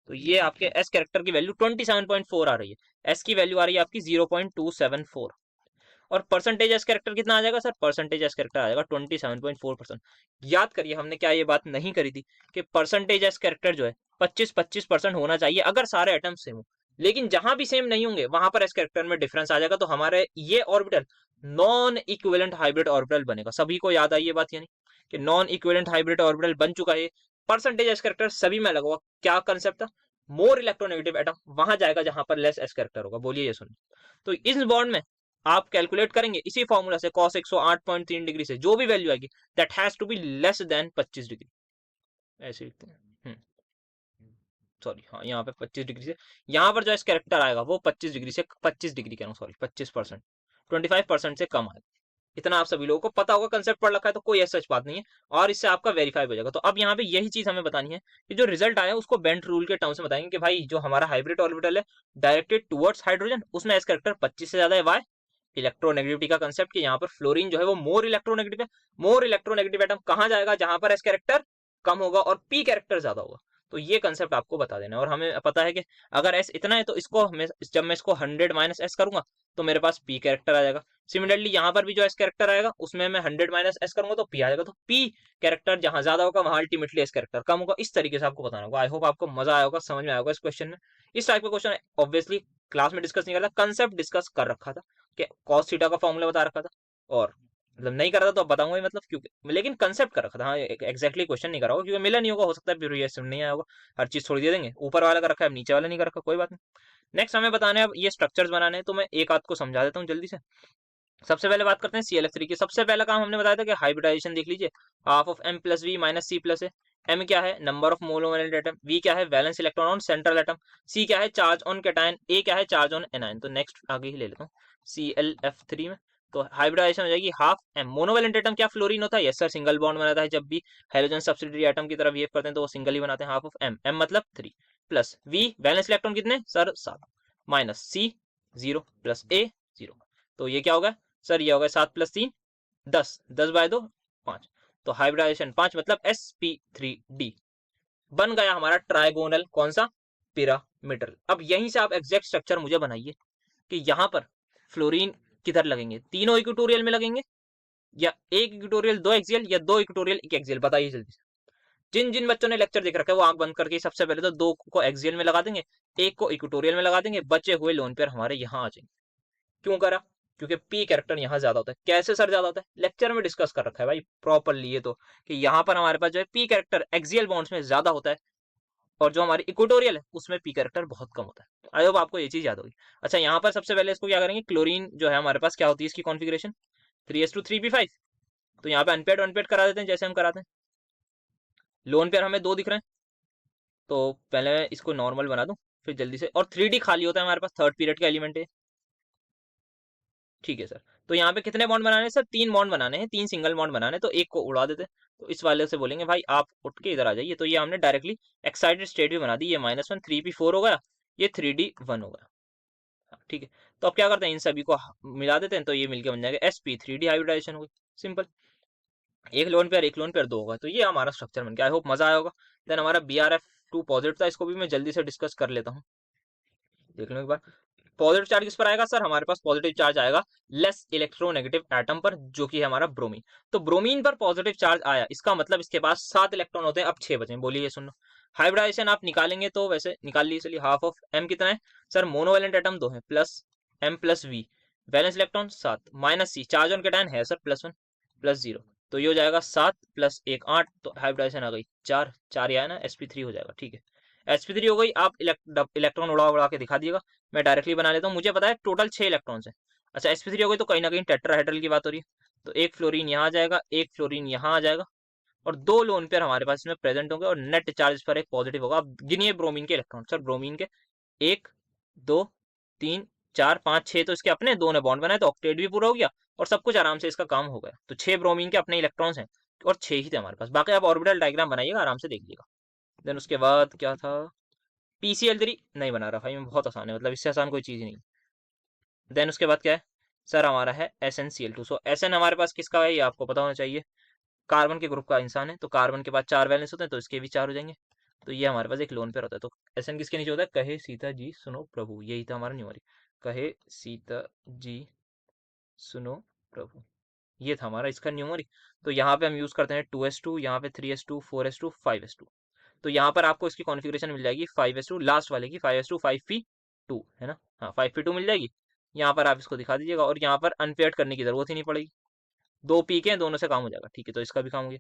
तो ये आपके एस कैरेक्टर की वैल्यू 27.4 आ रही है, एस की वैल्यू आ रही है आपकी 0.274, और परसेंटेज एस कैरेक्टर कितना आ जाएगा सर, परसेंटेज एस कैरेक्टर आ जाएगा 27.4%। याद करिए हमने क्या ये बात नहीं करी थी कि परसेंटेज एस कैरेक्टर जो है 25-25% होना चाहिए अगर सारे एटम सेम हो, लेकिन जहां भी सेम नहीं होंगे वहां पर एस कैरेक्टर में डिफरेंस आ जाएगा, तो हमारे ये orbital non equivalent hybrid orbital बनेगा। सभी को याद आई ये बात, यानी कि नॉन इक्विवेलेंट हाइब्रिड ऑर्बिटल बन चुका है। परसेंटेज एस कैरेक्टर सभी में लगा हुआ, क्या कंसेप्ट था, मोर इलेक्ट्रोनेगेटिव एटम वहां जाएगा जहां पर लेस एस कैरेक्टर होगा। बोलिए ये सुनिए। तो इस बॉन्ड में आप कैलकुलेट करेंगे इसी फॉर्मूला से, cos 108.3 डिग्री से जो भी वैल्यू आएगी that has to be less than 25 degree, ऐसे लिखते हैं। सॉरी हाँ, यहाँ पे 25 डिग्री से, यहाँ पर जो इस कैरेक्टर आएगा वो 25 डिग्री से, 25 डिग्री कह रहा हूँ सॉरी, 25%, 25% से कम आएगा। इतना आप सभी लोगों को पता होगा, कंसेप्ट पढ़ रखा है, तो कोई ऐसा सच बात नहीं है, और इससे आपका वेरीफाई हो जाएगा। तो अब यहाँ पे यही चीज हमें बतानी है कि जो रिजल्ट आया उसको बेंट रूल के टर्म से बताएंगे कि भाई जो हमारा हाइब्रिड ऑर्बिटल है डायरेक्टेड टुवर्ड्स हाइड्रोजन, उसमें एस कैरेक्टर 25 से ज्यादा है, वाई इलेक्ट्रोनेगेटिविटी का कंसेप्ट, कि यहाँ पर फ्लोरीन जो है वो मोर इलेक्ट्रोनेगेटिव है। मोर इलेक्ट्रोनेगेटिव एटम कहाँ जाएगा, जहां पर एस कैरेक्टर कम होगा और पी कैरेक्टर ज्यादा होगा। तो ये कंसेप्ट आपको बता देना है, और हमें पता है कि अगर एस इतना है तो इसको जब मैं इसको 100 माइनस एस करूंगा तो मेरे पास पी कैरेक्टर आ जाएगा। सिमिलरली यहाँ पर भी जो एस कैरेक्टर आएगा उसमें मैं 100 माइनस एस करूंगा तो पी आ जाएगा। तो पी कैरेक्टर जहां ज्यादा होगा वहां अल्टीमेटली एस कैरेक्टर कम होगा। इस तरीके से आपको बताना होगा। आई होप आपको मजा आया होगा, समझ में आया होगा इस क्वेश्चन में। इस टाइप का क्वेश्चन ऑब्वियसली क्लास में डिस्कस नहीं करता, कंसेप्ट डिस्कस कर रखा था कि कॉस थीटा का फॉर्मूला बता रखा था, और मतलब नहीं कर रहा था तो अब बताऊंगा ही, मतलब क्योंकि लेकिन कंसेप्ट कर रखा था। हाँ एक्जैक्टली क्वेश्चन नहीं करा होगा क्योंकि मिला नहीं होगा, हो सकता है प्रीवियस नहीं आया होगा, हर चीज थोड़ी दे देंगे, ऊपर वाला का रखा है नीचे वाला नहीं कर रखा, कोई बात नहीं। नेक्स्ट हमें बताने अब ये स्ट्रक्चर्स बनाने हैं, तो मैं एक आध को समझा देता हूँ जल्दी से। सबसे पहले बात करते हैं ClF3 की। सबसे पहला काम हमने बताया था कि हाइब्रिडाइजेशन देख लीजिए, half of M plus V minus C plus है। M क्या है, number of monovalent atom, V क्या है, valence electron on central atom, C क्या है, चार्ज ऑन कैटायन, A क्या है, चार्ज ऑन एनायन। तो नेक्स्ट आगे ही ले लेता हूँ ClF3 में। तो हाइब्रिडाइजेशन हो जाएगी हाफ M। मोनोवैलेंट एटम क्या फ्लोरीन होता है, यस सर, सिंगल बॉन्ड बनाता है। जब भी हाइड्रोजन सब्सिडियरी एटम की तरफ बिहेव करते हैं तो वो सिंगल ही बनाते हैं, हाफ ऑफ M, M मतलब 3 प्लस V वैलेंस इलेक्ट्रॉन कितने sir 7 minus C 0 plus A 0। तो ये क्या होगा, सर ये हो गया 7 + 3 10, 10/2 5, तो हाइब्रिडाइजेशन 5 मतलब sp3d बन गया हमारा ट्राइगोनल कौन सा, पिरामिडल। अब यहीं से आप एग्जैक्ट स्ट्रक्चर मुझे बनाइए कि यहाँ पर फ्लोरीन किधर लगेंगे, तीनों इक्वेटोरियल में लगेंगे या एक इक्वेटोरियल 2 एक्सियल या 2 इक्वेटोरियल 1 एक्सियल, बताइए जल्दी से। जिन जिन बच्चों ने लेक्चर देख रखा है वो आंख बंद करके सबसे पहले तो 2 को एक्सियल में लगा देंगे, 1 को इक्वेटोरियल में लगा देंगे, बचे हुए लोन पेयर हमारे यहाँ आ जाएंगे। क्यों करा, क्योंकि पी कैरेक्टर यहाँ ज्यादा होता है। कैसे सर ज्यादा होता है, लेक्चर में डिस्कस कर रखा है भाई प्रॉपरली ये तो, कि यहाँ पर हमारे पास जो है पी कैरेक्टर एक्सियल बॉन्ड्स में ज्यादा होता है और जो हमारी इक्वेटोरियल है उसमें पी कैरेक्टर बहुत कम होता है। आई होप आपको ये चीज याद होगी। अच्छा यहाँ पर सबसे पहले इसको क्या करेंगे, क्लोरीन जो है हमारे पास क्या होती है इसकी कॉन्फिगरेशन 3s2 3p5, तो यहाँ पे अनपेड अनपेड करा देते हैं जैसे हम कराते हैं। लोन पेयर हमें 2 दिख रहे हैं, तो पहले इसको नॉर्मल बना दूं फिर जल्दी से, और 3D खाली होता है हमारे पास, थर्ड पीरियड का एलिमेंट है। ठीक है सर, तो यहाँ पे कितने बॉन्ड बनाने हैं सर, 3 बॉन्ड बनाने हैं, 3 सिंगल बॉन्ड बनाने हैं, तो एक को उड़ा देते हैं। तो इस वाले से बोलेंगे भाई आप उठ के इधर आ जाइए, तो ये हमने डायरेक्टली एक्साइटेड स्टेट भी बना दी, ये -1 3p4 हो गया, ये 3d1 हो गया। हाँ, ठीक है, तो अब क्या करते हैं इन सभी को मिला देते हैं, तो ये मिलकर बन जाएगा sp3d हाइब्रिडाइजेशन हो गई, सिंपल। एक लोन पेयर एक लोन पेयर 2 होगा, तो ये हमारा स्ट्रक्चर बन गया। आई होप मजा आया होगा। देन हमारा BRF2 पॉजिटिव था, इसको भी मैं जल्दी से डिस्कस कर लेता हूँ, देख लो एक बार। पॉजिटिव चार्ज किस पर आएगा सर, हमारे पास पॉजिटिव चार्ज आएगा लेस इलेक्ट्रोनेगेटिव एटम पर, जो कि है हमारा ब्रोमीन। तो ब्रोमीन पर पॉजिटिव चार्ज आया, इसका मतलब इसके पास 7 इलेक्ट्रॉन होते हैं। अब 6 बचे, बोलिए सुनो। हाइब्रिडाइजेशन आप निकालेंगे तो वैसे निकाल लीजिए, चलिए हाफ ऑफ m कितना है सर, मोनोवेलेंट एटम 2 है, plus m+v, valence electron 7, -c, charge on cation है सर +1 +0, तो ये हो जाएगा 7 + 1 8, तो हाइब्रिडाइजेशन आ गई 4 4, ये आया ना, sp3 हो जाएगा। ठीक है, sp3 हो गई। आप इलेक्ट्रॉन उड़ा उड़ा के दिखा दिएगा, मैं डायरेक्टली बना लेता हूँ, मुझे पता है टोटल 6 इलेक्ट्रॉन्स है। अच्छा sp3 हो गई, तो कहीं ना कहीं टेट्राहेड्रल की बात हो रही है, तो एक फ्लोरीन यहाँ आ जाएगा, एक फ्लोरीन यहाँ आ जाएगा, और 2 लोन पेयर हमारे पास इसमें प्रेजेंट होंगे, और नेट चार्ज पर एक पॉजिटिव होगा। अब गिनिए ब्रोमीन के इलेक्ट्रॉन सर, ब्रोमीन के 1 2 3 4 5 6, तो इसके अपने 2 ने बॉन्ड बनाए, तो ऑक्टेट भी पूरा हो गया और सब कुछ आराम से इसका काम हो गया। तो 6 ब्रोमीन के अपने इलेक्ट्रॉन्स हैं और 6 ही थे हमारे पास, बाकी आप ऑर्बिटल डायग्राम बनाइएगा आराम से देखिएगा। देन उसके बाद क्या था, PCl3 नहीं बना रहा भाई मैं, बहुत आसान है, मतलब इससे आसान कोई चीज़ नहीं। देन उसके बाद क्या है सर, हमारा है SnCl2। सो Sn हमारे पास किसका है ये आपको पता होना चाहिए, कार्बन के ग्रुप का इंसान है, तो कार्बन के पास 4 वैलेंस होते हैं, तो इसके भी 4 हो जाएंगे, तो ये हमारे पास एक लोन पेयर होता है। तो Sn किसके नीचे होता है, कहे सीता जी सुनो प्रभु, यही था हमारा न्यूमरी, कहे सीता जी सुनो प्रभु, ये था हमारा इसका न्यूमरी। तो यहाँ पे हम यूज करते हैं 2s2, यहाँ पे 3s2 4s2 5s2, तो यहाँ पर आपको इसकी कॉन्फ़िगरेशन मिल जाएगी 5s2 लास्ट वाले की, 5s2 5p2 है ना, हाँ 5p2 मिल जाएगी। यहाँ पर आप इसको दिखा दीजिएगा, और यहाँ पर अनपेयर्ड करने की जरूरत ही नहीं पड़ेगी, 2 पी के दोनों से काम हो जाएगा। ठीक है, तो इसका भी काम हो गया।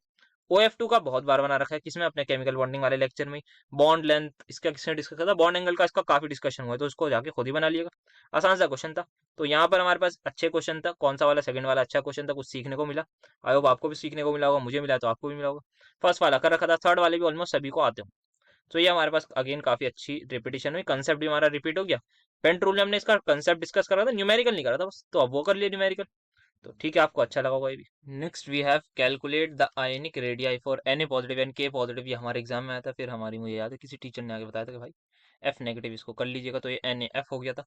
OF2 का बहुत बार बना रखा है, किसमें, अपने केमिकल बॉन्डिंग वाले लेक्चर में। बॉन्ड लेंथ इसका किसने डिस्कस किया था, बॉन्ड एंगल का इसका काफी डिस्कशन हुआ है, तो इसको जाके खुद ही बना लिएगा, आसान सा क्वेश्चन था। तो यहाँ पर हमारे पास अच्छे क्वेश्चन था, कौन सा वाला, सेकंड वाला अच्छा क्वेश्चन था, कुछ सीखने को मिला। आई होप आपको भी सीखने को मिला होगा, मुझे मिला तो आपको भी मिला होगा। फर्स्ट वाला कर रखा था, थर्ड वाले भी ऑलमोस्ट सभी को आते हो। तो ये हमारे पास अगेन काफी अच्छी रिपीटेशन हुई, कंसेप्ट भी हमारा रिपीट हो गया। पेंट रूल में हमने इसका कंसेप्ट डिस्कस करा था, न्यूमेरिकल नहीं करा था बस, तो अब वो कर लिया न्यूमेरिकल, तो ठीक है आपको अच्छा लगा होगा ये भी। Next we have calculate the ionic radii for Na positive and K positive, ये हमारे एग्जाम में आया था, फिर हमारी मुझे याद है किसी टीचर ने आगे बताया था कि भाई F नेगेटिव इसको कर लीजिएगा, तो ये NaF हो गया था।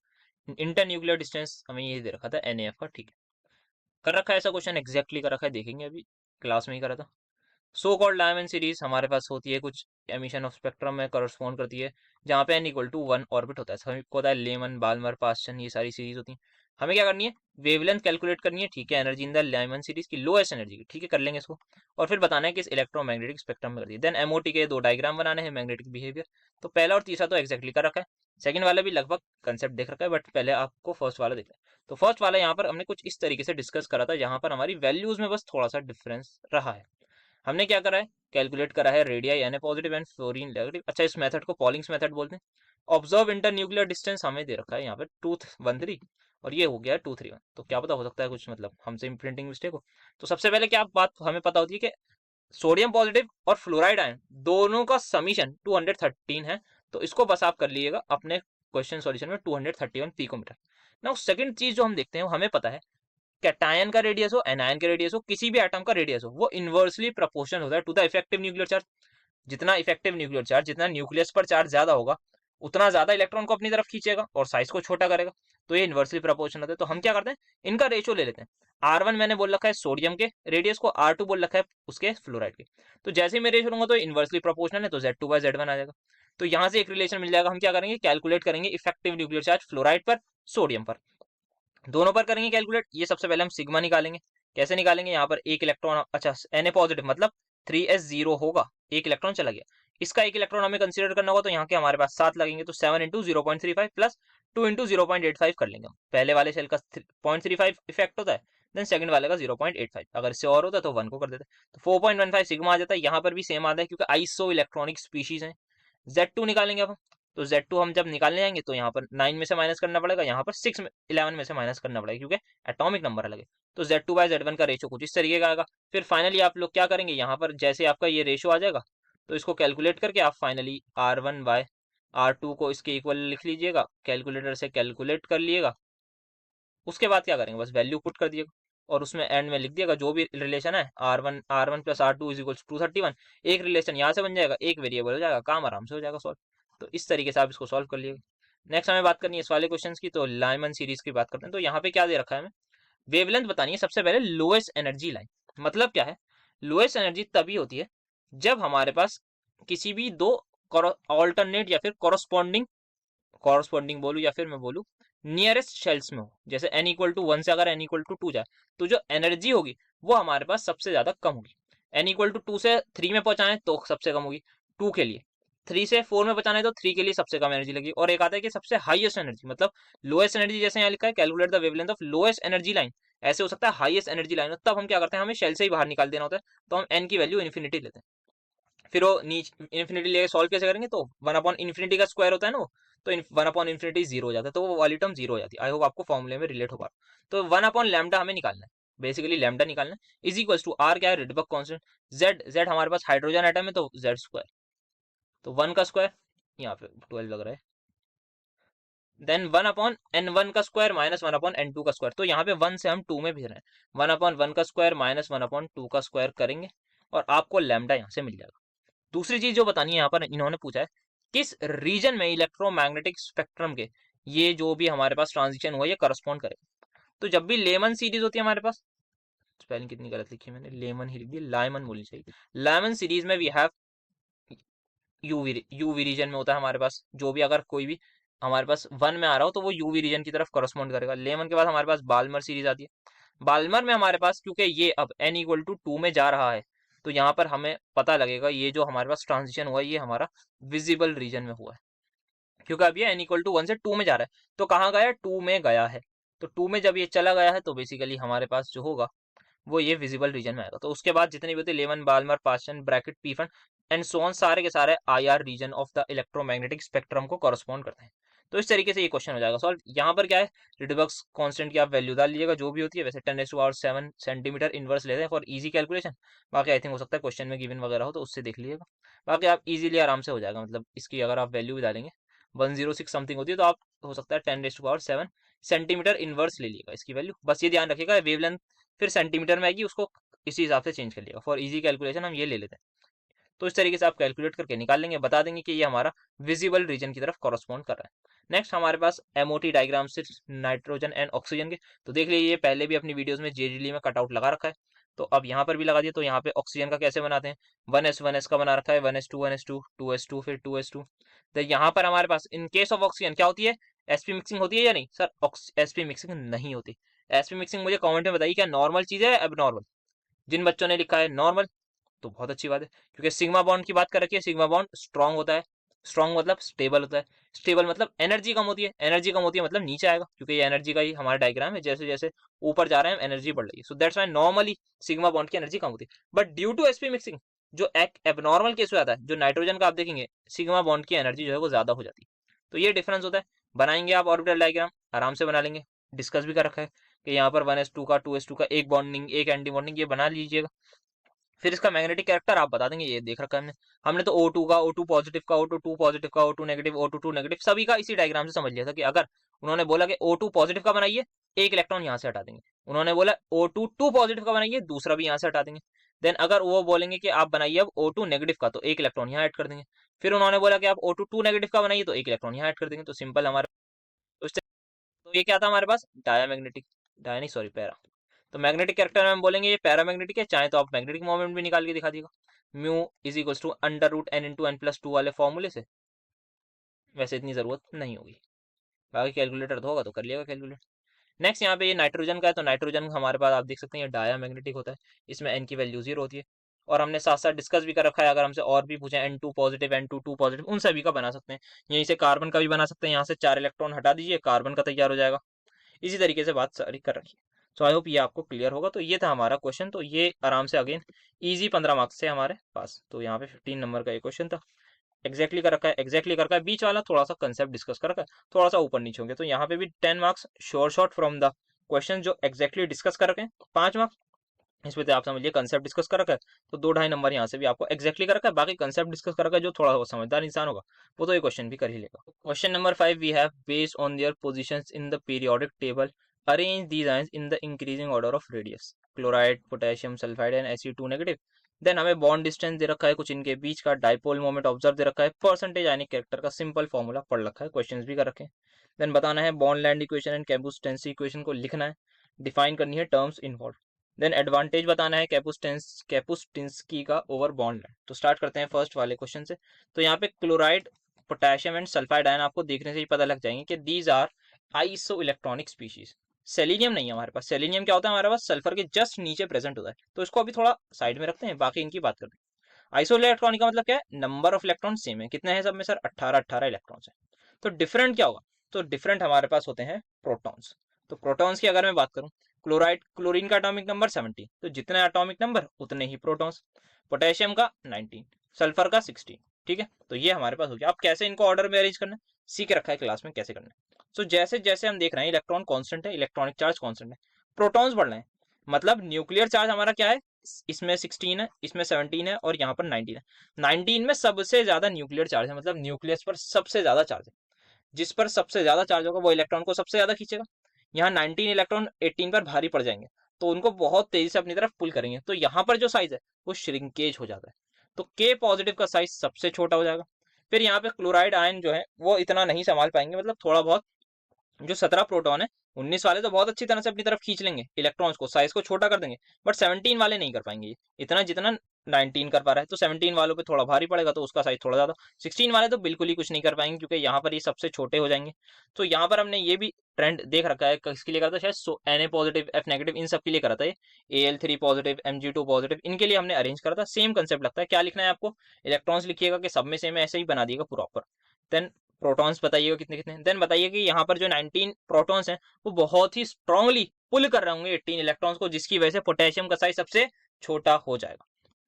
इंटर न्यूक्लियर डिस्टेंस हमें ये दे रखा था NaF का। ठीक है, कर रखा है ऐसा क्वेश्चन, एग्जैक्टली कर रखा है, देखेंगे अभी, क्लास में ही करा था। सो कॉल्ड डायमंड सीरीज हमारे पास होती है कुछ एमिशन ऑफ स्पेक्ट्रम में करस्पॉन्ड करती है, जहाँ पे n = 1 ऑर्बिट होता है, सभी को होता है, लेमन बाल्मर पास्चन, ये सारी सीरीज होती है। हमें क्या करनी है, वेवलेंथ कैलकुलेट करनी है, ठीक है, energy in the Lyman series की लोएस्ट एनर्जी की, ठीक है, कर लेंगे इसको, और फिर बताना है कि इस इलेक्ट्रोमैग्नेटिक स्पेक्ट्रम में करती है। देन MOT के 2 डायग्राम बनाने हैं, मैग्नेटिक बिहेवियर, तो पहला और तीसरा तो एक्जैक्टली कर रखा है, सेकंड वाला भी लगभग कंसेप्ट देख रखा है, बट पहले आपको फर्स्ट वाला देखना है। तो फर्स्ट वाला यहाँ पर हमने कुछ इस तरीके से डिस्कस करा था, जहाँ पर हमारी वैल्यूज में बस थोड़ा सा डिफरेंस रहा है। हमने क्या करा है, कैलकुलेट करा है radii Na positive and fluorine negative. अच्छा, इस मेथड को पॉलिंग्स मेथड बोलते हैं। ऑब्जर्व इंटर न्यूक्लियर डिस्टेंस हमें दे रखा है यहाँ पे 213, और ये हो गया 231, तो क्या पता हो सकता है कुछ मतलब हमसे प्रिंटिंग मिस्टेक हो। तो सबसे पहले क्या बात हमें पता होती है कि सोडियम पॉजिटिव और फ्लोराइड आयन दोनों का समीशन 213 है, तो इसको बस आप कर लीजिएगा अपने क्वेश्चन सॉल्यूशन में 231 पिकोमीटर। ना सेकंड चीज जो हम देखते हैं, हमें पता है कैटायन का रेडियस हो, एनायन का रेडियस हो, किसी भी एटम का रेडियस हो, वो इनवर्सली प्रोपोर्शनल होता है to the effective nuclear charge. जितना इफेक्टिव न्यूक्लियर चार्ज, जितना न्यूक्लियस पर चार्ज ज्यादा होगा, उतना ज्यादा इलेक्ट्रॉन को अपनी तरफ खींचेगा और साइज को छोटा करेगा। तो ये इन्वर्सली प्रोपोर्शनल होते हैं। तो हम क्या करते हैं, इनका रेशियो ले लेते हैं। R1 मैंने बोल रखा है सोडियम के रेडियस को, R2 बोल रखा है उसके फ्लोराइड के। तो जैसे ही मैं रेशियो लूंगा तो इन्वर्सली प्रोपोर्शनल है, तो Z2/Z1 आ जाएगा। तो यहाँ से एक रिलेशन मिल जाएगा। हम क्या करेंगे, कैलकुलेट करेंगे इफेक्टिव न्यूक्लियर चार्ज फ्लोराइड पर, सोडियम पर, दोनों पर करेंगे कैलकुलेट। ये सबसे पहले हम सिग्मा निकालेंगे। कैसे निकालेंगे, यहाँ पर एक इलेक्ट्रॉन, अच्छा Na पॉजिटिव मतलब 3s0 होगा, एक इलेक्ट्रॉन चला गया। इसका एक इलेक्ट्रॉन हमें कंसीडर करना होगा, तो यहाँ के हमारे पास 7 लगेंगे, तो 7 × 0.35 प्लस 2 × 0.85 कर लेंगे। पहले वाले सेल का 0.35 इफेक्ट होता है, देन सेकंड वाले का 0.85। अगर इससे और होता तो 1 को कर देते, तो 4.15 सिग्मा आ जाता है। यहाँ पर भी सेम आता है क्योंकि आइसो इलेक्ट्रॉनिक स्पीशीज है। Z2 निकालेंगे अब हम। तो Z2 हम जब निकालने जाएंगे तो यहाँ पर 9 में से माइनस करना पड़ेगा, यहाँ पर 11 में से माइनस करना पड़ेगा क्योंकि एटॉमिक नंबर अलग है। तो Z2/Z1 का रेशियो कुछ इस तरीके का आएगा। फिर फाइनली आप लोग क्या करेंगे, यहाँ पर जैसे आपका ये रेशियो आ जाएगा तो इसको कैलकुलेट करके आप फाइनली R1/R2 को इसके इक्वल लिख लीजिएगा, कैलकुलेटर से कैलकुलेट कर लिएगा। उसके बाद क्या करेंगे, बस वैल्यू पुट कर दिएगा और उसमें एंड में लिख दिएगा जो भी रिलेशन है, R1 + R2 = 231। एक रिलेशन यहाँ से बन जाएगा, एक वेरिएबल हो जाएगा, काम आराम से हो जाएगा सॉल्व। तो इस तरीके से आप इसको सॉल्व कर लिएगा। नेक्स्ट हमें बात करनी है इस वाले क्वेश्चन की, तो लाइमन सीरीज की बात करते हैं। तो यहाँ पे क्या दे रखा है हमें, वेवलेंथ बतानी है सबसे पहले लोएस्ट एनर्जी लाइन। मतलब क्या है, लोएस्ट एनर्जी तभी होती है जब हमारे पास किसी भी दो ऑल्टरनेट या फिर कॉरस्पॉन्डिंग बोलूँ या फिर मैं बोलूँ नियरेस्ट शेल्स में हो। जैसे n = 1 से अगर n = 2 जाए तो जो एनर्जी होगी वो हमारे पास सबसे ज्यादा कम होगी। n = 2 से 3 में पहुंचाना है तो सबसे कम होगी 2 के लिए, 3 से 4 में पहुंचाना है तो 3 के लिए सबसे कम एनर्जी लगेगी। और एक आता है कि सबसे हाईएस्ट एनर्जी, मतलब लोएस्ट एनर्जी, जैसे यहाँ लिखा है calculate the wavelength of lowest energy line, ऐसे हो सकता है हाईएस्ट एनर्जी लाइन हो। तब हम क्या करते हैं, हमें शेल से ही बाहर निकाल देना होता है, तो हम n की वैल्यू इन्फिनिटी लेते हैं। फिर वो नीचे इन्फिनिटी लेके सॉल्व कैसे करेंगे, तो 1/∞ का स्क्वायर होता है ना वो, तो 1/∞ 0 हो जाता है, तो वो वाली टर्म 0 हो जाती है। आई होप आपको फॉर्मूले में रिलेट हो पा रहा है। तो 1/λ हमें निकालना है, बेसिकली लैम्डा निकालना है, इज इक्वल टू R क्या है, रिडबर्ग कांस्टेंट, Z हमारे पास हाइड्रोजन एटम है तो Z², तो 1 का स्क्वायर, यहाँ पे 12 लग रहा है, देन 1/n1 का स्क्वायर माइनस 1/n2 का स्क्वायर। तो यहाँ पे 1 से हम 2 में भेज रहे हैं, 1/1 का स्क्वायर माइनस 1/2 का स्क्वायर करेंगे और आपको लैम्डा यहाँ से मिल जाएगा। दूसरी चीज जो बतानी है, यहाँ पर इन्होंने पूछा है किस रीजन में इलेक्ट्रोमैग्नेटिक स्पेक्ट्रम के ये जो भी हमारे पास ट्रांजिशन हुआ ये करस्पॉन्ड करेगा। तो जब भी लेमन सीरीज होती है हमारे पास, स्पेलिंग कितनी गलत लिखी है मैंने, लेमन ही लिख दी, लाइमन बोलनी चाहिए। लाइमन सीरीज में वी हैव यूवी रीजन में होता है हमारे पास, जो भी अगर कोई भी हमारे पास 1 में आ रहा हो तो वो यूवी रीजन की तरफ करस्पॉन्ड करेगा। लेमन के बाद हमारे पास बाल्मर सीरीज आती है। बाल्मर में हमारे पास क्योंकि ये अब n = 2 में जा रहा है तो यहाँ पर हमें पता लगेगा ये जो हमारे पास ट्रांजिशन हुआ है ये हमारा विजिबल रीजन में हुआ है, क्योंकि अब ये n = 1 से 2 में जा रहा है। तो कहाँ गया, 2 में गया है। तो 2 में जब ये चला गया है तो बेसिकली हमारे पास जो होगा वो ये विजिबल रीजन में आएगा। तो उसके बाद जितने भी होते हैं Lyman, Balmer, Paschen, Brackett, Pfund and so on, सारे के सारे IR region of the electromagnetic spectrum को कॉरस्पॉन्ड करते हैं। तो इस तरीके से ये क्वेश्चन हो जाएगा सॉल्व। यहाँ पर क्या है, रिडबर्ग कांस्टेंट की आप वैल्यू डाल लीजिएगा जो भी होती है, वैसे 10⁻7 सेंटीमीटर इनवर्स लेते हैं फॉर इजी कैलकुलेशन। बाकी आई थिंक हो सकता है क्वेश्चन में गिवन वगैरह हो तो उससे देख लीजिएगा, बाकी आप इजीली आराम से हो जाएगा। मतलब इसकी अगर आप वैल्यू भी डालेंगे 106 समथिंग होती है तो आप हो सकता है 10⁻7 सेंटीमीटर इनवर्स ले लीजिएगा इसकी वैल्यू। बस ये ध्यान रखिएगा वेवलेंथ फिर सेंटीमीटर में आएगी, उसको इसी हिसाब से चेंज कर लिएगा। फॉर इजी कैलकुलेशन हम ये ले लेते हैं। तो इस तरीके से आप कैलकुलेट करके निकाल लेंगे, बता देंगे कि ये हमारा विजिबल रीजन की तरफ कॉरस्पॉन्ड कर रहा है। नेक्स्ट हमारे पास MOT डायग्राम से नाइट्रोजन एंड ऑक्सीजन के, तो देख लीजिए पहले भी अपनी वीडियोस में JDL में कटआउट लगा रखा है, तो अब यहाँ पर भी लगा दिया। तो यहाँ पे ऑक्सीजन का कैसे बनाते हैं, 1s का बना रखा है, 1s2 2s2 फिर 2s2। तो यहाँ पर हमारे पास इन केस ऑफ ऑक्सीजन क्या होती है, sp मिक्सिंग होती है या नहीं सर, sp मिक्सिंग नहीं होती। sp मिक्सिंग मुझे कमेंट में बताइए क्या नॉर्मल चीज है एबनॉर्मल। जिन बच्चों ने लिखा है नॉर्मल तो बहुत अच्छी बात है, क्योंकि सिग्मा बॉन्ड की बात कर रखी है, सिग्मा बॉन्ड स्ट्रांग होता है, स्ट्रांग मतलब स्टेबल होता है, स्टेबल मतलब एनर्जी कम होती है, एनर्जी कम होती है मतलब नीचे आएगा, क्योंकि ये एनर्जी का ही हमारा डायग्राम है, जैसे जैसे ऊपर जा रहे हैं एनर्जी बढ़ रही है। So that's why normally sigma bond की एनर्जी कम होती है। But due to sp mixing जो एक एबनॉर्मल केस में आता है, जो नाइट्रोजन का आप देखेंगे सिग्मा बॉन्ड की एनर्जी जो है वो ज्यादा हो जाती है। तो ये डिफरेंस होता है। बनाएंगे आप ऑर्बिटल डायग्राम आराम से बना लेंगे, डिस्कस भी कर रखा है कि यहाँ पर 1s2 का 2s2 का एक बॉन्डिंग एक एंटी बॉन्डिंग ये बना लीजिएगा। फिर इसका मैग्नेटिक कैरेक्टर आप बता देंगे, ये देख रखा है हमने। हमने तो O2 का, O2 पॉजिटिव का, O2 पॉजिटिव का, O2 नेगेटिव, O2 2 नेगेटिव सभी का इसी डायग्राम से समझ लिया था कि अगर उन्होंने बोला कि O2 पॉजिटिव का बनाइए, एक इलेक्ट्रॉन यहाँ से हटा देंगे। उन्होंने बोला O2 2 पॉजिटिव का बनाइए, दूसरा भी यहाँ से हटा देंगे। देन अगर वो बोलेंगे कि आप बनाइए अब O2 नेगेटिव का, तो एक इलेक्ट्रॉन यहाँ ऐड कर देंगे। फिर उन्होंने बोला कि आप O2 2 नेगेटिव का बनाइए, तो एक इलेक्ट्रॉन यहाँ ऐड कर देंगे। तो सिंपल हमारे तो ये क्या था हमारे पास, डायामैग्नेटिक, डाया नहीं सॉरी पैरा। तो मैग्नेटिक कैरेक्टर में हम बोलेंगे ये पैरामैग्नेटिक है, चाहे तो आप मैग्नेटिक मोमेंट भी निकाल के दिखा दिएगा, mu is equals to under root N into N plus two वाले फॉर्मूले से। वैसे इतनी जरूरत नहीं होगी, बाकी कैलकुलेटर तो होगा तो कर लिएगा कैलकुलेट। नेक्स्ट यहाँ पे ये नाइट्रोजन का है, तो नाइट्रोजन हमारे पास आप देख सकते हैं ये डायामैग्नेटिक होता है, इसमें एन की वैल्यू 0 होती है। और हमने साथ साथ डिस्कस भी कर रखा है, अगर हमसे और भी पूछे N2 पॉजिटिव N2 2 पॉजिटिव, उन सभी का बना सकते हैं। यहीं से कार्बन का भी बना सकते हैं, यहाँ से 4 इलेक्ट्रॉन हटा दीजिए, कार्बन का तैयार हो जाएगा। इसी तरीके से बात सारी कर रखी है। सो आई होप ये आपको क्लियर होगा। तो ये था हमारा क्वेश्चन, तो ये आराम से अगेन इजी 15 मार्क्स से हमारे पास। तो यहाँ पे 15 नंबर का ये क्वेश्चन था, एग्जैक्टली कर रखा है, एग्जैक्टली कर रखा है, बीच वाला थोड़ा सा कंसेप्ट डिस्कस कर रखा है, थोड़ा सा ऊपर नीचे होंगे। तो यहाँ पे भी 10 marks sure shot from the question जो एग्जैक्टली डिस्कस कर रखे हैं, 5 मार्क्स इसमें तो आप समझिए कंसेप्ट डिस्कस कर रखा है, तो 2-2.5 नंबर यहाँ से भी आपको एग्जैक्टली कर रखा है, बाकी कंसेप्ट डिस्कस कर रखा है, जो थोड़ा समझदार इंसान होगा वो तो ये क्वेश्चन भी कर ही लेगा। Question number 5 we have based on their positions in the periodic table arrange these ions in the increasing order of radius, chloride, potassium sulphide and Fe2 negative. Then हमें बॉन्ड डिस्टेंस दे रखा है, कुछ इनके बीच का डाइपोल मोमेंट ऑब्जर्व दे रखा है, percentage आयनिक character का सिंपल फॉर्मूला पढ़ रखा है, क्वेश्चंस भी कर रखे हैं। देन बताना है बॉन्ड Lande equation and Kapustinskii equation को लिखना है, डिफाइन करनी है टर्म्स इन्वॉल्व। देन एडवांटेज बताना है कैपुस्टिंस्की का ओवर बॉन्ड लेंथ। तो स्टार्ट करते हैं फर्स्ट वाले क्वेश्चन से। तो यहाँ पे chloride, potassium and sulphide ion आपको देखने से ही पता लग जाएंगे कि these are iso electronic species. Selenium नहीं है हमारे पास, सेलेनियम क्या होता है हमारे पास, सल्फर के जस्ट नीचे प्रेजेंट होता है, तो इसको अभी थोड़ा साइड में रखते हैं, बाकी इनकी बात करते हैं। आइसो इलेक्ट्रॉनिक का मतलब क्या है, नंबर ऑफ इलेक्ट्रॉन सेम है, कितने हैं सब में सर, 18 इलेक्ट्रॉन्स है। तो डिफरेंट क्या होगा, तो डिफरेंट हमारे पास होते हैं प्रोटॉन्स। तो प्रोटॉन्स की अगर मैं बात करूं, क्लोराइड, क्लोरीन का एटॉमिक नंबर 70, तो जितने एटॉमिक नंबर उतने ही प्रोटॉन्स। पोटेशियम का 19, सल्फर का 16। ठीक है, तो ये हमारे पास हो गया। अब कैसे इनको ऑर्डर में अरेंज करना है, सीख रखा है क्लास में कैसे करना है। सो जैसे जैसे हम देख रहे हैं इलेक्ट्रॉन कांस्टेंट है, इलेक्ट्रॉनिक चार्ज कांस्टेंट है, प्रोटॉन्स बढ़ रहे हैं, मतलब न्यूक्लियर चार्ज हमारा क्या है, इसमें 16 है, इसमें 17 है और यहाँ पर 19 है। 19 में सबसे ज्यादा न्यूक्लियर चार्ज है, मतलब न्यूक्लियस पर सबसे ज्यादा चार्ज है, जिस पर सबसे ज्यादा चार्ज होगा वो इलेक्ट्रॉन को सबसे ज्यादा खींचेगा। यहाँ 19 इलेक्ट्रॉन 18 पर भारी पड़ जाएंगे, तो उनको बहुत तेजी से अपनी तरफ पुल करेंगे, तो यहाँ पर जो साइज है वो श्रिंकेज हो जाता है, तो के पॉजिटिव का साइज सबसे छोटा हो जाएगा। फिर यहाँ पे क्लोराइड आयन जो है वो इतना नहीं संभाल पाएंगे, मतलब थोड़ा बहुत, जो 17 प्रोटॉन है, 19 वाले तो बहुत अच्छी तरह से अपनी तरफ खींच लेंगे इलेक्ट्रॉन्स को, साइज को छोटा कर देंगे, बट 17 वाले नहीं कर पाएंगे इतना जितना 19 कर पा रहा है। तो 17 वालों पे थोड़ा भारी पड़ेगा, तो उसका साइज थोड़ा ज्यादा। 16 वाले तो बिल्कुल ही कुछ नहीं कर पाएंगे, क्योंकि यहाँ पर ये सबसे छोटे हो जाएंगे। तो यहाँ पर हमने ये भी ट्रेंड देख रखा है, किसके लिए करा था शायद, Na पॉजिटिव F नेगेटिव इन सब के लिए करा था ये, Al3 पॉजिटिव Mg2 पॉजिटिव, इनके लिए हमने अरेंज करा था। सेम कंसेप्ट लगता है, क्या लिखना है आपको, इलेक्ट्रॉन्स लिखिएगा कि सब में सेम है, ऐसे ही बना दिएगा प्रॉपर। देन प्रोटॉन्स बताइएगा कितने कितने, देन बताइए कि यहाँ पर जो 19 प्रोटॉन्स हैं वो बहुत ही स्ट्रांगली पुल कर रहे होंगे 18 इलेक्ट्रॉन्स को, जिसकी वजह से पोटेशियम का साइज सबसे छोटा हो जाएगा।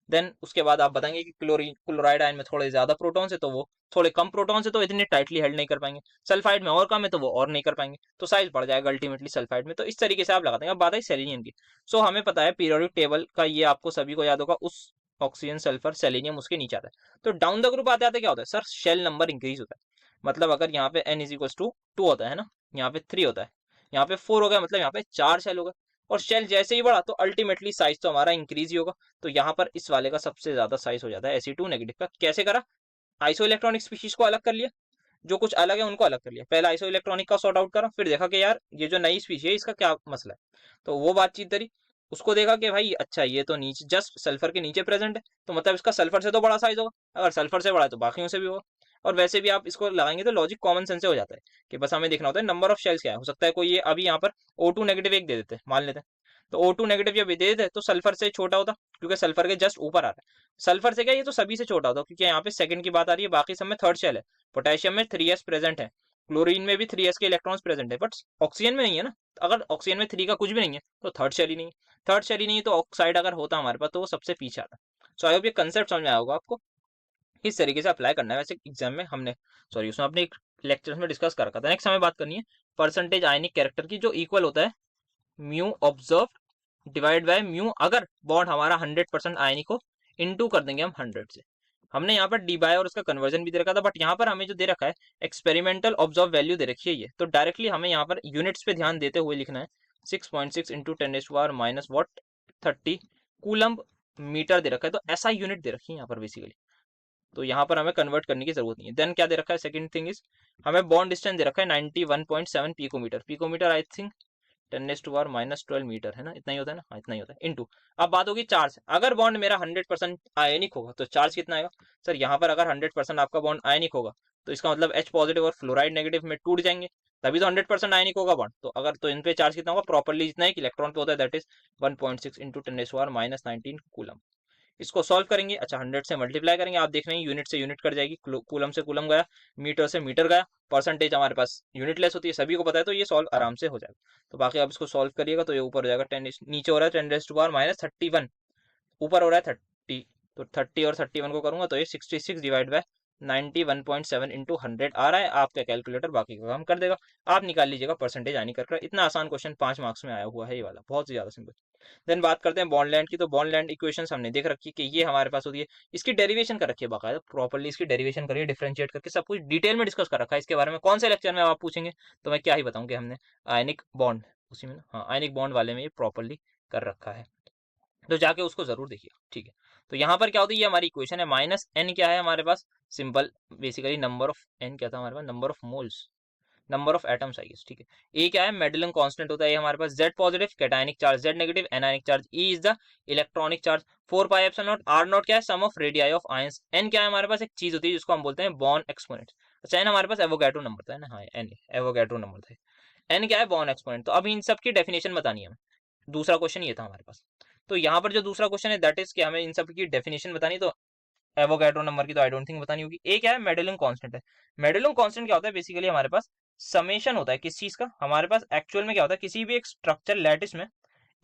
देन उसके बाद आप बताएंगे कि क्लोराइड आयन में थोड़े ज्यादा प्रोटॉन्स है, तो वो थोड़े कम प्रोटॉन्स है, तो इतने टाइटली हेल्ड नहीं कर पाएंगे। सल्फाइड में और कम है, तो वो और नहीं कर पाएंगे, तो साइज बढ़ जाएगा अल्टीमेटली सल्फाइड में। तो इस तरीके से आप लगाते हैं। अब बात है सेलेनियम की। सो हमें पता है पीरियोडिक टेबल का, ये आपको सभी को याद होगा, उस ऑक्सीजन, सल्फर, सेलेनियम उसके नीचे आता है। तो डाउन द ग्रुप आते आते क्या होता है सर, शेल नंबर इंक्रीज होता है। मतलब अगर यहाँ पे n इज इक्वल टू 2 होता है ना, यहाँ पे 3 होता है, यहाँ पे 4 हो गया, मतलब यहाँ पे 4 शेल होगा। और शेल जैसे ही बढ़ा तो अल्टीमेटली साइज तो हमारा इंक्रीज ही होगा। तो यहाँ पर इस वाले का सबसे ज्यादा साइज हो जाता है Fe2 नेगेटिव का। कैसे करा, आइसो इलेक्ट्रॉनिक स्पीशीज को अलग कर लिया, जो कुछ अलग है उनको अलग कर लिया। पहले आइसो इलेक्ट्रॉनिक का सॉर्ट आउट करा, फिर देखा कि यार ये जो नई स्पीशी है इसका क्या मसला है, तो वो बातचीत करी। उसको देखा कि भाई अच्छा ये तो नीचे जस्ट सल्फर के नीचे प्रेजेंट है, तो मतलब इसका सल्फर से तो बड़ा साइज होगा, अगर सल्फर से बड़ा है तो बाकियों से भी होगा। और वैसे भी आप इसको लगाएंगे तो लॉजिक कॉमन सेंस से हो जाता है कि बस हमें देखना होता है नंबर ऑफ शेल्स क्या है। हो सकता है कोई ये अभी यहाँ पर O2 नेगेटिव एक दे देते हैं, मान लेते हैं, तो O2 नेगेटिव जब दे देते तो सल्फर से छोटा होता, क्योंकि सल्फर के जस्ट ऊपर आ रहा है। सल्फर से क्या, ये तो सभी से छोटा होता, क्योंकि यहाँ पे सेकंड की बात आ रही है, बाकी सब में थर्ड शेल है। पोटेशियम में 3s प्रेजेंट है, क्लोरीन में भी 3s के इलेक्ट्रॉन्स प्रेजेंट है, बट ऑक्सीजन में नहीं है ना। अगर ऑक्सीजन में 3 का कुछ भी नहीं है तो थर्ड शेल ही नहीं है, थर्ड शेल ही नहीं है, तो ऑक्साइड अगर होता हमारे पास तो वो सबसे पीछे आता। सो आई होप ये कंसेप्ट समझ में आया होगा आपको, इस तरीके से अप्लाई करना है। वैसे एग्जाम में हमने, सॉरी उसमें अपने लेक्चर्स में डिस्कस कर रखा था। नेक्स्ट हमें बात करनी है परसेंटेज आयनिक कैरेक्टर की, जो इक्वल होता है mu observe divide by mu, अगर बॉन्ड हमारा 100% आयनिक हो, इनटू कर देंगे हम 100 से। हमने यहाँ पर डी बाय और उसका कन्वर्जन भी दे रखा था, बट यहाँ पर हमें जो दे रखा है एक्सपेरिमेंटल ऑब्जर्व वैल्यू दे रखी है ये, तो डायरेक्टली हमें यहाँ पर यूनिट्स पे ध्यान देते हुए लिखना है। 6.6 इंटू 10⁻⁻, वॉट 30 कूलम्ब मीटर दे रखा है, तो ऐसा यूनिट दे रखी है यहाँ पर बेसिकली, तो यहाँ पर हमें कन्वर्ट करने की जरूरत नहीं है। देन क्या दे रखा है, सेकंड थिंग इज हमें बॉन्ड डिस्टेंस दे रखा है 91.7 picometre, picometre I think 10⁻⁻12 metre है ना, इतना ही होता है ना, हाँ इतना ही होता है। इनटू अब बात होगी चार्ज, अगर बॉन्ड मेरा 100% आयनिक होगा तो चार्ज कितना आएगा सर, यहाँ पर अगर 100% आपका बॉन्ड आयनिक होगा तो इसका मतलब H पॉजिटिव और फ्लोराइड नेगेटिव में टूट जाएंगे, तभी तो 100% आयनिक होगा बॉन्ड। तो अगर तो इन पे चार्ज कितना होगा प्रॉपर्ली जितना है कि इलेक्ट्रॉन पे होता है, दैट इज 1.6 इंटू 10⁻⁻19 कूलम। इसको सॉल्व करेंगे, अच्छा 100 से मल्टीप्लाई करेंगे, आप देख रहे हैं यूनिट से यूनिट कट जाएगी, कूलम से कूलम गया, मीटर से मीटर गया, परसेंटेज हमारे पास यूनिट लेस होती है सभी को पता है, तो ये सॉल्व आराम से हो जाएगा। तो बाकी आप इसको सॉल्व करिएगा तो ये ऊपर हो जाएगा 10, नीचे हो रहा है 10⁻31, ऊपर हो रहा है 30, तो 30 और 31 को करूंगा तो ये 66 डिवाइड बाय 91.7 इंटू 100 आ रहा है, आपका कैलकुलेटर बाकी का काम कर देगा, आप निकाल लीजिएगा परसेंटेज आनी कर। इतना आसान क्वेश्चन 5 मार्क्स में आया हुआ है ये वाला, बहुत ही ज्यादा सिंपल। देन बात करते हैं बॉन्डलैंड की, तो बॉन्डलैंड इक्वेशंस हमने देख रखी है कि ये हमारे पास होती है, इसकी डेरिवेशन कर रखी है बाकायदा, प्रॉपर्ली इसकी डेरिवेशन करिए, डिफरेंशिएट करके सब कुछ डिटेल में डिस्कस कर रखा है इसके बारे में, कौन से लेक्चर में आप पूछेंगे तो मैं क्या ही बताऊं कि हमने आयनिक बॉन्ड उसी में, हाँ आयनिक बॉन्ड वाले में ये प्रॉपर्ली कर रखा है, तो जाके उसको जरूर देखिए, ठीक है। तो यहाँ पर क्या होती है, ये हमारी इक्वेशन है, माइनस एन क्या है हमारे पास, simple basically number of N क्या था हमारे पास, number of moles, number of atoms I guess, ठीक है। ए क्या है, मेडलन कांस्टेंट होता है हमारे पास, Z positive cationic charge, Z negative anionic charge, E is the electronic charge, 4 pi epsilon nought, R nought क्या है, sum of radii of ions, N क्या है हमारे पास, एक चीज होती है जिसको हम बोलते हैं बॉर्न एक्सपोनेंट। अच्छा एन हमारे पास एवोगैड्रो नंबर था ना, हाँ एन एवोगैड्रो नंबर था, एन क्या है बॉर्न एक्सपोनेंट। तो अब इन सब की डेफिनेशन बतानी है हमें, दूसरा क्वेश्चन ये था हमारे पास। तो यहाँ पर जो दूसरा क्वेश्चन है दैट इज कि हमें इन सब की डेफिनेशन बतानी, तो एवोगैड्रो नंबर की तो आई डोंट थिंक बतानी होगी। ए क्या है, मेडलिंग कांस्टेंट है। मेडलिंग कांस्टेंट क्या होता है, बेसिकली हमारे पास समेशन होता है किस चीज का, हमारे पास एक्चुअल में क्या होता है, किसी भी एक स्ट्रक्चर लैटिस में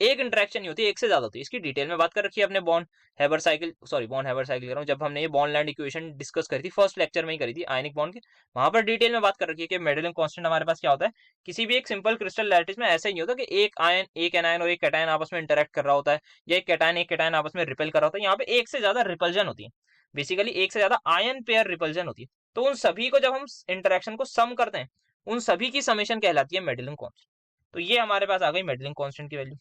एक इंटरेक्शन नहीं होती, एक से ज्यादा होती है, इसकी डिटेल में बात कर रखी है अपने bond Haber cycle, sorry bond Haber cycle कर रहा हूँ, जब हमने ये बॉन्ड लैंड इक्वेशन डिस्कस करी थी फर्स्ट लेक्चर में ही करी थी आयनिक बॉन्ड की, वहां पर डिटेल में बात कर रखी है कि मेडलिंग कांस्टेंट हमारे पास क्या होता है, किसी भी एक सिंपल क्रिस्टल लैटिस में ऐसा ही नहीं होता कि एक आयन एक एनायन और एक कैटायन आपस में इंटरेक्ट कर रहा होता है, या एक कैटायन आपस में रिपेल कर रहा होता है, यहाँ पे एक से ज्यादा रिपल्जन होती है, बेसिकली एक से ज्यादा आयन पेयर रिपल्जन होती है। तो उन सभी को जब हम इंटरेक्शन को सम करते हैं, उन सभी की समेशन कहलाती है मेडलिंग कांस्टेंट। तो ये हमारे पास आ गई मेडलिंग कांस्टेंट की वैल्यू,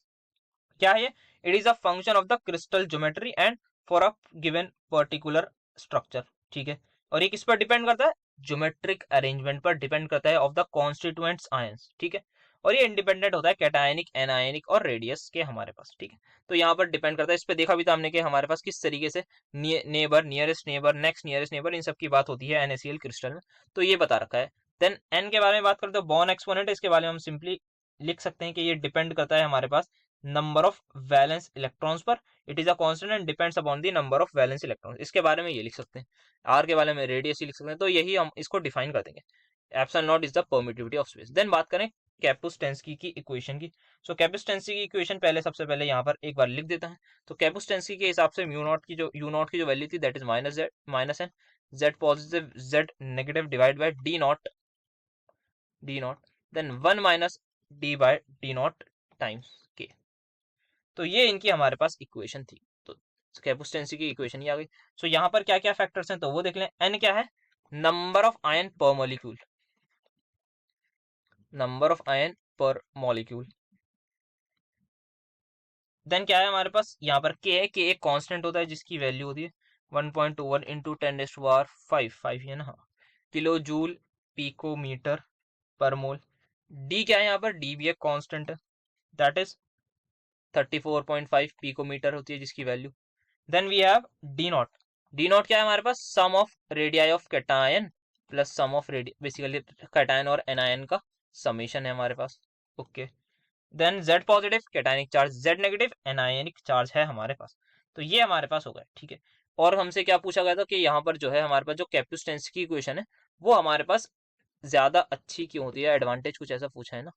क्या है, it is a function of the crystal geometry and for a given particular structure, ठीक है। और ये किस पर डिपेंड करता है, ज्योमेट्रिक अरेंजमेंट पर डिपेंड करता है ऑफ द कॉन्स्टिट्यूएंट्स आयंस, ठीक है। और ये इंडिपेंडेंट होता है कैटायनिक एनायनिक और रेडियस के हमारे पास, ठीक है। तो यहाँ पर डिपेंड करता है, इस पे देखा भी था हमने कि हमारे पास किस तरीके से neighbour, nearest neighbour, next nearest neighbour, इन सब की बात होती है NaCl क्रिस्टल में, तो ये बता रखा है। देन एन के बारे में बात करते हैं, बॉर्न एक्सपोनेंट, इसके बारे में हम सिंपली लिख सकते हैं कि ये डिपेंड करता है हमारे पास नंबर ऑफ वैलेंस इलेक्ट्रॉन्स पर, it is a constant and depends upon the number of valence electrons, इसके बारे में ये लिख सकते हैं। आर के बारे में रेडियस ही लिख सकते हैं, तो यही हम इसको डिफाइन कर देंगे, epsilon naught is the permittivity of space. Then बात करें कैपुस्टेंस्की की इक्वेशन की, सो कैपुस्टेंस्की की इक्वेशन पहले सबसे पहले यहाँ पर एक बार लिख देता है। तो कैपुस्टेंस्की के हिसाब से म्यू नॉट की जो यू नॉट की जो वैल्यू थी that is minus Z minus N, Z positive Z negative divide by D naught, then 1 minus D by D naught times K. तो ये इनकी हमारे पास इक्वेशन थी, तो कैपुस्टेंसी की इक्वेशन ही आ गई। सो यहाँ पर क्या क्या फैक्टर्स हैं तो वो देख लें, एन क्या है, नंबर ऑफ आयन पर मॉलिक्यूल, नंबर ऑफ आयन पर मॉलिक्यूल। देन क्या है हमारे पास यहाँ पर के है, के एक कांस्टेंट होता है जिसकी वैल्यू होती है 1.21 इंटू 10⁻5 है ना, हाँ किलो जूल पिकोमीटर पर मोल। डी क्या है यहाँ पर, डी भी एक कांस्टेंट है, दैट इज 34.5 पिकोमीटर होती है जिसकी value. Then we have D nought, D nought क्या है हमारे पास, sum of radii of cation plus sum of basically cation और एनायन का समेशन है हमारे पास, okay. Then Z positive cationic charge, Z negative anionic charge है हमारे पास, तो ये हमारे पास हो गया, ठीक है। और हमसे क्या पूछा गया था कि यहाँ पर जो है हमारे पास जो कैपुस्टेंस की इक्वेशन है वो हमारे पास ज्यादा अच्छी क्यों होती है, एडवांटेज कुछ ऐसा पूछा है ना।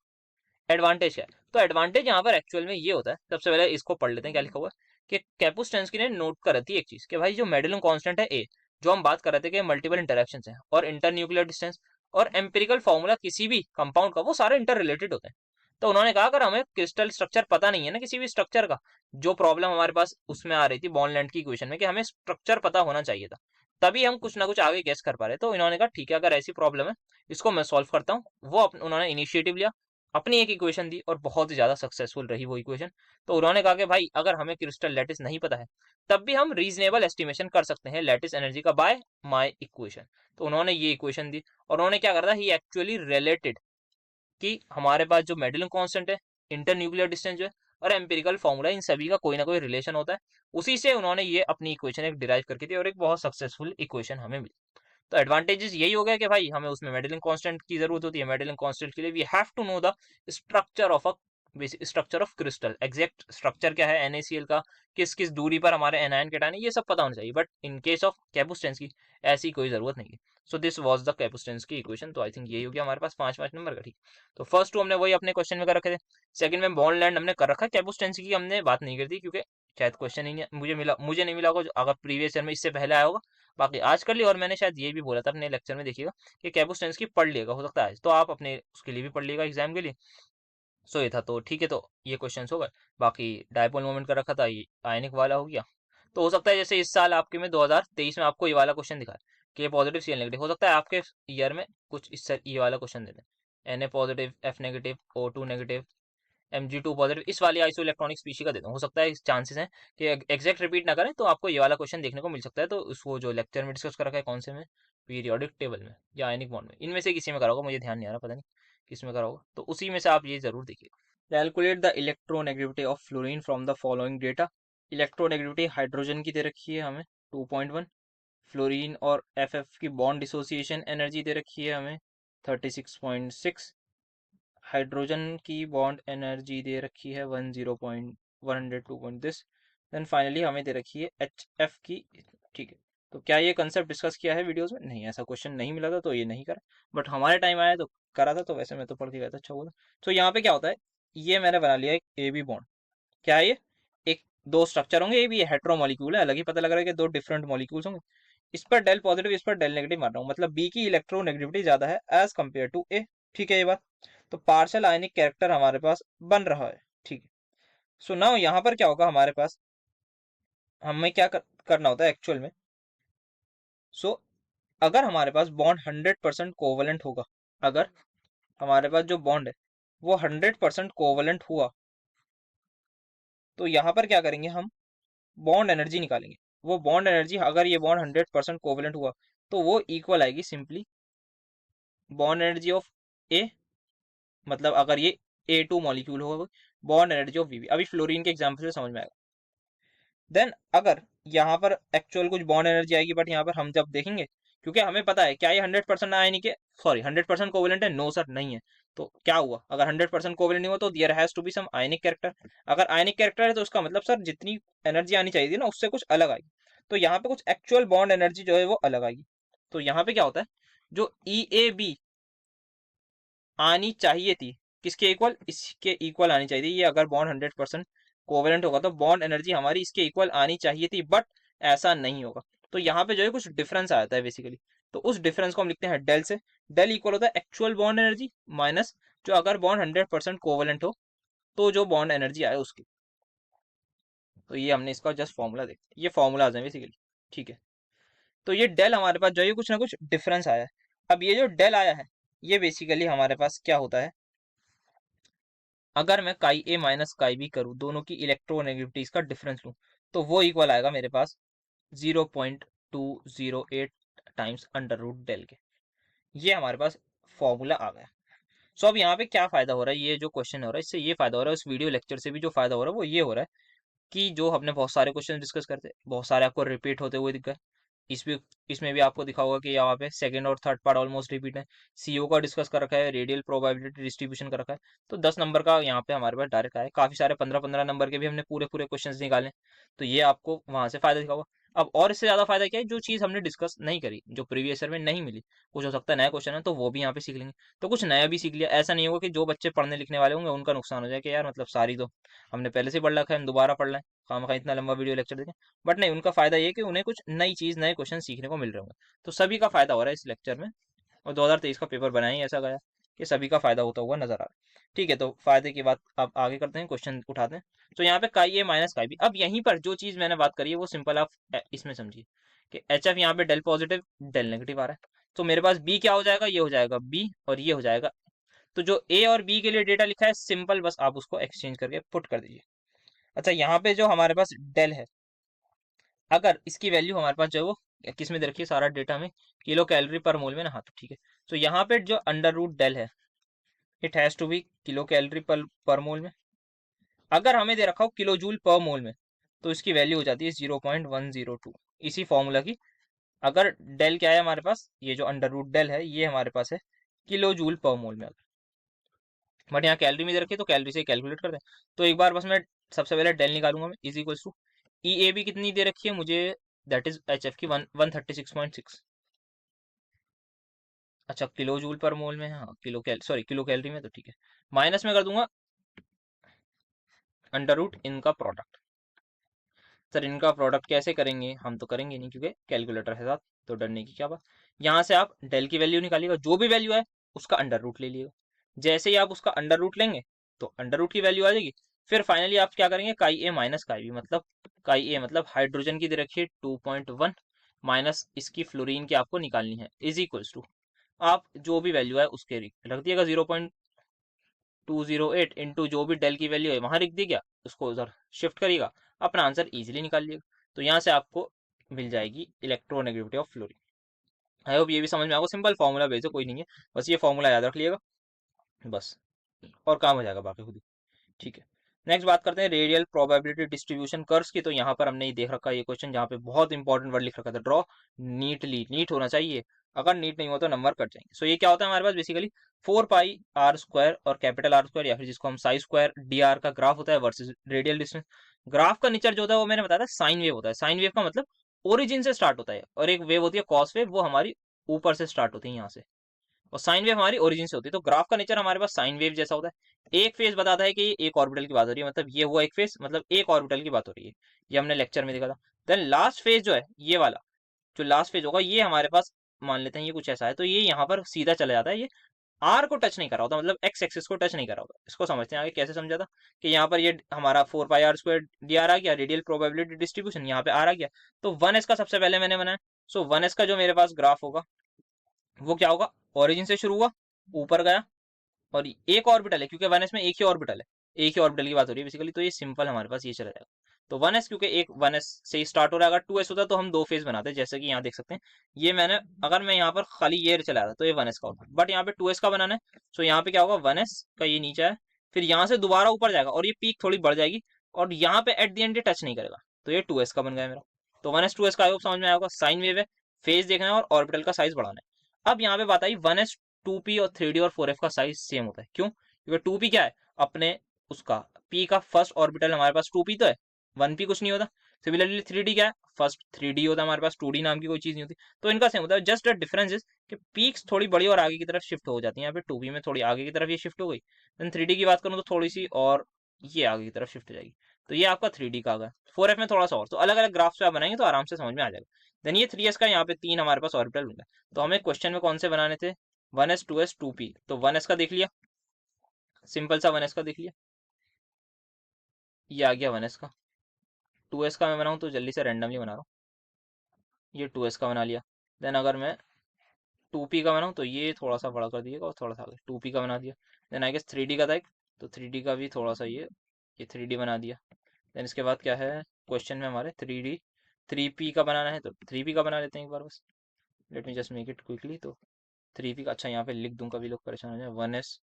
एडवांटेज क्या है, तो एडवांटेज यहाँ पर एक्चुअल में ये होता है, सबसे पहले इसको पढ़ लेते हैं क्या लिखा हुआ है, कि कैपुस्टेंस्की ने नोट कर रही थी एक चीज कि भाई जो मेडलिंग कांस्टेंट है ए, जो हम बात कर रहे थे कि मल्टीपल इंटरेक्शंस हैं और इंटर न्यूक्लियर डिस्टेंस और एम्पिरिकल फॉर्मूला किसी भी कंपाउंड का वो सारे इंटर रिलेटेड होते हैं। तो उन्होंने कहा अगर हमें क्रिस्टल स्ट्रक्चर पता नहीं है ना किसी भी स्ट्रक्चर का, जो प्रॉब्लम हमारे पास उसमें आ रही थी बॉन्डलैंड की इक्वेशन में कि हमें स्ट्रक्चर पता होना चाहिए था, तभी हम कुछ ना कुछ आगे गेस कर पा रहे। तो इन्होंने कहा ठीक है अगर ऐसी प्रॉब्लम है इसको मैं सॉल्व करता हूँ, वो उन्होंने इनिशिएटिव लिया अपनी एक इक्वेशन दी और बहुत ही ज्यादा सक्सेसफुल रही वो इक्वेशन। तो उन्होंने कहा कि भाई अगर हमें क्रिस्टल लैटिस नहीं पता है तब भी हम रीजनेबल एस्टिमेशन कर सकते हैं लैटिस एनर्जी का बाय माय इक्वेशन। तो उन्होंने ये इक्वेशन दी और उन्होंने क्या करा था, ही एक्चुअली रिलेटेड कि हमारे पास जो मेडलिंग कांस्टेंट है, इंटर न्यूक्लियर डिस्टेंस जो है और एम्पिरिकल फॉर्मूला, इन सभी का कोई ना कोई रिलेशन होता है। उसी से उन्होंने ये अपनी इक्वेशन एक डिराइव करके दी और एक बहुत सक्सेसफुल इक्वेशन हमें मिली। तो एडवांटेजेस यही हो गया कि भाई हमें उसमें मेडलिंग कांस्टेंट की जरूरत होती है। मेडलिंग कांस्टेंट के लिए we have to know the structure of a structure of crystal, exact structure क्या है NaCl का, किस किस दूरी पर हमारे एनायन कैटायन है, ये सब पता होना चाहिए। बट इन केस ऑफ कैपुस्टेंस की ऐसी कोई जरूरत नहीं है। सो दिस वाज द कैपुस्टेंस की इक्वेशन। तो आई थिंक यही हो गया हमारे पास 5 नंबर का। ठीक, तो फर्स्ट टू हमने वही अपने क्वेश्चन में कर रखे थे। सेकंड में बॉन्ड लैंड हमने कर रखा है, कैपुस्टेंस की हमने बात नहीं करती क्योंकि शायद क्वेश्चन ही नहीं मुझे नहीं मिला होगा अगर प्रीवियस ईयर में इससे पहले आया होगा। बाकी आज कर ली, और मैंने शायद ये भी बोला था अपने लेक्चर में, देखिएगा कि कैपुस्टेंस की पढ़ लिएगा, हो सकता है तो आप अपने उसके लिए भी पढ़ लिएगा एग्जाम के लिए। सो ये था, तो ठीक है, तो ये क्वेश्चन हो गए। बाकी डायपोल मोमेंट का रखा था, ये आयनिक वाला हो गया। तो हो सकता है जैसे इस साल आपके में 2023 में आपको ये वाला क्वेश्चन दिखा है कि पॉजिटिव सी एल नेगेटिव, हो सकता है आपके ईयर में कुछ इस ये वाला क्वेश्चन दे दें, Na positive, F negative, O2 negative, Mg2 positive, इस वाली आइसो इलेक्ट्रॉनिक स्पीशी का दे दूँ। हो सकता है, इस चांसेस हैं कि एग्जैक्ट रिपीट ना करें तो आपको ये वाला क्वेश्चन देखने को मिल सकता है। तो उसको जो लेक्चर में डिस्कस कर रखा है, कौन से में, पीरियोडिक टेबल में या आयनिक बॉन्ड में, इनमें से किसी में करा होगा, मुझे ध्यान नहीं आ रहा, पता नहीं किस में करा होगा, तो उसी में से आप ये जरूर देखिए। Calculate the electronegativity of fluorine from the following data. Electronegativity hydrogen की दे रखी है हमें 2.1, फ्लोरीन और FF की बॉन्ड डिसोसिएशन एनर्जी दे रखी है हमें 36.6, हाइड्रोजन की बॉन्ड एनर्जी दे रखी है 102 दिस, देन फाइनली हमें दे रखी है HF की। ठीक है, तो क्या ये कंसेप्ट डिस्कस किया है वीडियोस में? नहीं, ऐसा क्वेश्चन नहीं मिला था तो ये नहीं करा, बट हमारे टाइम आया तो करा था। तो वैसे मैं तो पढ़ के गया था, अच्छा हुआ था। तो यहाँ पे क्या होता है, ये मैंने बना लिया एक AB बॉन्ड। क्या है ये? एक दो स्ट्रक्चर होंगे, ये भी हेट्रो मॉलिक्यूल है, अलग ही पता लग रहा है कि दो डिफरेंट मॉलिक्यूल्स होंगे। इस पर डेल पॉजिटिव, इस पर डेल नेगेटिव मार रहा हूँ, मतलब बी की इलेक्ट्रोनेगेटिविटी ज्यादा है एज कम्पेयर टू ए। ठीक है ये बात, तो पार्शियल आयनिक कैरेक्टर हमारे पास बन रहा है। ठीक है, सो नाउ यहाँ पर क्या होगा हमारे पास, हमें क्या करना होता है एक्चुअल में। सो अगर हमारे पास बॉन्ड 100% कोवलेंट होगा, अगर हमारे पास जो बॉन्ड है वो 100% कोवलेंट हुआ, तो यहाँ पर क्या करेंगे हम, बॉन्ड एनर्जी निकालेंगे। वो बॉन्ड एनर्जी, अगर ये बॉन्ड 100% कोवलेंट हुआ तो वो इक्वल आएगी सिंपली बॉन्ड एनर्जी ऑफ ए, मतलब अगर ये A2 मॉलिक्यूल होगा, बॉन्ड एनर्जी ऑफ Vb। अभी फ्लोरीन के एग्जांपल से समझ में आएगा। देन अगर यहाँ पर एक्चुअल कुछ बॉन्ड एनर्जी आएगी, बट यहाँ पर हम जब देखेंगे, क्योंकि हमें पता है क्या ये 100% आयनिक नहीं, के सॉरी 100% कोवेलेंट है, नो सर नहीं है। तो क्या हुआ, अगर 100% कोवेलेंट नहीं हुआ तो there has to be some ionic character. अगर आयनिक कैरेक्टर है तो उसका मतलब सर जितनी एनर्जी आनी चाहिए थी ना उससे कुछ अलग आएगी। तो यहाँ पे कुछ एक्चुअल बॉन्ड एनर्जी जो है वो अलग आएगी। तो यहाँ पे क्या होता है, जो EAB आनी चाहिए थी, किसके इक्वल, इसके इक्वल आनी चाहिए थी। ये अगर बॉन्ड 100% कोवेलेंट होगा तो बॉन्ड एनर्जी हमारी इसके इक्वल आनी चाहिए थी, बट ऐसा नहीं होगा। तो यहाँ पे जो है कुछ डिफरेंस आता है बेसिकली। तो उस डिफरेंस को हम लिखते हैं डेल से। डेल इक्वल होता है एक्चुअल बॉन्ड एनर्जी माइनस जो अगर बॉन्ड 100% कोवेलेंट हो तो जो बॉन्ड एनर्जी आए उसकी। तो ये हमने इसका जस्ट फॉर्मूला देखा, ये फॉर्मूलाज हैं बेसिकली। ठीक है, तो ये डेल हमारे पास जो है कुछ ना कुछ डिफरेंस आया है। अब ये जो डेल आया है ये बेसिकली हमारे पास क्या होता है, अगर मैं काई ए माइनस काई बी करूँ, दोनों की इलेक्ट्रोनेगेटिविटीज का डिफरेंस लूँ, तो वो इक्वल आएगा मेरे पास 0.208 टाइम्स अंडर रूट डेल के। ये हमारे पास फॉर्मूला आ गया। सो अब यहाँ पे क्या फायदा हो रहा है, ये जो क्वेश्चन हो रहा है इससे ये फायदा हो रहा है, उस वीडियो लेक्चर से भी जो फायदा हो रहा है वो ये हो रहा है कि जो हमने बहुत सारे क्वेश्चन डिस्कस करते, बहुत सारे आपको रिपीट होते हुए दिख गए। इसमें इसमें भी आपको दिखा होगा कि यहाँ पे सेकंड और थर्ड पार्ट ऑलमोस्ट रिपीट है। CO का डिस्कस कर रखा है, रेडियल प्रोबेबिलिटी डिस्ट्रीब्यूशन कर रखा है। तो 10 नंबर का यहाँ पे हमारे पास डायरेक्ट आया, काफी सारे 15-15 नंबर के भी हमने पूरे पूरे क्वेश्चन निकाले। तो ये आपको वहां से फायदा दिखा होगा। अब और इससे ज्यादा फायदा क्या है, जो चीज हमने डिस्कस नहीं करी, जो प्रीवियस ईयर में नहीं मिली, कुछ हो सकता है नया क्वेश्चन है तो वो भी यहाँ पे सीख लेंगे। तो कुछ नया भी सीख लिया, ऐसा नहीं होगा कि जो बच्चे पढ़ने लिखने वाले होंगे उनका नुकसान हो जाए कि यार मतलब सारी तो हमने पहले से पढ़ रखा है, हम दोबारा पढ़ लें, खामखा इतना लंबा वीडियो लेक्चर देखें। बट नहीं, उनका फायदा ये कि उन्हें कुछ नई चीज, नए क्वेश्चन सीखने को मिल रहे होंगे। तो सभी का फायदा हो रहा है इस लेक्चर में। और 2023 का पेपर बनाए ही ऐसा गया कि सभी का फायदा होता हुआ नजर आ रहा है। ठीक है, तो फायदे की बात अब आगे करते हैं, क्वेश्चन उठाते हैं। तो यहाँ पे काई ए माइनस काई बी, अब यहीं पर जो चीज मैंने बात करी है वो सिंपल आप इसमें समझिए कि HF यहाँ पे डेल पॉजिटिव डेल नेगेटिव आ रहा है। तो मेरे पास बी क्या हो जाएगा, ये हो जाएगा बी और ये हो जाएगा तो जो ए और बी के लिए डेटा लिखा है सिंपल बस आप उसको एक्सचेंज करके पुट कर दीजिए। अच्छा, यहाँ पे जो हमारे पास डेल है, अगर इसकी वैल्यू हमारे पास जो है वो किस में दे रखी है, सारा डेटा में किलो कैलोरी पर मोल में ना, हाँ तो ठीक है। तो यहाँ पे जो अंडर रूट डेल है it has to be kilocalorie per mole में। अगर हमें दे रखा हो किलो जूल पर मोल में तो इसकी वैल्यू हो जाती है 0.102 इसी फॉर्मूला की। अगर डेल क्या है हमारे पास, ये जो अंडर रूट डेल है ये हमारे पास है किलो जूल पर मोल में। बट यहाँ कैलोरी में दे रखी है तो कैलोरी से कैलकुलेट कर दें। तो एक बार बस मैं सबसे पहले डेल निकालूंगा मैं, is equal to E A B कितनी दे रखी है मुझे, दैट इज एच एफ की 136.6। अच्छा, किलो जूल पर मोल में है, हाँ किलो कैलोरी में, तो ठीक है। माइनस में कर दूंगा अंडर रूट इनका प्रोडक्ट। सर इनका प्रोडक्ट कैसे करेंगे, हम तो करेंगे नहीं क्योंकि कैलकुलेटर है साथ, तो डरने की क्या बात। यहाँ से आप डेल की वैल्यू निकालिएगा, जो भी वैल्यू है उसका अंडर रूट ले लीजिएगा। जैसे ही आप उसका अंडर रूट लेंगे तो अंडर रूट की वैल्यू आ जाएगी। फिर फाइनली आप क्या करेंगे, काई ए माइनस काई बी, मतलब काई ए मतलब हाइड्रोजन की दे रखी है 2.1 माइनस इसकी फ्लोरीन की आपको निकालनी है, इज इक्वल्स टू आप जो भी वैल्यू है उसके रख दिएगा 0.208 इंटू जो भी डेल की वैल्यू है वहां रख दिएगा, उसको उधर शिफ्ट करिएगा, अपना आंसर इजीली निकाल लिएगा। तो यहाँ से आपको मिल जाएगी electronegativity of fluorine. I hope ये भी समझ में आएगा, सिंपल फॉर्मूला बेस है, कोई नहीं है, बस ये फॉर्मूला याद रख लिएगा बस, और काम हो जाएगा बाकी खुद ही। ठीक है, नेक्स्ट बात करते हैं रेडियल प्रोबेबिलिटी डिस्ट्रीब्यूशन कर्व्स की। तो यहाँ पर हमने ये देख रखा है ये क्वेश्चन, जहाँ पे बहुत इंपॉर्टेंट वर्ड लिख रखा था, ड्रॉ नीटली, नीट होना चाहिए, अगर नीट नहीं हो तो नंबर कट जाएंगे। सो ये क्या होता है हमारे पास बेसिकली 4 पाई r स्क्वायर और कैपिटल R स्क्वायर, या फिर जिसको हम साई स्क्वायर डी आर का ग्राफ होता है वर्सेज रेडियल डिस्टेंस। ग्राफ का नेचर जो होता है वो मैंने बताया था साइन वेव होता है। साइन वेव का मतलब ओरिजिन से स्टार्ट होता है, और एक वेव होती है कॉस वेव, वो हमारी ऊपर से स्टार्ट होती है यहाँ से, और साइन वेव हमारी ओरिजिन से होती है। तो ग्राफ का नेचर हमारे पास साइन वेव जैसा होता है। एक फेज बताता है कि ये एक ऑर्बिटल की बात हो रही है, मतलब ये हुआ एक फेज, मतलब एक ऑर्बिटल की बात हो रही है, ये हमने लेक्चर में देखा था। देन लास्ट फेज जो है ये वाला, जो लास्ट फेज होगा ये हमारे पास मान लेते हैं ये कुछ ऐसा है, तो ये यहाँ पर सीधा चला जाता है, ये आर को टच नहीं कर रहा होता, मतलब एक्स एक्सिस को टच नहीं कर रहा होता। इसको समझते हैं आगे कैसे समझा था, कि यहाँ पर ये हमारा 4 पाई r स्क्वायर डी आर आ गया, रेडियल प्रोबेबिलिटी डिस्ट्रीब्यूशन यहाँ पे आर आ गया। तो 1s का सबसे पहले मैंने बनाया। सो 1s का जो मेरे पास ग्राफ होगा वो क्या होगा, ओरिजिन से शुरू हुआ, ऊपर गया, और एक ऑर्बिटल है क्योंकि 1s में एक ही ऑर्बिटल है, एक ही ऑर्बिटल की बात हो रही है बेसिकली, तो ये सिंपल हमारे पास ये चला जाएगा। तो 1s क्योंकि एक 1s से ही स्टार्ट हो रहा है, अगर 2s होता तो हम दो फेज बनाते, जैसे कि यहाँ देख सकते हैं। ये मैंने, अगर मैं यहाँ पर खाली ये चला रहा तो ये 1s का ऑर्बिटल, बट यहाँ पे 2s का बनाना है। सो यहाँ पे क्या होगा, 1s का ये नीचे है, फिर यहाँ से दोबारा ऊपर जाएगा और ये पीक थोड़ी बढ़ जाएगी, और यहाँ पे एट द एंड ये टच नहीं करेगा, तो ये 2s का बन गया मेरा। तो 1s 2s का आयोग समझ में आया होगा, साइन वेव है, फेज देखना है और ऑर्बिटल का साइज बढ़ाना है। अब यहाँ पे बात आई 1s 2p और 3d और 4f का साइज सेम होता है, क्यों, क्योंकि 2p क्या है अपने उसका p का फर्स्ट ऑर्बिटल हमारे पास 2p तो है, 1p कुछ नहीं होता। सिमिलरली 3d क्या है, फर्स्ट 3d होता है हमारे पास, 2d नाम की कोई चीज नहीं होती, तो इनका सेम होता है। जस्ट द डिफरेंस इज कि पीक्स थोड़ी बड़ी और आगे की तरफ शिफ्ट हो जाती है, यहाँ पे 2p में थोड़ी आगे की तरफ ये शिफ्ट हो गई, देन 3d की बात करूँ तो थोड़ी सी और ये आगे की तरफ शिफ्ट हो जाएगी। तो ये आपका 3d का आ गया, 4f में थोड़ा सा और, तो अलग अलग ग्राफ्स पे आप बनाएंगे तो आराम से समझ में आ जाएगा। देन ये 3s का यहाँ पे 3 हमारे पास ऑर्बिटल बन गया। तो हमें क्वेश्चन में कौन से बनाने थे, 1s 2s 2p, तो 1s का देख लिया, सिंपल सा 1s का देख लिया, ये आ गया 1s का। 2s का मैं बनाऊँ तो जल्दी से रैंडमली बना रहा हूँ, ये 2s का बना लिया। देन अगर मैं 2p का बनाऊँ तो ये थोड़ा सा बड़ा कर दिएगा और थोड़ा सा आगे 2p का बना दिया। देन आई गेस 3d का था एक, तो 3d का भी थोड़ा सा ये 3d बना दिया। देन इसके बाद क्या है क्वेश्चन में हमारे 3d 3p का बनाना है, तो 3p का बना लेते हैं एक बार बस, let me just make it quickly. तो 3p का, अच्छा यहाँ पे लिख दूँ कभी लोग परेशान हो जाए, 1s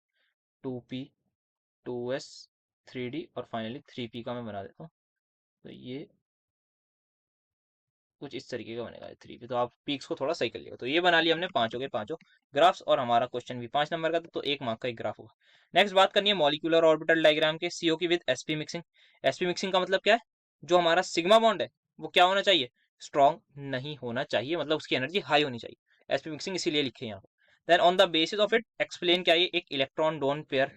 2p 2s 3d और फाइनली 3p का मैं बना देता हूँ। तो ये कुछ इस तरीके का बनेगा 3p, तो आप पीक्स को थोड़ा सही कर लिएगा। तो ये बना लिया हमने पांचों के पांचों ग्राफ्स, और हमारा क्वेश्चन भी 5 नंबर का था, तो 1 मार्क का एक ग्राफ होगा। नेक्स्ट बात करनी है मॉलिक्यूलर ऑर्बिटल डायग्राम के, सीओ की with SP mixing. SP mixing का मतलब क्या है, जो हमारा सिग्मा बॉन्ड है वो क्या होना चाहिए, स्ट्रॉन्ग नहीं होना चाहिए, मतलब उसकी एनर्जी हाई होनी चाहिए। एसपी मिक्सिंग इसीलिए लिखे यहाँ पर। Then on the basis of it explain, क्या ये एक electron done pair,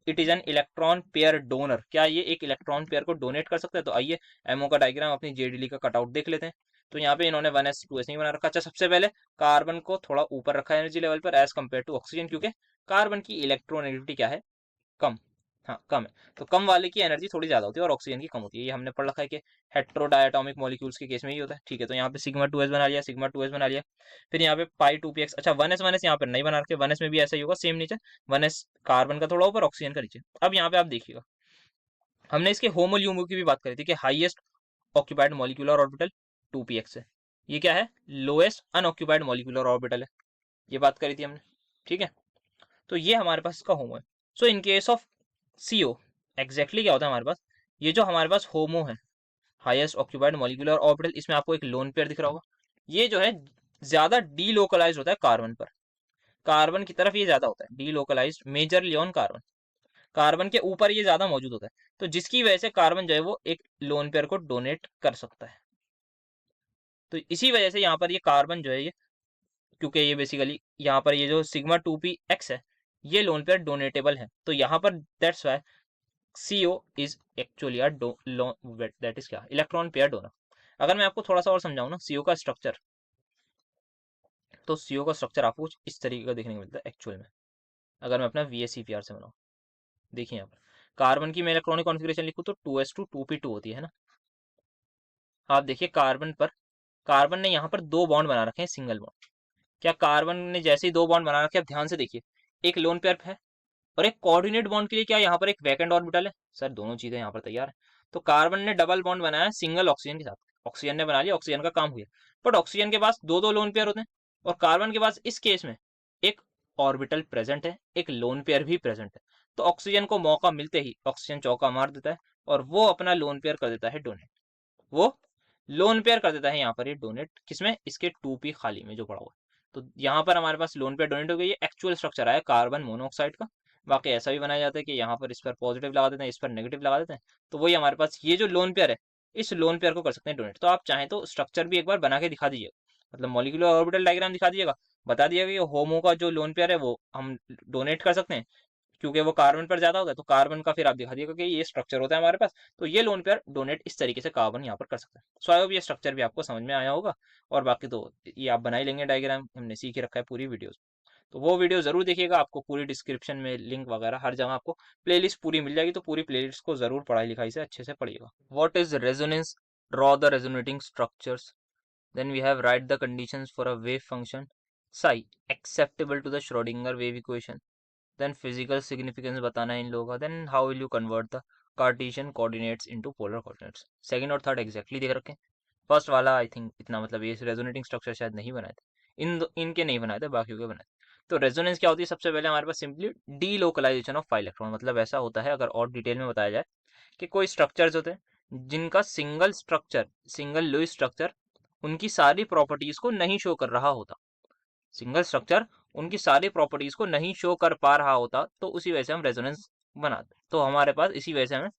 it is an electron pair donor, क्या ये एक इलेक्ट्रॉन पेयर को डोनेट कर सकता है। तो आइए एमओ का डायग्राम अपनी जेडीली का कटआउट देख लेते हैं। तो यहाँ पे इन्होंने 1s 2s नहीं बना रखा। अच्छा, सबसे पहले कार्बन को थोड़ा ऊपर रखा है एनर्जी लेवल पर एज कम्पेयर टू ऑक्सीजन, क्योंकि कार्बन की इलेक्ट्रोनेगेटिविटी क्या है, कम, हाँ कम है, तो कम वाले की एनर्जी थोड़ी ज्यादा होती है और ऑक्सीजन की कम होती है। ये हमने पढ़ रखा है कि हेट्रोडायटोमिक मॉलिक्यूल्स के केस में ही होता है। ठीक है, तो यहाँ पे सिग्मा 2s बना लिया, सिग्मा 2s बना लिया। फिर यहाँ पे पाई 2px, अच्छा 1s यहाँ पर नहीं बना रखे, 1s में भी ऐसा ही होगा सेम नीचे, 1s कार्बन का थोड़ा ऊपर, ऑक्सीजन का नीचे। अब यहाँ पे आप देखिएगा, हमने इसके होमोल्यूमो की भी बात करी थी कि highest occupied molecular orbital 2px है। ये क्या है, लोएस्ट अनऑक्यूपाइड मॉलिक्यूलर ऑर्बिटल है, ये बात करी थी हमने। ठीक है, तो ये हमारे पास इसका होमो है। So in case of CO exactly क्या होता है हमारे पास, ये जो हमारे पास होमो है, हाईएस्ट ऑक्यूपाइड मॉलिक्यूलर ऑर्बिटल, इसमें आपको एक लोन पेयर दिख रहा होगा। ये जो है ज्यादा डीलोकलाइज होता है कार्बन पर, कार्बन की तरफ ये ज्यादा होता है delocalise majorly on carbon, carbon के ऊपर ये ज्यादा मौजूद होता है। तो जिसकी वजह से कार्बन जो है वो एक लोन पेयर को डोनेट कर सकता है। तो इसी वजह से यहाँ पर ये कार्बन जो है ये, क्योंकि ये बेसिकली यहाँ पर ये जो सिग्मा 2p x है, ये लोन पेयर डोनेटेबल है, तो यहाँ पर that's why CO is actually a that is क्या, इलेक्ट्रॉन पेयर डोनर। अगर मैं आपको थोड़ा सा और समझाऊं ना CO का स्ट्रक्चर, तो CO का स्ट्रक्चर आपको कुछ इस तरीके का देखने को मिलता है एक्चुअल में। अगर मैं अपना VSEPR से बनाऊं, देखिए यहाँ पर कार्बन की मैं इलेक्ट्रॉनिक कॉन्फ़िगरेशन लिखूं तो 2s2 2p2 होती है ना। आप देखिए कार्बन पर, कार्बन ने यहाँ पर दो बॉन्ड बना रखे हैं, सिंगल बॉन्ड। क्या कार्बन ने जैसे ही दो बॉन्ड बना रखे, आप ध्यान से देखिए, एक लोन पेयर है और एक कोऑर्डिनेट बॉन्ड के लिए क्या यहाँ पर एक वैकेंट ऑर्बिटल है। सर दोनों चीजें यहाँ पर तैयार है। तो कार्बन ने डबल बॉन्ड बनाया सिंगल ऑक्सीजन के साथ, ऑक्सीजन ने बना लिया, ऑक्सीजन का काम हुआ। बट ऑक्सीजन के पास दो दो लोन पेयर होते हैं, और कार्बन के पास इस केस में एक ऑर्बिटल प्रेजेंट है, एक लोन पेयर भी प्रेजेंट है। तो ऑक्सीजन को मौका मिलते ही ऑक्सीजन चौका मार देता है और वो अपना लोन पेयर कर देता है डोनेट। वो लोन पेयर कर देता है यहाँ पर ये डोनेट, किसमें, इसके 2p खाली में जो पड़ा हुआ है। तो यहाँ पर हमारे पास लोन पेयर डोनेट हो गई। ये एक्चुअल स्ट्रक्चर आया कार्बन मोनोऑक्साइड का। बाकी ऐसा भी बनाया जाता है कि यहाँ पर इस पर पॉजिटिव लगा देते हैं, इस पर नेगेटिव लगा देते हैं। तो वही हमारे पास ये जो लोन पेयर है, इस लोन पेयर को कर सकते हैं डोनेट। तो आप चाहें तो स्ट्रक्चर भी एक बार बना के दिखा दीजिएगा, मतलब मॉलिक्यूलर ऑर्बिटल डायग्राम दिखा दीजिएगा, बता दिएगा कि होमो का जो लोन पेयर है वो हम डोनेट कर सकते हैं, क्योंकि वो कार्बन पर ज्यादा होता है। तो कार्बन का फिर आप दिखा दिएगा कि ये स्ट्रक्चर होता है हमारे पास, तो ये लोन पेयर डोनेट इस तरीके से कार्बन यहाँ पर कर सकता है। सो आई होप ये स्ट्रक्चर भी आपको समझ में आया होगा। और बाकी तो ये आप बना ही लेंगे डायग्राम, हमने सीख ही रखा है पूरी वीडियोस। तो वो वीडियो जरूर देखिएगा, आपको पूरी डिस्क्रिप्शन में लिंक वगैरह हर जगह आपको प्लेलिस्ट पूरी मिल जाएगी। तो पूरी प्लेलिस्ट को जरूर पढ़ाई लिखाई से अच्छे से पढ़िएगा। What is resonance, draw the resonating structures, then we have write the conditions for a wave function psi acceptable to the Schrodinger wave equation, देन फिजिकल सिग्निफिकेंस बताना है इन लोगों का, then how will you convert the cartesian coordinates into polar coordinates. Second और third exactly देख रखे हैं। फर्स्ट वाला आई थिंक इतना, मतलब ये रेजोनेटिंग स्ट्रक्चर शायद नहीं बनाए थे, इनके नहीं बनाए थे, बाकियों के बनाए थे। तो रेजोनेंस क्या होती है, सबसे पहले हमारे पास simply delocalisation of pi electron, मतलब ऐसा होता है, अगर और डिटेल में बताया जाए, कि कोई स्ट्रक्चर्स होते हैं जिनका single structure, single Lewis structure उनकी सारी प्रॉपर्टीज को नहीं शो कर रहा होता, सिंगल स्ट्रक्चर उनकी सारी प्रॉपर्टीज को नहीं शो कर पा रहा होता, तो उसी वजह से हम रेजोनेंस बनाते। तो हमारे पास इसी वजह से हमें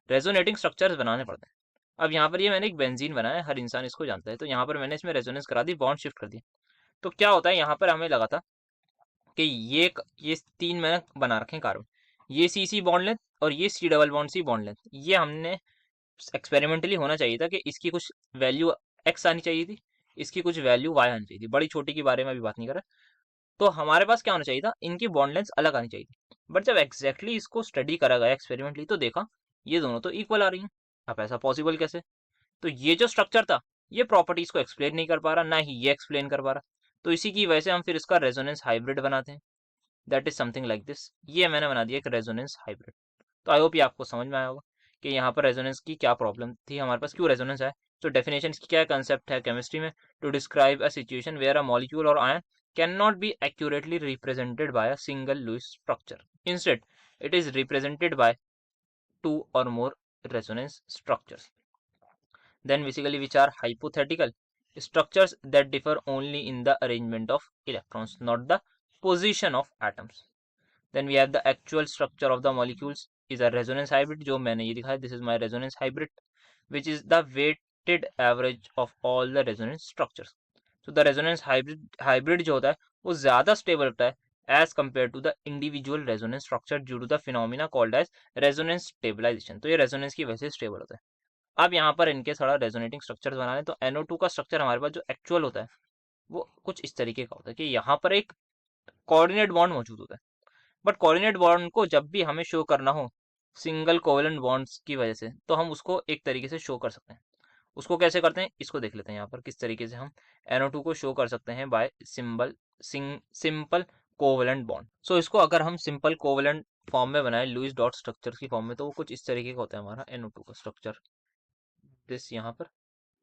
रेजोनेटिंग स्ट्रक्चर्स बनाने पड़ते हैं। अब यहाँ पर ये मैंने एक बेंजीन बनाया, हर इंसान इसको जानता है। तो यहाँ पर मैंने इसमें रेजोनेंस करा दी, बॉन्ड शिफ्ट कर दिया। तो क्या होता है, यहाँ पर हमें लगा था कि ये तीन मैंने बना रखे हैं कार्बन, ये सी बॉन्ड लेंथ और ये C double bond C bond length, ये हमने एक्सपेरिमेंटली होना चाहिए था कि इसकी कुछ वैल्यू एक्स आनी चाहिए थी, इसकी कुछ वैल्यू वाई आनी चाहिए थी। बड़ी छोटी के बारे में अभी बात नहीं कर रहा। तो हमारे पास क्या होना चाहिए था, इनकी बॉन्ड लेंथ अलग आनी चाहिए थी। बट जब एग्जैक्टली इसको स्टडी करा गया एक्सपेरिमेंटली, तो देखा ये दोनों तो इक्वल आ रही हैं। अब ऐसा पॉसिबल कैसे, तो ये जो स्ट्रक्चर था ये प्रॉपर्टीज को एक्सप्लेन नहीं कर पा रहा, ना ही ये एक्सप्लेन कर पा रहा। तो इसी की वजह से हम फिर इसका रेजोनेंस हाइब्रिड बनाते हैं, that is something like this. ये मैंने बना दिया एक रेजोनेंस हाइब्रिड। तो आई होप ये आपको समझ में आया होगा कि यहाँ पर रेजोनेंस की क्या प्रॉब्लम थी, हमारे पास क्यों रेजोनेंस है। तो डेफिनेशन की क्या कंसेप्ट है केमिस्ट्री में, to describe a situation where a molecule or ion can not be accurately represented by a single Lewis structure, instead it is represented by two or more resonance structures, then basically which are hypothetical structures that differ only in the arrangement of electrons, not the position of atoms. Then we have the actual structure of the molecules is a resonance hybrid, जो मैंने ये दिखाया, this is my resonance hybrid, which is the weighted average of all the resonance structures. So the resonance hybrid जो होता है वो ज़्यादा stable होता है as compared to the individual resonance structure due to the phenomena called as resonance stabilization. तो ये resonance की वजह से स्टेबल होता है। अब यहाँ पर इनके थोड़ा रेजोनेटिंग स्ट्रक्चर्स बनाने, तो NO2 का स्ट्रक्चर हमारे पास जो एक्चुअल होता है वो कुछ इस तरीके का होता है कि यहाँ पर एक कोऑर्डिनेट बॉन्ड मौजूद होता है। बट कोऑर्डिनेट बॉन्ड को जब भी हमें शो करना हो सिंगल कोवेलेंट बॉन्ड्स की वजह से, तो हम उसको एक तरीके से शो कर सकते हैं। उसको कैसे करते हैं इसको देख लेते हैं यहाँ पर, किस तरीके से हम NO2 को शो कर सकते हैं बाय सिंपल कोवेलेंट बॉन्ड। सो इसको अगर हम सिंपल कोवेलेंट फॉर्म में बनाए, लुईस डॉट स्ट्रक्चर की फॉर्म में, तो वो कुछ इस तरीके का होता है हमारा NO2 का स्ट्रक्चर। दिस यहाँ पर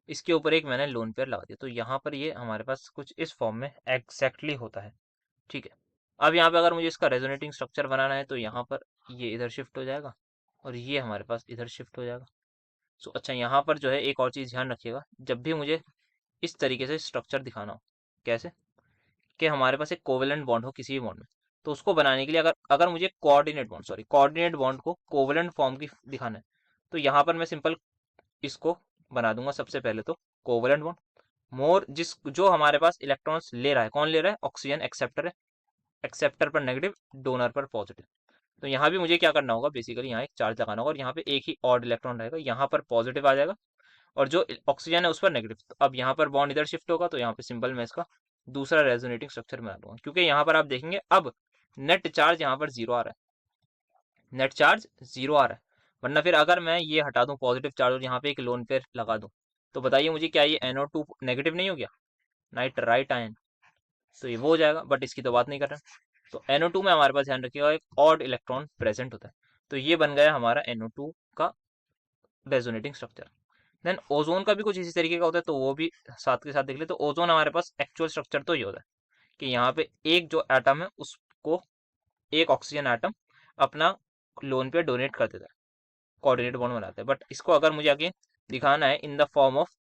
इसके ऊपर एक मैंने लोन पेयर लगा दिया, तो यहाँ पर ये हमारे पास कुछ इस फॉर्म में एग्जैक्टली होता है। ठीक है, अब यहाँ पे अगर मुझे इसका रेजोनेटिंग स्ट्रक्चर बनाना है तो यहाँ पर ये इधर शिफ्ट हो जाएगा और ये हमारे पास इधर शिफ्ट हो जाएगा। सो अच्छा, यहाँ पर जो है एक और चीज़ ध्यान रखिएगा, जब भी मुझे इस तरीके से स्ट्रक्चर दिखाना हो, कैसे कि हमारे पास एक कोवेलेंट बॉन्ड हो किसी भी बॉन्ड में, तो उसको बनाने के लिए अगर अगर मुझे कोऑर्डिनेट बॉन्ड को कोवेलेंट फॉर्म की दिखाना है, तो यहाँ पर मैं सिंपल इसको बना दूंगा सबसे पहले तो कोवेलेंट बॉन्ड मोर, जिस जो हमारे पास इलेक्ट्रॉन्स ले रहा है, कौन ले रहा है, ऑक्सीजन एक्सेप्टर है, एक्सेप्टर पर नेगेटिव, डोनर पर पॉजिटिव। तो यहाँ भी मुझे क्या करना होगा, बेसिकली यहाँ एक चार्ज लगाना होगा और यहाँ पे एक ही ऑड इलेक्ट्रॉन रहेगा, यहाँ पर पॉजिटिव आ जाएगा और जो ऑक्सीजन है उस पर नेगेटिव। तो अब यहाँ पर बॉन्ड इधर शिफ्ट होगा, तो यहाँ पे सिंपल मैं इसका दूसरा रेजोनेटिंग स्ट्रक्चर बना लूंगा, क्योंकि यहाँ पर आप देखेंगे अब नेट चार्ज यहाँ पर जीरो आ रहा है, नेट चार्ज जीरो आ रहा है। वरना फिर अगर मैं ये हटा दूं पॉजिटिव चार्ज और यहाँ पे एक लोन पेयर लगा दूं, तो बताइए मुझे क्या ये NO2 नेगेटिव नहीं हो गया, नाइट्राइट आयन, तो ये वो हो जाएगा, बट इसकी तो बात नहीं कर रहे। तो NO2 में हमारे पास ध्यान रखिएगा एक ऑड इलेक्ट्रॉन प्रेजेंट होता है, तो ये बन गया हमारा NO2 का रेजोनेटिंग स्ट्रक्चर। देन ओजोन का भी कुछ इसी तरीके का होता है, तो वो भी साथ के साथ देख ले। तो ओजोन हमारे पास एक्चुअल स्ट्रक्चर तो ये होता है कि यहाँ पे एक जो एटम है उसको एक ऑक्सीजन एटम अपना लोन पे डोनेट कर देता है, कोऑर्डिनेट बॉन्ड बनाता है। बट इसको अगर मुझे आगे दिखाना है in the form of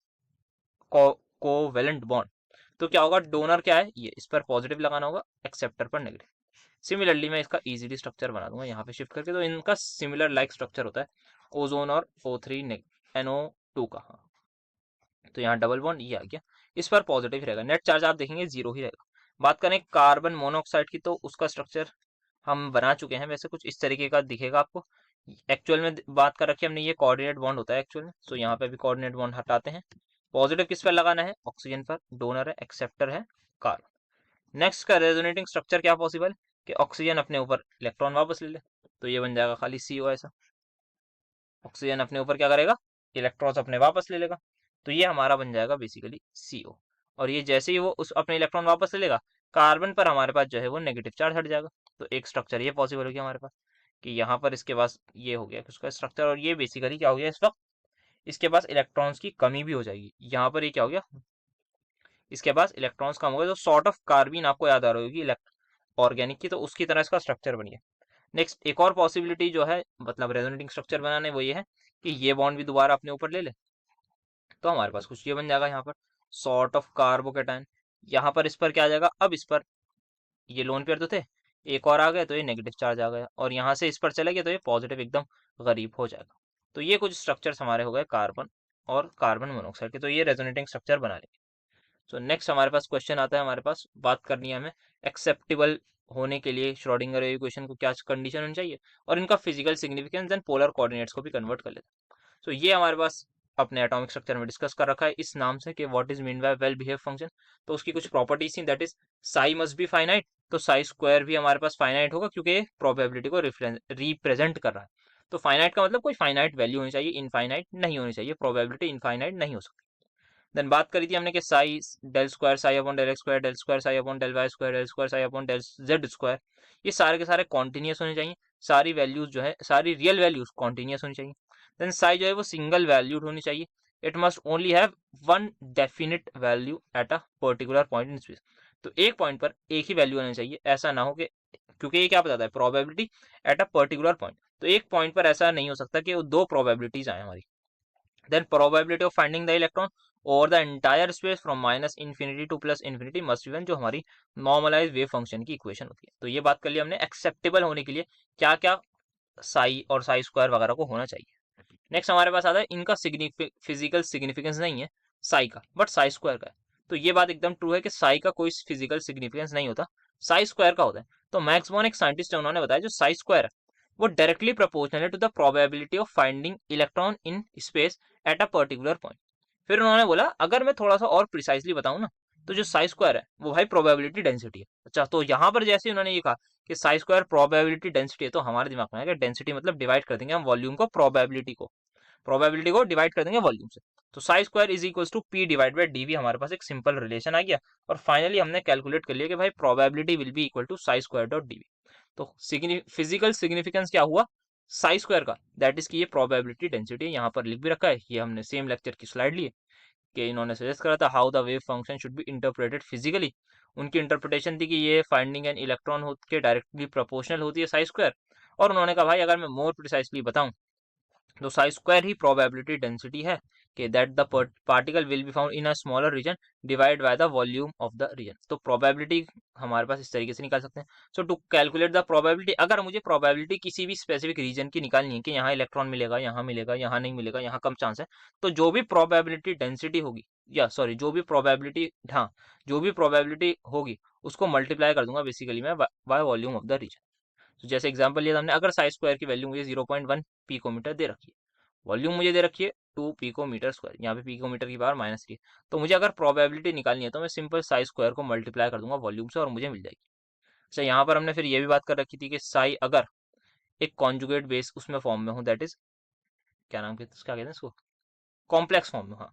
covalent bond, तो क्या होगा, डोनर क्या है ये, इस पर पॉजिटिव लगाना होगा, एक्सेप्टर पर नेगेटिव। सिमिलरली मैं इसका इजीली स्ट्रक्चर बना दूंगा यहाँ पे शिफ्ट करके, तो इनका सिमिलर लाइक स्ट्रक्चर होता है ओजोन और O3 NO2 का। हाँ, तो यहाँ डबल बॉन्ड ये आ गया, इस पर पॉजिटिव रहेगा, नेट चार्ज आप देखेंगे जीरो ही रहेगा। बात करें कार्बन मोनोऑक्साइड की, तो उसका स्ट्रक्चर हम बना चुके हैं, वैसे कुछ इस तरीके का दिखेगा आपको। एक्चुअल में बात कर रखी है हमने, ये कोऑर्डिनेट बॉन्ड होता है एक्चुअल में, तो यहाँ पे भी कोऑर्डिनेट बॉन्ड हटाते हैं। पॉजिटिव किस पर लगाना है, ऑक्सीजन पर, डोनर है, एक्सेप्टर है कार्बन। नेक्स्ट का रेजोनेटिंग स्ट्रक्चर क्या पॉसिबल कि ऑक्सीजन अपने ऊपर इलेक्ट्रॉन वापस ले ले, तो ये बन जाएगा खाली CO ऐसा, ऑक्सीजन अपने ऊपर क्या करेगा, इलेक्ट्रॉन्स अपने वापस ले लेगा, तो ये हमारा बन जाएगा बेसिकली CO। और ये जैसे ही वो उस अपने इलेक्ट्रॉन वापस ले लेगा, कार्बन पर हमारे पास जो है वो नेगेटिव चार्ज हट जाएगा। तो एक स्ट्रक्चर ये पॉसिबल हो गया हमारे पास कि यहाँ पर इसके पास ये हो गया उसका स्ट्रक्चर, और ये बेसिकली क्या हो गया, इस वक्त इसके पास इलेक्ट्रॉन्स की कमी भी हो जाएगी। यहाँ पर ये क्या हो गया, इसके पास इलेक्ट्रॉन्स कम हो गए, तो सॉर्ट ऑफ कार्बीन आपको याद आ रही होगी ऑर्गेनिक की, तो उसकी तरह इसका स्ट्रक्चर बन गया। नेक्स्ट एक और पॉसिबिलिटी जो है, मतलब रेजोनेटिंग स्ट्रक्चर बनाने, वो ये है कि ये बॉन्ड भी दोबारा अपने ऊपर ले ले, तो हमारे पास कुछ ये बन जाएगा यहाँ पर सॉर्ट ऑफ कार्बोकेटाइन। यहाँ पर इस पर क्या आ जाएगा, अब इस पर ये लोन पेयर तो थे, एक और आ गए तो ये नेगेटिव चार्ज आ गया, और यहाँ से इस पर चले गए तो ये पॉजिटिव एकदम गरीब हो जाएगा। तो ये कुछ स्ट्रक्चर्स हमारे हो गए कार्बन और कार्बन मोनोऑक्साइड के, तो ये रेजोनेटिंग स्ट्रक्चर बना लेंगे। तो नेक्स्ट हमारे पास क्वेश्चन आता है, हमारे पास बात करनी है हमें एक्सेप्टेबल होने के लिए श्रोडिंगर इक्वेशन को क्या कंडीशन होनी चाहिए, और इनका physical significance and polar coordinates को भी कन्वर्ट कर लेते हैं। तो ये हमारे पास अपने एटॉमिक स्ट्रक्चर में डिस्कस कर रखा है इस नाम से कि what is mean by well behave function. तो उसकी कुछ प्रॉपर्टीज थी, that is Sai must be finite, तो साई स्क्वायर भी हमारे पास फाइनाइट होगा क्योंकि ये प्रोबेबिलिटी को रिप्रेजेंट कर रहा है। तो फाइनाइट का मतलब कोई फाइनाइट वैल्यू होनी चाहिए, इनफाइनाइट नहीं होनी चाहिए, प्रोबेबिलिटी इनफाइनाइट नहीं हो सकती। देन बात करी थी हमने कि psi del square psi upon del X square, del square psi upon del Y square, del square psi upon del Z square, ये सारे के सारे कॉन्टिन्यूस होने चाहिए, सारी वैल्यूज जो है, सारी रियल वैल्यूज कॉन्टिन्यूस होनी चाहिए। देन साई जो है वो सिंगल वैल्यूड होनी चाहिए, it must only have one definite value eight a particular point in space. तो एक पॉइंट पर एक ही वैल्यू होनी चाहिए, ऐसा ना हो कि, क्योंकि ये क्या बताता है, probability at a particular point, तो एक पॉइंट पर ऐसा नहीं हो सकता कि वो दो प्रोबेबिलिटीज आए हमारी। Then probability of finding the electron over the entire space from minus infinity to plus infinity must be 1, जो हमारी नॉर्मलाइज वेव फंक्शन की इक्वेशन होती है। तो ये बात कर लिया हमने एक्सेप्टेबल होने के लिए क्या क्या साई और साई स्क्वायर वगैरह को होना चाहिए। नेक्स्ट हमारे पास आता है इनका फिजिकल सिग्निफिकेंस नहीं है साई का, बट साई स्क्वायर का है। तो ये बात एकदम ट्रू है कि साई का कोई फिजिकल सिग्निफिकेंस नहीं होता, साई स्क्वायर का होता है। तो मैक्स बोर्न एक साइंटिस्ट है, उन्होंने बताया जो साई स्क्वायर है वो directly proportional to the probability of finding electron in space at a particular point. फिर उन्होंने बोला अगर मैं थोड़ा सा और प्रिसाइजली बताऊं ना, तो जो साई स्क्वायर है वो भाई प्रोबेबिलिटी डेंसिटी है। अच्छा, तो यहाँ पर जैसे उन्होंने ये कहा कि साई स्क्वायर प्रोबेबिलिटी डेंसिटी है, तो हमारे दिमाग में आएगा डेंसिटी मतलब डिवाइड कर देंगे हम वॉल्यूम को प्रोबेबिलिटी को डिवाइड कर देंगे वॉल्यूम से। तो psi square is equal to P divide by D V, हमारे पास एक सिंपल रिलेशन आ गया। और फाइनली हमने कैलकुलेट कर लिया कि भाई probability will be equal to psi square dot D V. तो फिजिकल सिग्निफिकेंस क्या हुआ साई स्क्वायर का, दैट इज की ये प्रोबेबिलिटी डेंसिटी यहाँ पर लिख भी रखा है, ये हमने सेम लेक्चर की स्लाइड ली है कि इन्होंने सजेस्ट करा था how the wave function should be interpreted physically. उनकी इंटरप्रिटेशन थी कि ये फाइंडिंग एन इलेक्ट्रॉन हो के डायरेक्टली प्रोपोर्शनल होती है साई स्क्वायर। और उन्होंने कहा भाई अगर मैं मोर प्रिसाइसली बताऊं तो साई स्क्वायर ही प्रोबेबिलिटी डेंसिटी है कि that the particle will be found in a smaller region divide by the volume of the region. तो प्रोबेबिलिटी हमारे पास इस तरीके से निकाल सकते हैं। So to calculate the probability, अगर मुझे प्रोबेबिलिटी किसी भी स्पेसिफिक रीजन की निकालनी है कि यहाँ इलेक्ट्रॉन मिलेगा, यहाँ मिलेगा, यहाँ नहीं मिलेगा, यहाँ कम चांस है, तो जो भी प्रोबेबिलिटी डेंसिटी होगी, या सॉरी जो भी प्रोबेबिलिटी, हाँ जो भी प्रोबेबिलिटी होगी उसको मल्टीप्लाई कर दूंगा बेसिकली मैं by volume of the region. तो जैसे एग्जांपल लिया हमने, अगर साई स्क्वायर की वैल्यू मुझे 0.1 पिकोमीटर दे रखी है, वॉल्यूम मुझे दे रखी है 2 पिकोमीटर स्क्वायर, यहाँ पे पिकोमीटर की पावर -3, तो मुझे अगर प्रोबेबिलिटी निकालनी है तो मैं सिंपल साई स्क्वायर को मल्टीप्लाई कर दूंगा वॉल्यूम से और मुझे मिल जाएगी। अच्छा, यहाँ पर हमने फिर ये भी बात कर रखी थी कि साई अगर एक कॉन्जुगेट बेस उसमें फॉर्म में हो, दैट इज क्या नाम कहते क्या कहते हैं इसको, कॉम्प्लेक्स फॉर्म में, हाँ,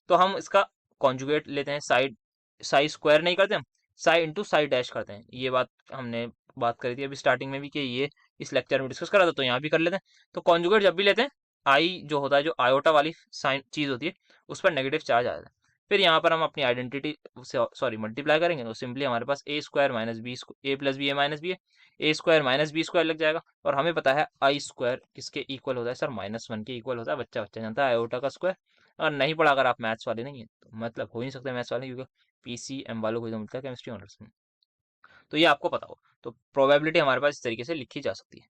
तो हम इसका कॉन्जुगेट लेते हैं, साइड साई स्क्वायर नहीं करते हम, साई इंटू साई डैश करते हैं। ये बात हमने बात करी थी अभी स्टार्टिंग में भी कि ये इस लेक्चर में डिस्कस करा था, तो यहाँ भी कर लेते हैं। तो कॉन्जुगेट जब भी लेते हैं, आई जो होता है, जो आयोटा वाली साइन चीज होती है, उस पर नेगेटिव चार्ज आ जाता है। फिर यहाँ पर हम अपनी आइडेंटिटी से सॉरी मल्टीप्लाई करेंगे, तो सिंपली हमारे पास ए स्क्वायर माइनस बी, ए प्लस बी ए माइनस बी है, ए स्क्वायर माइनस बी स्क्वायर लग जाएगा। और हमें पता है आई स्क्वायर किसके इक्वल होता है सर, -1 के इक्वल होता है, बच्चा बच्चा जानता है आयोटा का स्क्वायर। और नहीं पढ़ा अगर आप मैथ्स वाले नहीं है तो मतलब हो ही नहीं सकते मैथ्स वाले, क्योंकि पीसीएम वालों को जो मिलता है केमिस्ट्री ऑनर्स में, तो ये आपको पता हो। तो प्रोबेबिलिटी हमारे पास इस तरीके से लिखी जा सकती है।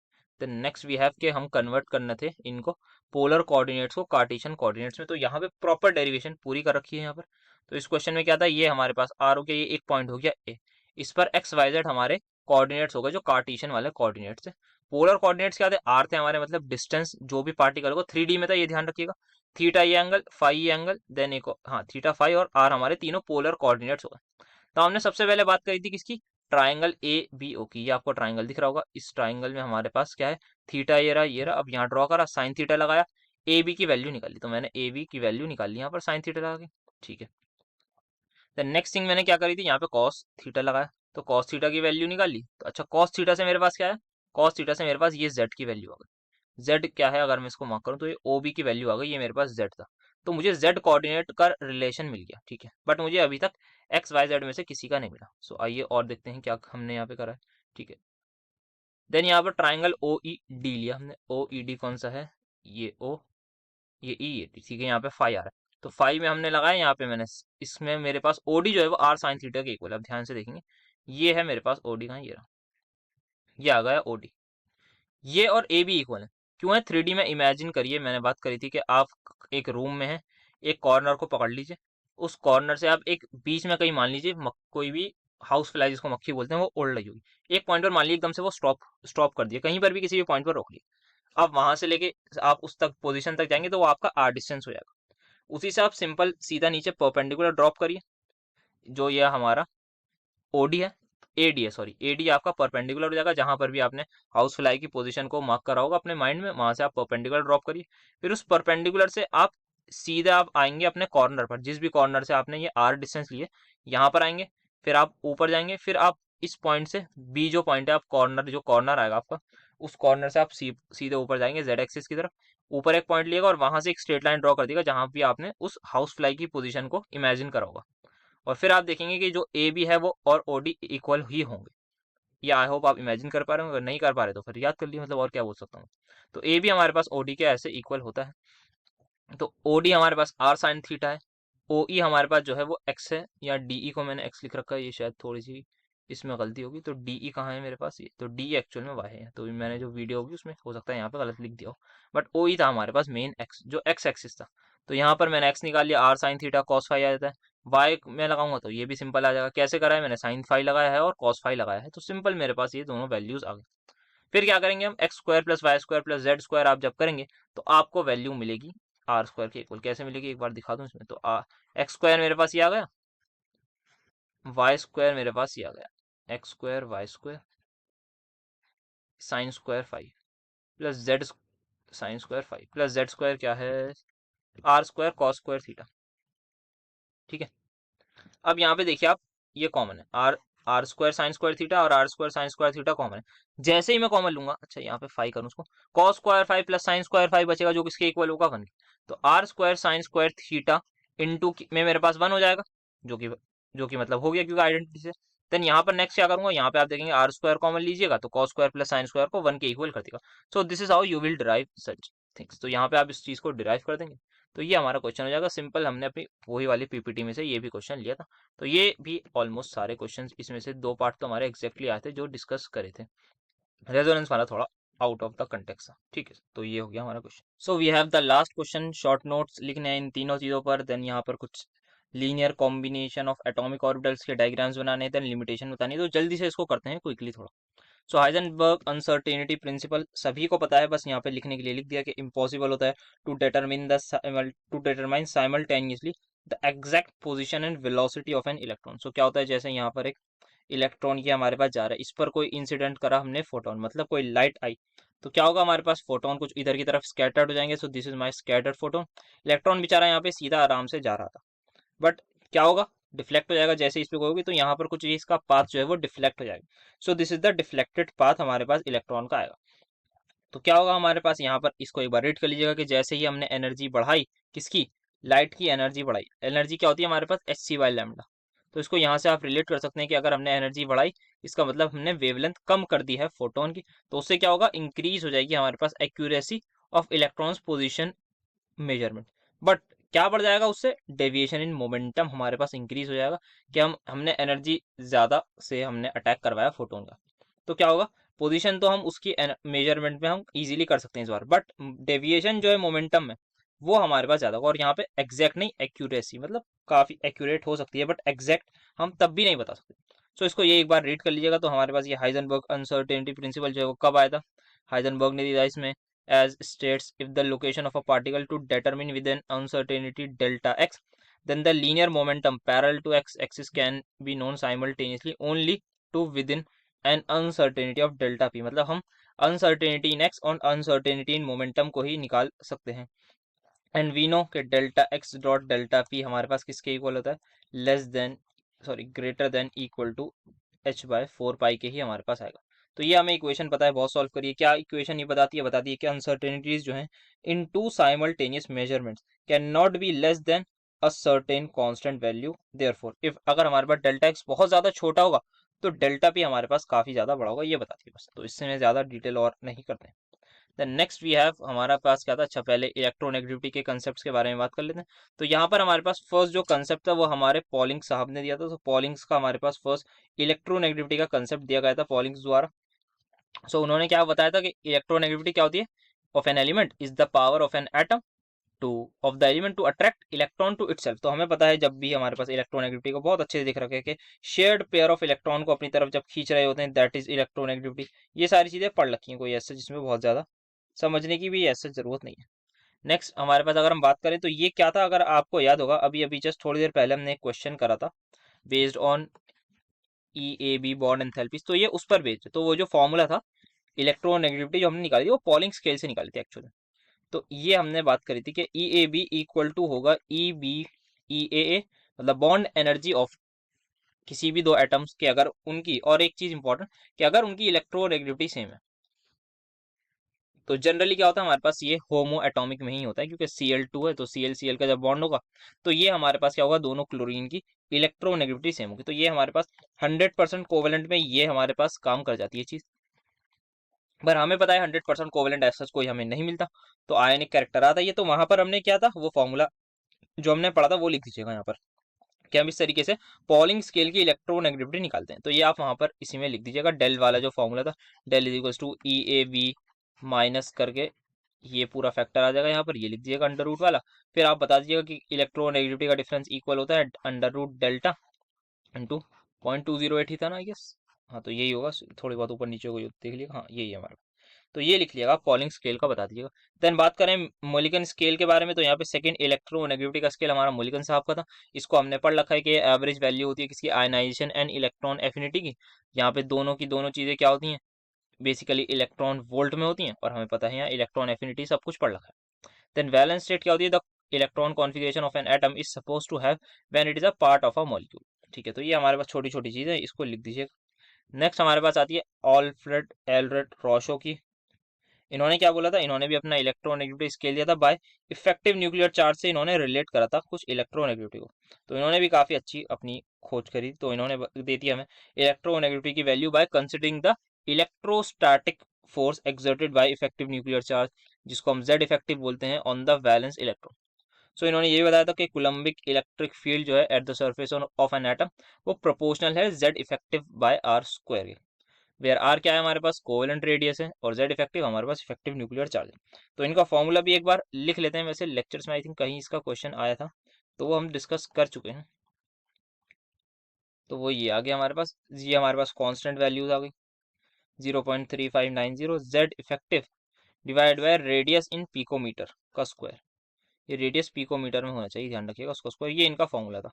देन नेक्स्ट वी हैव कि हम कन्वर्ट करने थे इनको पोलर कोऑर्डिनेट्स को कार्टेशियन कोऑर्डिनेट्स में, तो यहाँ पे प्रॉपर डेरिवेशन पूरी कर रखी है यहाँ पर। तो इस क्वेश्चन में क्या था, ये हमारे पास आर हो गया, ये एक पॉइंट हो गया ए, इस पर एक्स वाई जेड हमारे कोऑर्डिनेट्स हो गए जो कार्टेशियन वाले कोऑर्डिनेट्स है। पोलर कोऑर्डिनेट्स क्या थे, आर थे हमारे, मतलब डिस्टेंस जो भी पार्टिकल को 3D में था, ये ध्यान रखिएगा, थीटा ये एंगल, फाई ये एंगल, देन एक हाँ थीटा फाई और आर हमारे तीनों पोलर कोऑर्डिनेट्स हो गए। तो हमने सबसे पहले बात करी थी किसकी, ट्राइंगल ए बी ओ की। ये आपको ट्राइंगल दिख रहा होगा, इस ट्राइंगल में हमारे पास क्या है, थीटा ये रहा ये रहा। अब यहाँ ड्रॉ करा, साइन थीटा लगाया, ए बी की वैल्यू निकाली, तो मैंने ए बी की वैल्यू निकाली यहाँ पर साइन थीटा लगा के, ठीक है। देन नेक्स्ट थिंग मैंने क्या करी थी, यहाँ पे कॉस थीटा लगाया, तो कॉस थीटा की वैल्यू निकाली। तो अच्छा, कॉस थीटा से मेरे पास क्या है, कॉस थीटा से मेरे पास ये जेड की वैल्यू आ गई। जेड क्या है, अगर मैं इसको मार्क करूँ तो ये ओ बी की वैल्यू आ गई, ये मेरे पास जेड था। तो मुझे जेड कोऑर्डिनेट का रिलेशन मिल गया, ठीक है, बट मुझे अभी तक एक्स वाई जेड में से किसी का नहीं मिला। सो आइए और देखते हैं क्या हमने यहाँ पे करा है, ठीक है। देन यहाँ पर ट्राइंगल ओ ई डी लिया हमने, ओ ई डी कौन सा है, ये ओ, ये ई, ये ठीक है, यहाँ पे फाई आ रहा है, तो फाई में हमने लगाया, यहाँ पे मैंने इसमें मेरे पास ओडी जो है वो आर साइन थीटा के इक्वल है। अब ध्यान से देखेंगे, ये है मेरे पास ओडी, कहाँ ये रहा, ये आ गया ओडी, ये और ए भी इक्वल है। क्यों है, 3D में इमेजिन करिए, मैंने बात करी थी कि आप एक रूम में हैं, एक कॉर्नर को पकड़ लीजिए, उस कॉर्नर से आप एक बीच में कहीं मान लीजिए कोई भी हाउस फ्लाई जिसको मक्खी बोलते हैं वो उड़ रही होगी, एक पॉइंट पर मान लीजिए एकदम से वो स्टॉप स्टॉप कर दिए, कहीं पर भी किसी भी पॉइंट पर रोक लिया, आप वहां से लेके आप उस तक पोजीशन तक जाएंगे तो वो आपका आर डिस्टेंस हो जाएगा। उसी से आप सिंपल सीधा नीचे परपेंडिकुलर ड्रॉप करिए, जो ये हमारा ओडी है, एडी है सॉरी, एडी आपका परपेंडिकुलर हो जाएगा, जहां पर भी आपने हाउस फ्लाई की पोजीशन को मार्क करा होगा अपने माइंड में, वहां से आप परपेंडिकुलर ड्रॉप करिए। फिर उस परपेंडिकुलर से आप सीधे आप आएंगे अपने कॉर्नर पर, जिस भी कॉर्नर से आपने ये आर डिस्टेंस लिए, यहाँ पर आएंगे, फिर आप ऊपर जाएंगे, फिर आप इस पॉइंट से बी जो पॉइंट है, आप कॉर्नर जो कॉर्नर आएगा आपका, उस कॉर्नर से आप सीधे ऊपर जाएंगे जेड एक्सिस की तरफ, ऊपर एक पॉइंट लिएगा और वहां से एक स्ट्रेट लाइन ड्रॉ कर देगा जहां भी आपने उस हाउस फ्लाई की पोजीशन को इमेजिन करा होगा। और फिर आप देखेंगे कि जो ए बी है वो और ओ डी इक्वल ही होंगे। ये आई होप आप इमेजिन कर पा रहे हो, अगर नहीं कर पा रहे तो फिर याद कर लिए, मतलब और क्या बोल सकता हूँ। तो ए बी हमारे पास ओ डी के ऐसे इक्वल होता है, तो ओ डी हमारे पास आर साइन थीटा है, ओ ई हमारे पास जो है वो एक्स है, या डी ई को मैंने एक्स लिख रखा है, ये शायद थोड़ी सी इसमें गलती होगी, तो डी ई कहाँ है मेरे पास, ये तो डी एक्चुअल में वाई है, तो मैंने जो वीडियो होगी उसमें हो सकता है यहाँ पे गलत लिख दिया हो, बट ओ ई था हमारे पास मेन एक्स, जो एक्स एक्सिस था। तो यहाँ पर मैंने एक्स निकाल लिया, R sine theta cos phi आ जाता है, वाई में लगाऊंगा तो ये भी सिंपल आ जाएगा, कैसे करा है मैंने, साइन फाई लगाया है और कॉस फाई लगाया है, तो सिंपल मेरे पास ये दोनों वैल्यूज आ गए। फिर क्या करेंगे हम, X square plus Y square plus Z square आप जब करेंगे तो आपको वैल्यू मिलेगी आर स्क्वायर के इक्वल। कैसे मिलेगी एक बार दिखा दूं इसमें, तो एक्स स्क्वायर मेरे पास ये आ गया, वाई स्क्वायर मेरे पास ये आ गया X square Y square sine square phi plus Z sine square phi plus Z square क्या है R square cos square theta. ठीक है, अब यहाँ पे देखिए आप ये कॉमन है R R square sine square theta और R square sine square theta common है। जैसे ही मैं कॉमन लूंगा, अच्छा यहाँ पे फाइव करूँ उसको, cos square phi plus sine square phi बचेगा जो किसके इक्वल होगा वन के। तो R square sine square theta into में मेरे पास वन हो जाएगा, जो कि मतलब हो गया क्योंकि आइडेंटिटी से। देन यहाँ पर नेक्स्ट क्या करूंगा, यहाँ पे आप देखेंगे आर स्क्वायर कॉमन लीजिएगा तो cos square plus sine square को वन के इक्वल कर देगा। So this is how you will derive such things. तो यहाँ पे आप इस चीज को डिराइव कर देंगे तो ये हमारा क्वेश्चन हो जाएगा सिंपल। हमने अपनी वही वाली पीपीटी में से ये भी क्वेश्चन लिया था। तो ये भी ऑलमोस्ट सारे क्वेश्चंस, इसमें से दो पार्ट तो हमारे एग्जैक्टली आए थे जो डिस्कस करे थे, रेजोनेंस वाला थोड़ा आउट ऑफ द कंटेक्स्ट था। ठीक है, तो ये हो गया हमारा question. So we have the last question, short notes लिखने हैं इन तीनों चीज़ों पर। देन यहाँ पर कुछ linear combination of atomic orbitals के डायग्राम्स बनाने हैं, देन लिमिटेशन बतानी है। तो जल्दी से इसको करते हैं क्विकली थोड़ा। सो हाइजेनबर्ग अनसर्टेनिटी प्रिंसिपल सभी को पता है, बस यहाँ पे लिखने के लिए लिख दिया कि इम्पॉसिबल होता है to determine simultaneously the exact position and velocity of an electron. So क्या होता है, जैसे यहाँ पर एक इलेक्ट्रॉन ये हमारे पास जा रहा है, इस पर कोई इंसिडेंट करा हमने फोटोन, मतलब कोई लाइट आई, तो क्या होगा हमारे पास फोटोन कुछ इधर की तरफ स्कैटर्ड हो जाएंगे। So this is my scattered photon. Electron बेचारा यहाँ पे सीधा आराम से जा रहा था, बट क्या होगा, डिफ्लेक्ट हो जाएगा। जैसे इस पे होगी तो यहाँ पर कुछ इसका पाथ जो है वो डिफ्लेक्ट हो जाएगा। So this is the deflected path हमारे पास इलेक्ट्रॉन का आएगा। तो क्या होगा हमारे पास यहाँ पर, इसको एक बार रीड कर लीजिएगा कि जैसे ही हमने एनर्जी बढ़ाई, किसकी, लाइट की एनर्जी बढ़ाई। एनर्जी क्या होती है हमारे पास, एच सी बाई लैम्डा। तो इसको यहाँ से आप रिलेट कर सकते हैं कि अगर हमने एनर्जी बढ़ाई, इसका मतलब हमने वेवलेंथ कम कर दी है फोटोन की। तो उससे क्या होगा, इंक्रीज हो जाएगी हमारे पास accuracy of electron's position measurement. But क्या बढ़ जाएगा उससे, डेविएशन इन मोमेंटम हमारे पास इंक्रीज हो जाएगा कि हमने एनर्जी ज्यादा से हमने अटैक करवाया फोटोन का। तो क्या होगा, पोजीशन तो हम उसकी मेजरमेंट में हम इजीली कर सकते हैं इस बार, बट डेविएशन जो है मोमेंटम में वो हमारे पास ज्यादा होगा। और यहाँ पे एग्जैक्ट नहीं, एक्यूरेसी मतलब काफी एक्यूरेट हो सकती है, बट एग्जैक्ट हम तब भी नहीं बता सकते। सो इसको ये एक बार रीड कर लीजिएगा। तो हमारे पास ये हाइजेनबर्ग अनसर्टेनिटी प्रिंसिपल जो है वो कब आया था, हाइजेनबर्ग ने दिया इसमें as states if the location of a particle to determine with an uncertainty delta x, then the linear momentum parallel to x axis can be known simultaneously only to within an uncertainty of delta p। मतलब हम uncertainty in x और uncertainty in momentum को ही निकाल सकते हैं। And we know कि delta X dot delta P हमारे पास किसके इक्वल होता है, less than greater than equal to H by four pi के ही हमारे पास आएगा। तो ये हमें इक्वेशन पता है, बहुत सॉल्व करिए। क्या इक्वेशन ये बताती है कि अनसर्टेनिटीज जो हैं in two simultaneous measurements can not be less than a certain constant value. Therefore if अगर हमारे पास डेल्टा एक्स बहुत ज्यादा छोटा होगा तो डेल्टा पी हमारे पास काफी ज्यादा बड़ा होगा, ये बताती है बस। तो इससे मैं ज्यादा डिटेल और नहीं करते। देन नेक्स्ट वी हैव, हमारा पास क्या था, अच्छा पहले इलेक्ट्रोनेगेटिविटी के कंसेप्ट के बारे में बात कर लेते हैं। तो यहाँ पर हमारे पास फर्स्ट जो कंसेप्ट था वो हमारे पॉलिंग साहब ने दिया था। तो पॉलिंग्स का हमारे पास फर्स्ट इलेक्ट्रोनेगेटिविटी का कंसेप्ट दिया गया था पॉलिंग्स द्वारा। सो उन्होंने क्या बताया था कि इलेक्ट्रोनेगेटिविटी क्या होती है, of an element is the power of an atom to of the element to attract electron to itself. तो हमें पता है जब भी हमारे पास इलेक्ट्रोनेगेटिविटी को बहुत अच्छे से दिख रखे हैं कि शेयर्ड पेयर ऑफ इलेक्ट्रॉन को अपनी तरफ जब खींच रहे होते हैं, दैट इज इलेक्ट्रोनेगेटिविटी। ये सारी चीजें पढ़ रखी हैं कोई ऐसे जिसमें बहुत ज्यादा समझने की भी ऐसे जरूरत नहीं है। नेक्स्ट हमारे पास अगर हम बात करें तो ये क्या था, अगर आपको याद होगा अभी अभी जस्ट थोड़ी देर पहले हमने एक क्वेश्चन करा था based on E A B bond enthalpies. तो ये उस पर बेस्ड है। तो वो जो फॉर्मूला था इलेक्ट्रोनेगेटिविटी जो हमने निकाली थी वो पॉलिंग स्केल से निकाली थी एक्चुअली। तो ये हमने बात करी थी कि ई ए बी इक्वल टू होगा ई बी ई ए, मतलब बॉन्ड एनर्जी ऑफ किसी भी दो एटम्स के, अगर उनकी, और एक चीज इंपॉर्टेंट कि अगर उनकी इलेक्ट्रोनेगेटिविटी सेम है। तो जनरली क्या होता है हमारे पास, ये होमो एटॉमिक में ही होता है क्योंकि Cl2 है, तो Cl का जब बॉन्ड होगा तो ये हमारे पास क्या होगा, दोनों क्लोरीन की इलेक्ट्रोनेगेटिविटी सेम होगी। तो ये हमारे पास 100% कोवेलेंट में ये हमारे पास काम कर जाती है चीज। पर हमें पता है 100% कोवेलेंट ऐसा कोई हमें नहीं मिलता, तो आयनिक कैरेक्टर आता है ये। तो वहां पर हमने क्या था, वो फॉर्मूला जो हमने पढ़ा था वो लिख दीजिएगा यहाँ पर कि हम इस तरीके से पॉलिंग स्केल की इलेक्ट्रोनेगेटिविटी निकालते हैं। तो ये आप वहां पर इसी में लिख दीजिएगा, डेल वाला जो फॉर्मूला था, del is equal to E A B minus करके ये पूरा फैक्टर आ जाएगा यहाँ पर, ये लिख दीजिएगा अंडर रूट वाला। फिर आप बता दीजिएगा कि इलेक्ट्रोनेगेटिविटी का डिफरेंस इक्वल होता है अंडर रूट डेल्टा इंटू 0.208 ही था ना, आई गेस। हाँ तो यही होगा, थोड़ी बहुत ऊपर नीचे को देख लिएगा, हाँ यही है हमारा। तो ये लिख लिएगा, पॉलिंग स्केल का बता दीजिएगा। देन बात करें मोलिकन स्केल के बारे में, तो यहाँ पे सेकंड इलेक्ट्रोनेगेटिविटी का स्केल हमारा मोलिकन साहब का था। इसको हमने पढ़ रखा है कि एवरेज वैल्यू होती है किसकी, आयनाइजेशन एंड इलेक्ट्रॉन एफिनिटी की। यहाँ पे दोनों की दोनों चीजें क्या होती हैं, बेसिकली इलेक्ट्रॉन वोल्ट में होती हैं, और हमें पता है यहाँ इलेक्ट्रॉन एफिनिटी सब कुछ पढ़ रखा है। देन वैलेंस स्टेट क्या होती है, the electron configuration of an atom is suppose to have when it is a part of a molecule. ठीक है, तो ये हमारे पास छोटी छोटी चीजें, इसको लिख दीजिएगा। नेक्स्ट हमारे पास आती है ऑल्फ्रेड एलरेड रॉशो की। इन्होंने क्या बोला था, इन्होंने भी अपना इलेक्ट्रोनेगेटिविटी स्केल दिया था, बाय इफेक्टिव न्यूक्लियर चार्ज से इन्होंने रिलेट करा था कुछ इलेक्ट्रोनेगेटिविटी को। तो इन्होंने भी काफी अच्छी अपनी खोज करी, तो इन्होंने दे दी हमें इलेक्ट्रोनेगेटिविटी की value by considering the electrostatic force exerted by effective nuclear charge, जिसको हम जेड इफेक्टिव बोलते हैं, ऑन द वैलेंस इलेक्ट्रॉन। सो इन्होंने ये बताया था कि कुलम्बिक इलेक्ट्रिक फील्ड जो है at the surface of an atom, वो प्रोपोर्शनल है Z effective by R square के, वेयर आर क्या है हमारे पास, कोवेलेंट रेडियस है, और जेड इफेक्टिव हमारे पास इफेक्टिव न्यूक्लियर चार्ज है। तो इनका फॉर्मूला भी एक बार लिख लेते हैं, वैसे लेक्चर्स में आई थिंक कहीं इसका क्वेश्चन आया था, तो वो हम डिस्कस कर चुके हैं। तो वो ये आ गया हमारे पास, ये हमारे पास कांस्टेंट वैल्यूज आ गई 0.3590, Z effective divide by radius in picometre का स्क्वायर। ये रेडियस पिकोमीटर में होना चाहिए, ध्यान रखिएगा उसका स्क्वायर, ये इनका फॉर्मूला था।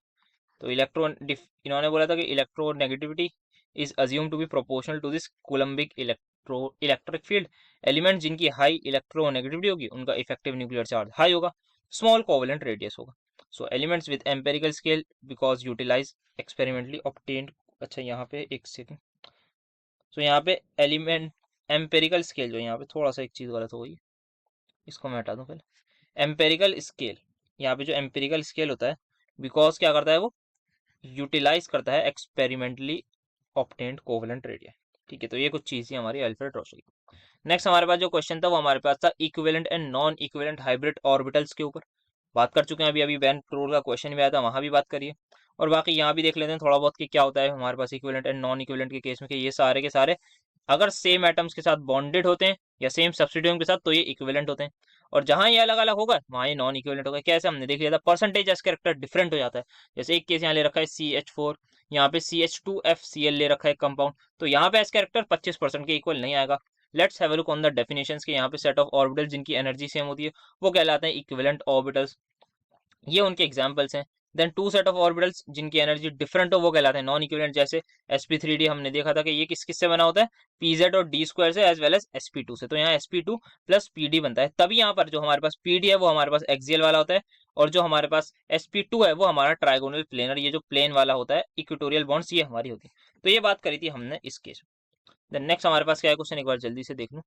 तो इन्होंने बोला था कि electronegativity is assume to be proportional to this coulombic electric field. Element जिनकी हाई इलेक्ट्रोनेगेटिविटी होगी उनका इफेक्टिव न्यूक्लियर चार्ज हाई होगा, स्मॉल कोवेलेंट रेडियस होगा। So elements with empirical scale because utilise experimentally obtained. अच्छा यहाँ पे एक सेकंड, तो यहाँ पे एलिमेंट एम्पेरिकल स्केल जो यहाँ पे थोड़ा सा एक चीज गलत हो गई, इसको मैं हटा दूं पहले। एम्पेरिकल स्केल, यहाँ पे जो एम्पेरिकल स्केल होता है, बिकॉज क्या करता है वो, यूटिलाइज करता है एक्सपेरिमेंटली ऑब्टेन्ड कोवेलेंट रेडियस। ठीक है, तो ये कुछ चीज थी हमारी अल्फ्रेड रॉशो की। नेक्स्ट हमारे पास जो क्वेश्चन था वो हमारे पास था equivalent and non equivalent hybrid orbitals के ऊपर। बात कर चुके हैं अभी, अभी बैन ट्रोल का क्वेश्चन भी आया था, वहां भी बात करिए। और बाकी यहाँ भी देख लेते हैं थोड़ा बहुत कि क्या होता है हमारे पास इक्विवेलेंट एंड नॉन इक्विवेलेंट के केस में, कि ये सारे के सारे अगर सेम एटम्स के साथ बॉन्डेड होते हैं या सेम सब्स्टिट्यूएंट के साथ तो ये इक्विवेलेंट होते हैं, और जहां ये अलग अलग होगा वहां ये नॉन इक्विवेलेंट होगा। कैसे, हमने देख लिया था, परसेंटेज एस कैरेक्टर डिफरेंट हो जाता है। जैसे एक केस यहाँ ले रखा है CH4, यहाँ पे CH2FCl ले रखा है कंपाउंड, तो यहाँ पे एस कैरेक्टर 25% के इक्वल नहीं आएगा। Let's have a look on the definitions के, यहाँ पे सेट ऑफ ऑर्बिटल्स जिनकी एनर्जी सेम होती है वो कहलाते हैं इक्विवेलेंट ऑर्बिटल्स, ये उनके एग्जाम्पल्स हैं। Then two set of orbitals जिनकी एनर्जी डिफरेंट हो वो कहलाते हैं नॉन इक्विवेलेंट, जैसे sp3d हमने देखा था कि ये किस किस से बना होता है, pz और d स्क्वायर से, एज वेल एज sp2 से। तो यहाँ sp2 प्लस pd बनता है, तभी यहाँ पर जो हमारे पास pd है वो हमारे पास एक्सियल वाला होता है, और जो हमारे पास sp2 है वो हमारा ट्राइगोनल प्लेनर, ये जो प्लेन वाला होता है, इक्वेटोरियल बॉन्ड्स ये हमारी होती है। तो ये बात करी थी हमने इस केस में। देन नेक्स्ट हमारे पास क्या है क्वेश्चन, एक बार जल्दी से देख लूँ।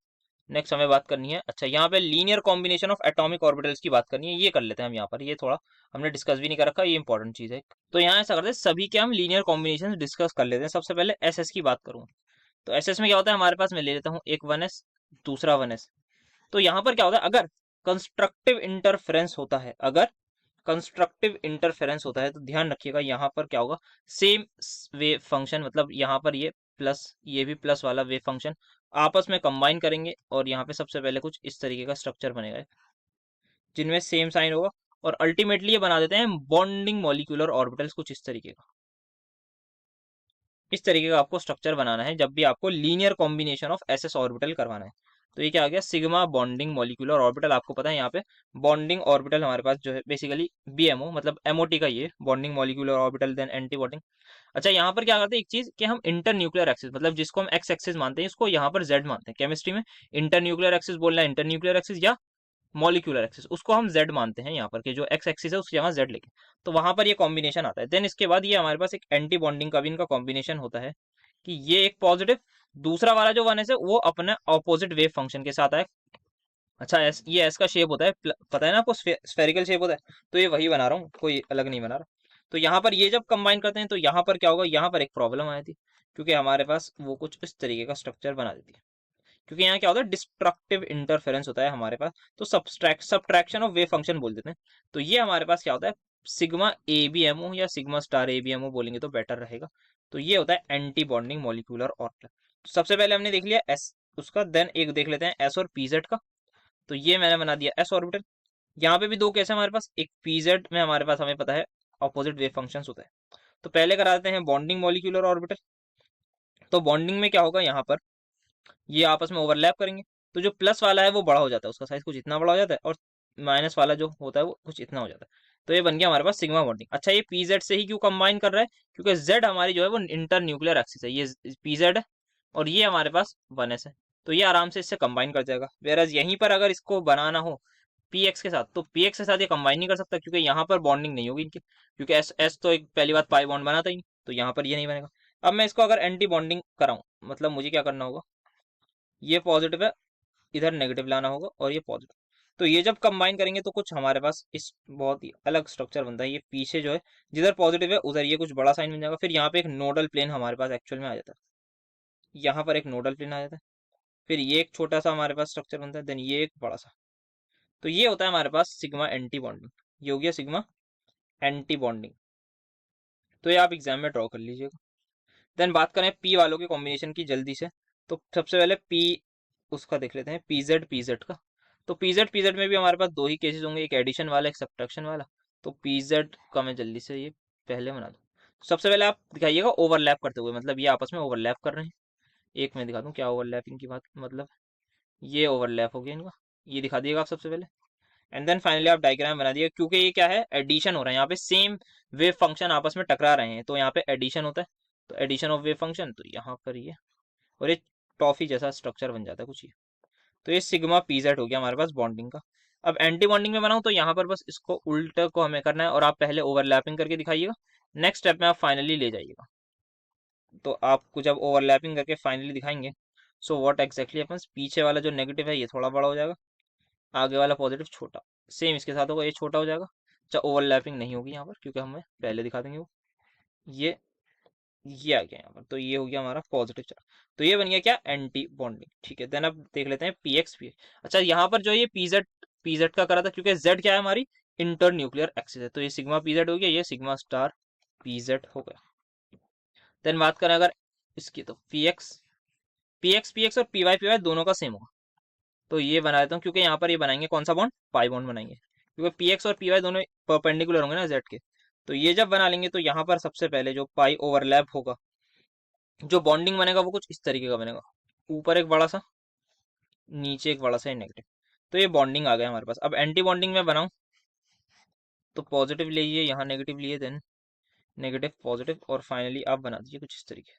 नेक्स्ट हमें बात करनी है, अच्छा यहाँ पे linear combination of atomic orbitals की बात करनी है, ये कर लेते हैं हम यहाँ पर, ये थोड़ा हमने डिस्कस भी नहीं कर रखा, ये इंपॉर्टेंट चीज है। तो यहाँ ऐसा करते हैं सभी के हम लीनियर कॉम्बिनेशन डिस्कस कर लेते हैं। सबसे पहले एसएस की बात करूँ, तो एसएस में क्या होता है हमारे पास, मैं ले लेता हूँ एक 1s दूसरा 1s। तो यहाँ पर क्या होता है, अगर कंस्ट्रक्टिव इंटरफेरेंस होता है, अगर कंस्ट्रक्टिव इंटरफेरेंस होता है तो ध्यान रखिएगा यहाँ पर क्या होगा, सेम वेव फंक्शन, मतलब यहाँ पर ये प्लस, ये भी प्लस वाला वेव फंक्शन आपस में कंबाइन करेंगे, और यहाँ पे सबसे पहले कुछ इस तरीके का स्ट्रक्चर बनेगा जिनमें सेम साइन होगा, और अल्टीमेटली ये बना देते हैं बॉन्डिंग मॉलिक्यूलर ऑर्बिटल्स, कुछ इस तरीके का। इस तरीके का आपको स्ट्रक्चर बनाना है जब भी आपको linear combination of SS orbital करवाना है। तो ये क्या आ गया, सिग्मा बॉन्डिंग मॉलिक्यूलर ऑर्बिटल। आपको पता है यहाँ पे बॉन्डिंग ऑर्बिटल हमारे पास जो है बेसिकली बीएमओ, मतलब एमओटी का ये bonding molecular orbital, then antibonding. अच्छा यहाँ पर क्या करते हैं एक चीज कि हम इंटर न्यूक्लियर एक्सिस, मतलब जिसको हम एक्स एक्सिस मानते हैं, इसको यहाँ पर जेड मानते हैं केमिस्ट्री में। इंटर न्यूक्लियर एक्सिस बोलना है, इंटर न्यूक्लियर एक्सिस या मॉलिक्यूलर एक्सिस, उसको हम जेड मानते हैं यहाँ पर, कि जो एक्स एक्सिस है उसकी जगह जेड लेके, तो वहां पर ये कॉम्बिनेशन आता है। देन इसके बाद ये हमारे पास एक एंटी बॉन्डिंग का भी इनका कॉम्बिनेशन होता है, कि ये एक पॉजिटिव, दूसरा वाला जो 1s है वो अपने ऑपोजिट वेव फंक्शन के साथ आए। अच्छा ये एस का शेप होता है, पता है ना आपको, स्फेरिकल शेप होता है, तो ये वही बना रहा हूँ, कोई अलग नहीं बना रहा। तो यहाँ पर ये जब कंबाइन करते हैं तो यहाँ पर क्या होगा, यहाँ पर एक प्रॉब्लम आई थी, क्योंकि हमारे पास वो कुछ इस तरीके का स्ट्रक्चर बना देती है, क्योंकि यहाँ क्या होता है डिस्ट्रक्टिव इंटरफेरेंस होता है हमारे पास, तो सब्ट्रैक्शन ऑफ वेव फंक्शन बोल देते हैं। तो ये हमारे पास क्या होता है, सिग्मा ABMO या सिग्मा स्टार ABMO बोलेंगे तो बेटर रहेगा। तो ये होता है एंटी बॉन्डिंग मॉलिक्यूलर ऑर्बिटल। तो सबसे पहले हमने देख लिया एस उसका, देन एक देख लेते हैं एस और पीजेड का। तो ये मैंने बना दिया एस ऑर्बिटल। यहाँ पे भी दो केस है हमारे पास, एक पीजेड में हमारे पास हमें पता है ऑपोजिट वेव फंक्शन होता है। तो पहले करा देते हैं बॉन्डिंग मॉलिक्यूलर ऑर्बिटल। तो बॉन्डिंग में क्या होगा, यहाँ पर ये आपस में ओवरलैप करेंगे, तो जो प्लस वाला है वो बड़ा हो जाता है, उसका साइज कुछ इतना बड़ा हो जाता है, और माइनस वाला जो होता है वो कुछ इतना हो जाता है। तो ये बन गया हमारे पास सिग्मा बॉन्डिंग। अच्छा, ये पीजेड से ही क्यों कंबाइन कर रहा है? क्योंकि जेड हमारी जो है वो इंटर न्यूक्लियर एक्सिस है, ये पीजेड है और ये हमारे पास 1s है, तो ये आराम से इससे कंबाइन कर जाएगा। वेरएज यहीं पर अगर इसको बनाना हो पीएक्स के साथ, तो पीएक्स के साथ ये कंबाइन नहीं कर सकता, क्योंकि यहाँ पर बॉन्डिंग नहीं होगी इनकी, क्योंकि एस एस तो एक पहली बात पाई बॉन्ड बनाता ही नहीं, तो यहाँ पर ये नहीं बनेगा। अब मैं इसको अगर एंटी बॉन्डिंग कराऊं, मतलब मुझे क्या करना होगा, ये पॉजिटिव है, इधर नेगेटिव लाना होगा और ये पॉजिटिव, तो ये जब कंबाइन करेंगे तो कुछ हमारे पास इस बहुत ही अलग स्ट्रक्चर बनता है। ये पीछे जो है जिधर पॉजिटिव है उधर ये कुछ बड़ा साइन बन जाएगा, फिर यहाँ पे एक नोडल प्लेन हमारे पास एक्चुअल में आ जाता है, यहाँ पर एक नोडल प्लेन आ जाता है, फिर ये एक छोटा सा हमारे पास स्ट्रक्चर बनता है, देन ये एक बड़ा सा। तो ये होता है हमारे पास सिग्मा एंटी बॉन्डिंग, ये हो गया सिग्मा एंटी बॉन्डिंग। तो ये आप एग्जाम में ड्रॉ कर लीजिएगा। देन बात करें पी वालों के कॉम्बिनेशन की जल्दी से, तो सबसे पहले पी उसका देख लेते हैं, पीजेड पीजेड का। तो पीजेड पीजेड में भी हमारे पास दो ही केसेस होंगे, एक एडिशन वाला एक सब्ट्रैक्शन वाला। तो पीजेड का मैं जल्दी से ये पहले बना दूँ। सबसे पहले आप दिखाइएगा ओवरलैप करते हुए, मतलब ये आपस में ओवरलैप कर रहे हैं। एक मैं दिखा दूँ क्या ओवरलैपिंग की बात, मतलब ये ओवरलैप हो गया इनका, ये दिखा दिएगा आप सबसे पहले। एंड देन फाइनली आप डायग्राम बना दिए, क्योंकि ये क्या है, एडिशन हो रहा है, यहाँ पे सेम वेव फंक्शन आपस में टकरा रहे हैं, तो यहाँ पे एडिशन होता है, तो एडिशन ऑफ वेव फंक्शन, तो यहाँ पर ये और ये टॉफी जैसा स्ट्रक्चर बन जाता है कुछ ये। तो ये सिग्मा पीजेड हो गया हमारे पास बॉन्डिंग का। अब एंटी बॉन्डिंग में बनाऊं तो यहाँ पर बस इसको उल्टे को हमें करना है, और आप पहले ओवरलैपिंग करके दिखाइएगा, नेक्स्ट स्टेप में आप फाइनली ले जाइएगा। तो आपको जब ओवरलैपिंग करके फाइनली दिखाएंगे, सो व्हाट एग्जैक्टली हैपेंस, पीछे वाला जो नेगेटिव है ये थोड़ा बड़ा हो जाएगा, आगे वाला पॉजिटिव छोटा, सेम इसके साथ होगा, ये छोटा हो जाएगा। अच्छा, ओवरलैपिंग नहीं होगी यहाँ पर, क्योंकि हमें पहले दिखा देंगे वो, ये ये आ गया यहाँ पर, तो ये हो गया हमारा पॉजिटिव चार्ज। तो ये बन गया क्या, एंटी बॉन्डिंग। ठीक है, देन अब देख लेते हैं पीएक्स पी। अच्छा, यहाँ पर जो ये पीजेड पीजेड का करा था, क्योंकि जेड क्या है हमारी इंटर न्यूक्लियर एक्सिस है, तो ये सिग्मा पीजेड हो गया, ये सिग्मा स्टार पीजेड हो गया। देन बात करें अगर इसकी, तो पीएक्स पीएक्स पीएक्स और पीवाई दोनों का सेम होगा, तो ये बना देता हूँ, क्योंकि यहाँ पर ये बनाएंगे कौन सा बॉन्ड, पाई बॉन्ड बनाएंगे, क्योंकि पीएक्स और पीवाई दोनों परपेंडिकुलर होंगे ना जेड के। तो ये जब बना लेंगे तो यहाँ पर सबसे पहले जो पाई ओवरलैप होगा, जो बॉन्डिंग बनेगा वो कुछ इस तरीके का बनेगा, ऊपर एक बड़ा सा, नीचे एक बड़ा सा नेगेटिव। तो ये बॉन्डिंग आ गया हमारे पास। अब एंटी बॉन्डिंग में बनाऊं तो पॉजिटिव लीजिए, यहाँ नेगेटिव लिए, देन नेगेटिव पॉजिटिव, और फाइनली आप बना दीजिए कुछ इस तरीके।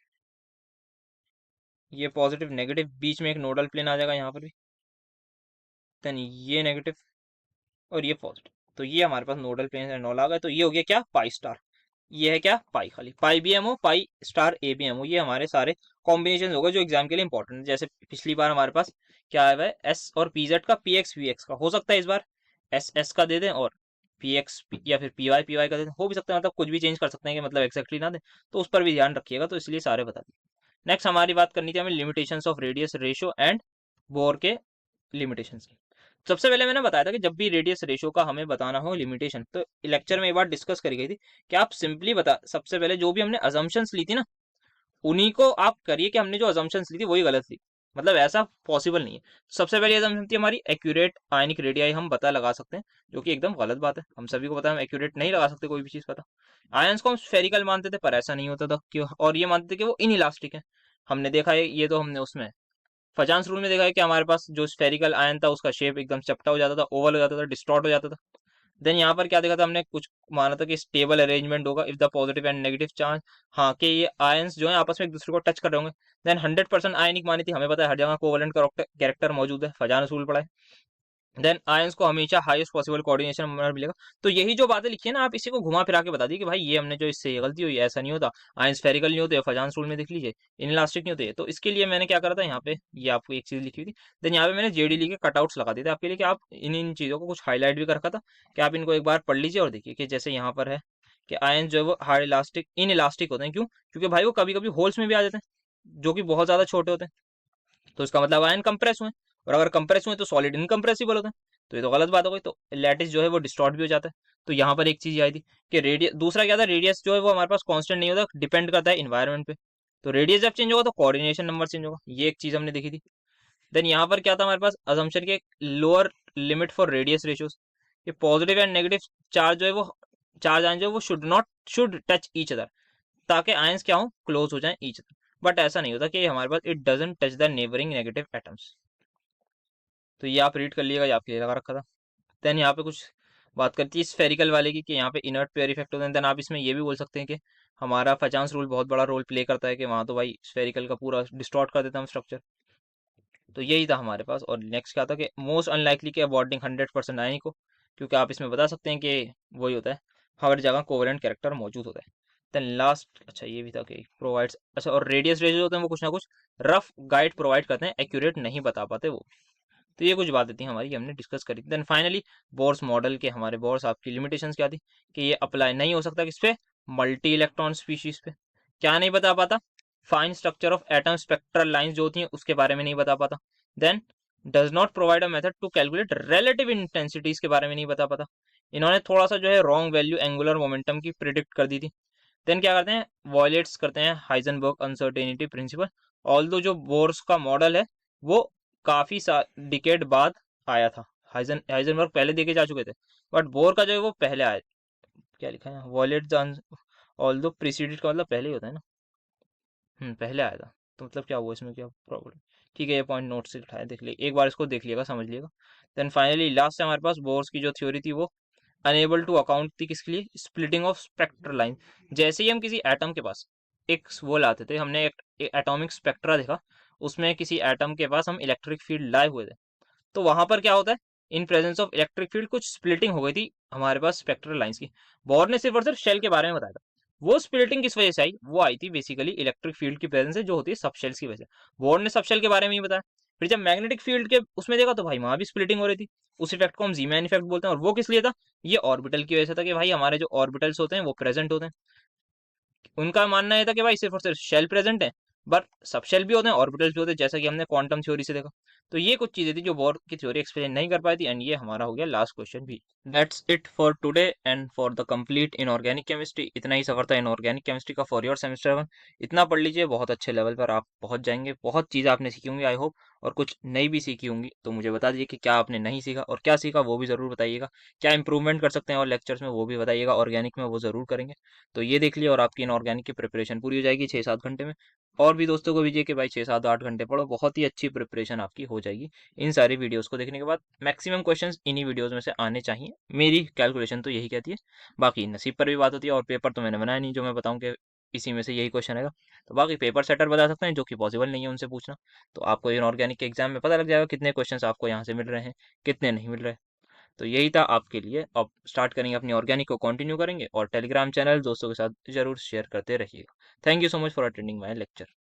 ये पॉजिटिव नेगेटिव, बीच में एक नोडल प्लेन आ जाएगा यहाँ पर भी, देन ये नेगेटिव और ये पॉजिटिव। तो ये हमारे पास नोडल प्लेन एंड ऑल आ गए। तो ये हो गया क्या, पाई स्टार। ये है क्या, पाई, खाली पाई भी एम हो, पाई स्टार ए भी एम हो, ये हमारे सारे कॉम्बिनेशन होगा जो एग्जाम के लिए इंपॉर्टेंट है। जैसे पिछली बार हमारे पास क्या आया हुआ है, एस और पीजेड का, पी एक्स वी एक्स का, हो सकता है इस बार एस एस का दे दें और पी एक्स या फिर पी वाई का दे दें, हो भी सकता है, मतलब कुछ भी चेंज कर सकते हैं कि मतलब एक्जैक्टली ना दें, तो उस पर भी ध्यान रखिएगा, तो इसलिए सारे बता दिए। नेक्स्ट हमारी बात करनी थी हमें limitations of radius ratio and bore के लिमिटेशंस की। सबसे पहले मैंने बताया था कि जब भी रेडियस रेशियो का हमें बताना हो लिमिटेशन, तो लेक्चर में एक बार डिस्कस करी गई थी कि आप सिंपली बता, सबसे पहले जो भी हमने अजम्पशंस ली थी ना, उन्हीं को आप करिए कि हमने जो अजम्पशंस ली थी वही गलत ली, मतलब ऐसा पॉसिबल नहीं है। सबसे पहले अजम्पशन थी हमारी एक्यूरेट आयनिक रेडियाई हम पता लगा सकते हैं, जो कि एकदम गलत बात है, हम सभी को पता है हम एक्यूरेट नहीं लगा सकते कोई भी चीज पता। आयंस को हम स्फेरिकल मानते थे, पर ऐसा नहीं होता था क्यों, और ये मानते थे कि वो इन इलास्टिक है। हमने देखा है, ये तो हमने उसमें फजांस रूल में देखा है कि हमारे पास जो स्फेरिकल आयन था उसका शेप एकदम चपटा हो जाता था, ओवल हो जाता था, डिस्टॉर्ट हो जाता था। देन यहाँ पर क्या देखा था हमने, कुछ माना था कि स्टेबल अरेंजमेंट होगा if the positive and negative charge, हाँ कि ये आयंस जो है आपस में एक दूसरे को टच कर रहे होंगे। देन 100% आयनिक मानी थी, हमें पता है हर जगह कोवलेंट कैरेक्टर मौजूद है, फजान असूल पड़ा है। देन आयंस को हमेशा हाईएस्ट पॉसिबल कोऑर्डिनेशन नंबर मिलेगा। तो यही जो बातें लिखी है ना, आप इसी को घुमा फिरा के बता दी कि भाई ये हमने जो इससे ये गलती हुई, ऐसा नहीं होता, आयंस स्फेरिकल नहीं होते, फजान रूल में देख लीजिए इनलास्टिक नहीं होते। तो इसके लिए मैंने क्या करा था, यहाँ पे ये आपको एक चीज लिखी हुई थी, देन यहाँ पे मैंने जेडी ली के कटआउट्स लगा दिए थे आपके लिए, कि आप इन इन चीजों को कुछ हाईलाइट भी कर रखा था, कि आप इनको एक बार पढ़ लीजिए और देखिए कि जैसे यहाँ पर है कि आयन जो है वो हार्ड इलास्टिक इन इलास्टिक होते हैं, क्यों, क्योंकि भाई वो कभी कभी होल्स में भी आ जाते हैं जो कि बहुत ज्यादा छोटे होते हैं, तो इसका मतलब आयन कंप्रेस हुए, और अगर कंप्रेस हुए तो सॉलिड इनकम्प्रेसिबल होता है, तो ये तो गलत बात हो गई, तो लैटिस जो है वो डिस्टॉर्ट भी हो जाता है। तो यहाँ पर एक चीज आई थी कि रेडियस, दूसरा क्या था, रेडियस जो है वो हमारे पास कांस्टेंट नहीं होता, डिपेंड करता है इन्वायरमेंट पे, तो रेडियस जब चेंज होगा तो कोऑर्डिनेशन नंबर चेंज होगा, ये एक चीज हमने देखी थी। देन यहाँ पर क्या था हमारे पास, अजम्पशन के lower limit for radius ratios, ये पॉजिटिव एंड नेगेटिव चार्ज जो है वो, चार्ज आयन जो है वो शुड टच ईच अदर, ताकि आयंस क्या हो, क्लोज हो जाए ईच अदर। बट ऐसा नहीं होता कि हमारे पास it doesn't touch the neighbouring negative atoms. तो ये आप रीड कर लीजिएगा, ये आपके लिए लगा रखा था। देन यहाँ पे कुछ बात करती है स्फेरिकल वाले की, कि यहाँ पे इनर्ट पेयर इफेक्ट होता है। देन आप इसमें ये भी बोल सकते हैं कि हमारा फचांस रूल बहुत बड़ा रोल प्ले करता है, कि वहाँ तो भाई स्फेरिकल का पूरा डिस्टॉर्ट कर देता है हम स्ट्रक्चर। तो यही था हमारे पास। और नेक्स्ट क्या था कि मोस्ट अनलाइकली के अबॉर्डिंग 100% आने को, क्योंकि आप इसमें बता सकते हैं कि वही होता है, हर जगह कोवेलेंट कैरेक्टर मौजूद होता है। देन लास्ट, अच्छा ये भी था कि प्रोवाइड्स, अच्छा और रेडियस रेंज होते हैं वो कुछ ना कुछ रफ गाइड प्रोवाइड करते हैं, एक्यूरेट नहीं बता पाते वो। तो ये कुछ बातें थी हमारी, हमने डिस्कस करी। देन फाइनली बोर्स मॉडल के, हमारे बोर्स आपकी लिमिटेशंस क्या थी, कि ये अप्लाई नहीं हो सकता किस पे, मल्टी इलेक्ट्रॉन स्पीशीज पे। क्या नहीं बता पाता, fine structure of atom spectral lines जो होती हैं उसके बारे में नहीं बता पाता। Then does not provide a method to calculate relative intensities के बारे में नहीं बता पाता। इन्होंने थोड़ा सा जो है रॉन्ग वैल्यू एंगुलर मोमेंटम की प्रिडिक्ट कर दी थी। देन क्या करते हैं, वॉयलेट्स करते हैं हाइजेनबर्ग अनसर्टेनिटी प्रिंसिपल। ऑल्दो जो बोर्स का मॉडल है वो काफी डिकेड बाद आया था। हाइजेनबर्ग पहले देखे जा चुके थे, बट बोर का जो है वो पहले आया। क्या लिखा है, वॉयलेट ऑल्दो प्रीसीडेड का मतलब पहले ही होता है ना। पहले आया था, तो मतलब क्या हुआ इसमें, क्या प्रॉब्लम। ठीक है, ये पॉइंट नोट से उठाया, देख लिए एक बार, इसको देख लिएगा, समझ लिएगा। देन फाइनली लास्ट हमारे पास बोर्स की जो थ्योरी थी वो अनेबल टू अकाउंट थी किसके लिए, स्प्लिटिंग ऑफ स्पेक्ट्रल लाइन। जैसे ही हम किसी एटम के पास एक वो लाते थे, हमने एक एटॉमिक स्पेक्ट्रा देखा, उसमें किसी एटम के पास हम इलेक्ट्रिक फील्ड लाए हुए थे, तो वहां पर क्या होता है, in presence of electric field कुछ स्प्लिटिंग हो गई थी हमारे पास स्पेक्ट्रल लाइंस की। बोर ने सिर्फ और सिर्फ शेल के बारे में बताया था। वो स्प्लिटिंग किस वजह से आई, वो आई थी बेसिकली इलेक्ट्रिक फील्ड की प्रेजेंस से, जो होती है सबशेल्स की वजह से। बोर ने सबशेल के बारे में ही बताया। फिर जब मैग्नेटिक फील्ड के उसमें देखा, तो भाई वहां भी स्प्लिटिंग हो रही थी। उस इफेक्ट को हम जीमैन इफेक्ट बोलते हैं, और वो किस लिए था, ये ऑर्बिटल की वजह से था, कि भाई हमारे जो ऑर्बिटल्स होते हैं वो प्रेजेंट होते हैं। उनका मानना ये था कि भाई सिर्फ और सिर्फ शेल प्रेजेंट है, बट सब शेल भी होते हैं, ऑर्बिटल्स भी होते हैं, जैसा कि हमने क्वांटम थ्योरी से देखा। तो ये कुछ चीजें थी जो बोर की थ्योरी एक्सप्लेन नहीं कर पाई थी, एंड ये हमारा हो गया लास्ट क्वेश्चन भी। That's it for today and for the complete inorganic chemistry. इतना ही सफर था इनऑर्गेनिक केमिस्ट्री का फॉर योर सेमेस्टर 1। इतना पढ़ लीजिए, बहुत अच्छे लेवल पर आप पहुंच जाएंगे। बहुत चीज़ें आपने सीखी होंगी आई होप, और कुछ नई भी सीखी होंगी। तो मुझे बता दीजिए कि क्या आपने नहीं सीखा, और क्या सीखा वो भी ज़रूर बताइएगा। क्या इंप्रूवमेंट कर सकते हैं और लेक्चर्स में, वो भी बताइएगा। ऑर्गेनिक में वो ज़रूर करेंगे। तो ये देख लिया, और आपकी इनऑर्गेनिक की प्रिपरेशन पूरी हो जाएगी 6-7 घंटे में। और भी दोस्तों को भेजिए कि भाई 6-7-8 घंटे पढ़ो, बहुत ही अच्छी प्रिपरेशन आपकी हो जाएगी। इन सारी वीडियोस को देखने के बाद मैक्सिमम क्वेश्चंस इन्हीं वीडियोस में से आने चाहिए, मेरी कैलकुलेशन तो यही कहती है। बाकी नसीब पर भी बात होती है, और पेपर तो मैंने बनाया नहीं जो मैं बताऊं कि इसी में से यही क्वेश्चन आएगा। तो बाकी पेपर सेटर बता सकते हैं, जो कि पॉसिबल नहीं है उनसे पूछना। तो आपको इनऑर्गेनिक के एग्जाम में पता लग जाएगा कितने क्वेश्चंस आपको यहाँ से मिल रहे हैं, कितने नहीं मिल रहे। तो यही था आपके लिए। अब स्टार्ट करेंगे अपनी ऑर्गेनिक को, कंटिन्यू करेंगे, और टेलीग्राम चैनल दोस्तों के साथ जरूर शेयर करते रहिएगा। Thank you so much for attending my lecture.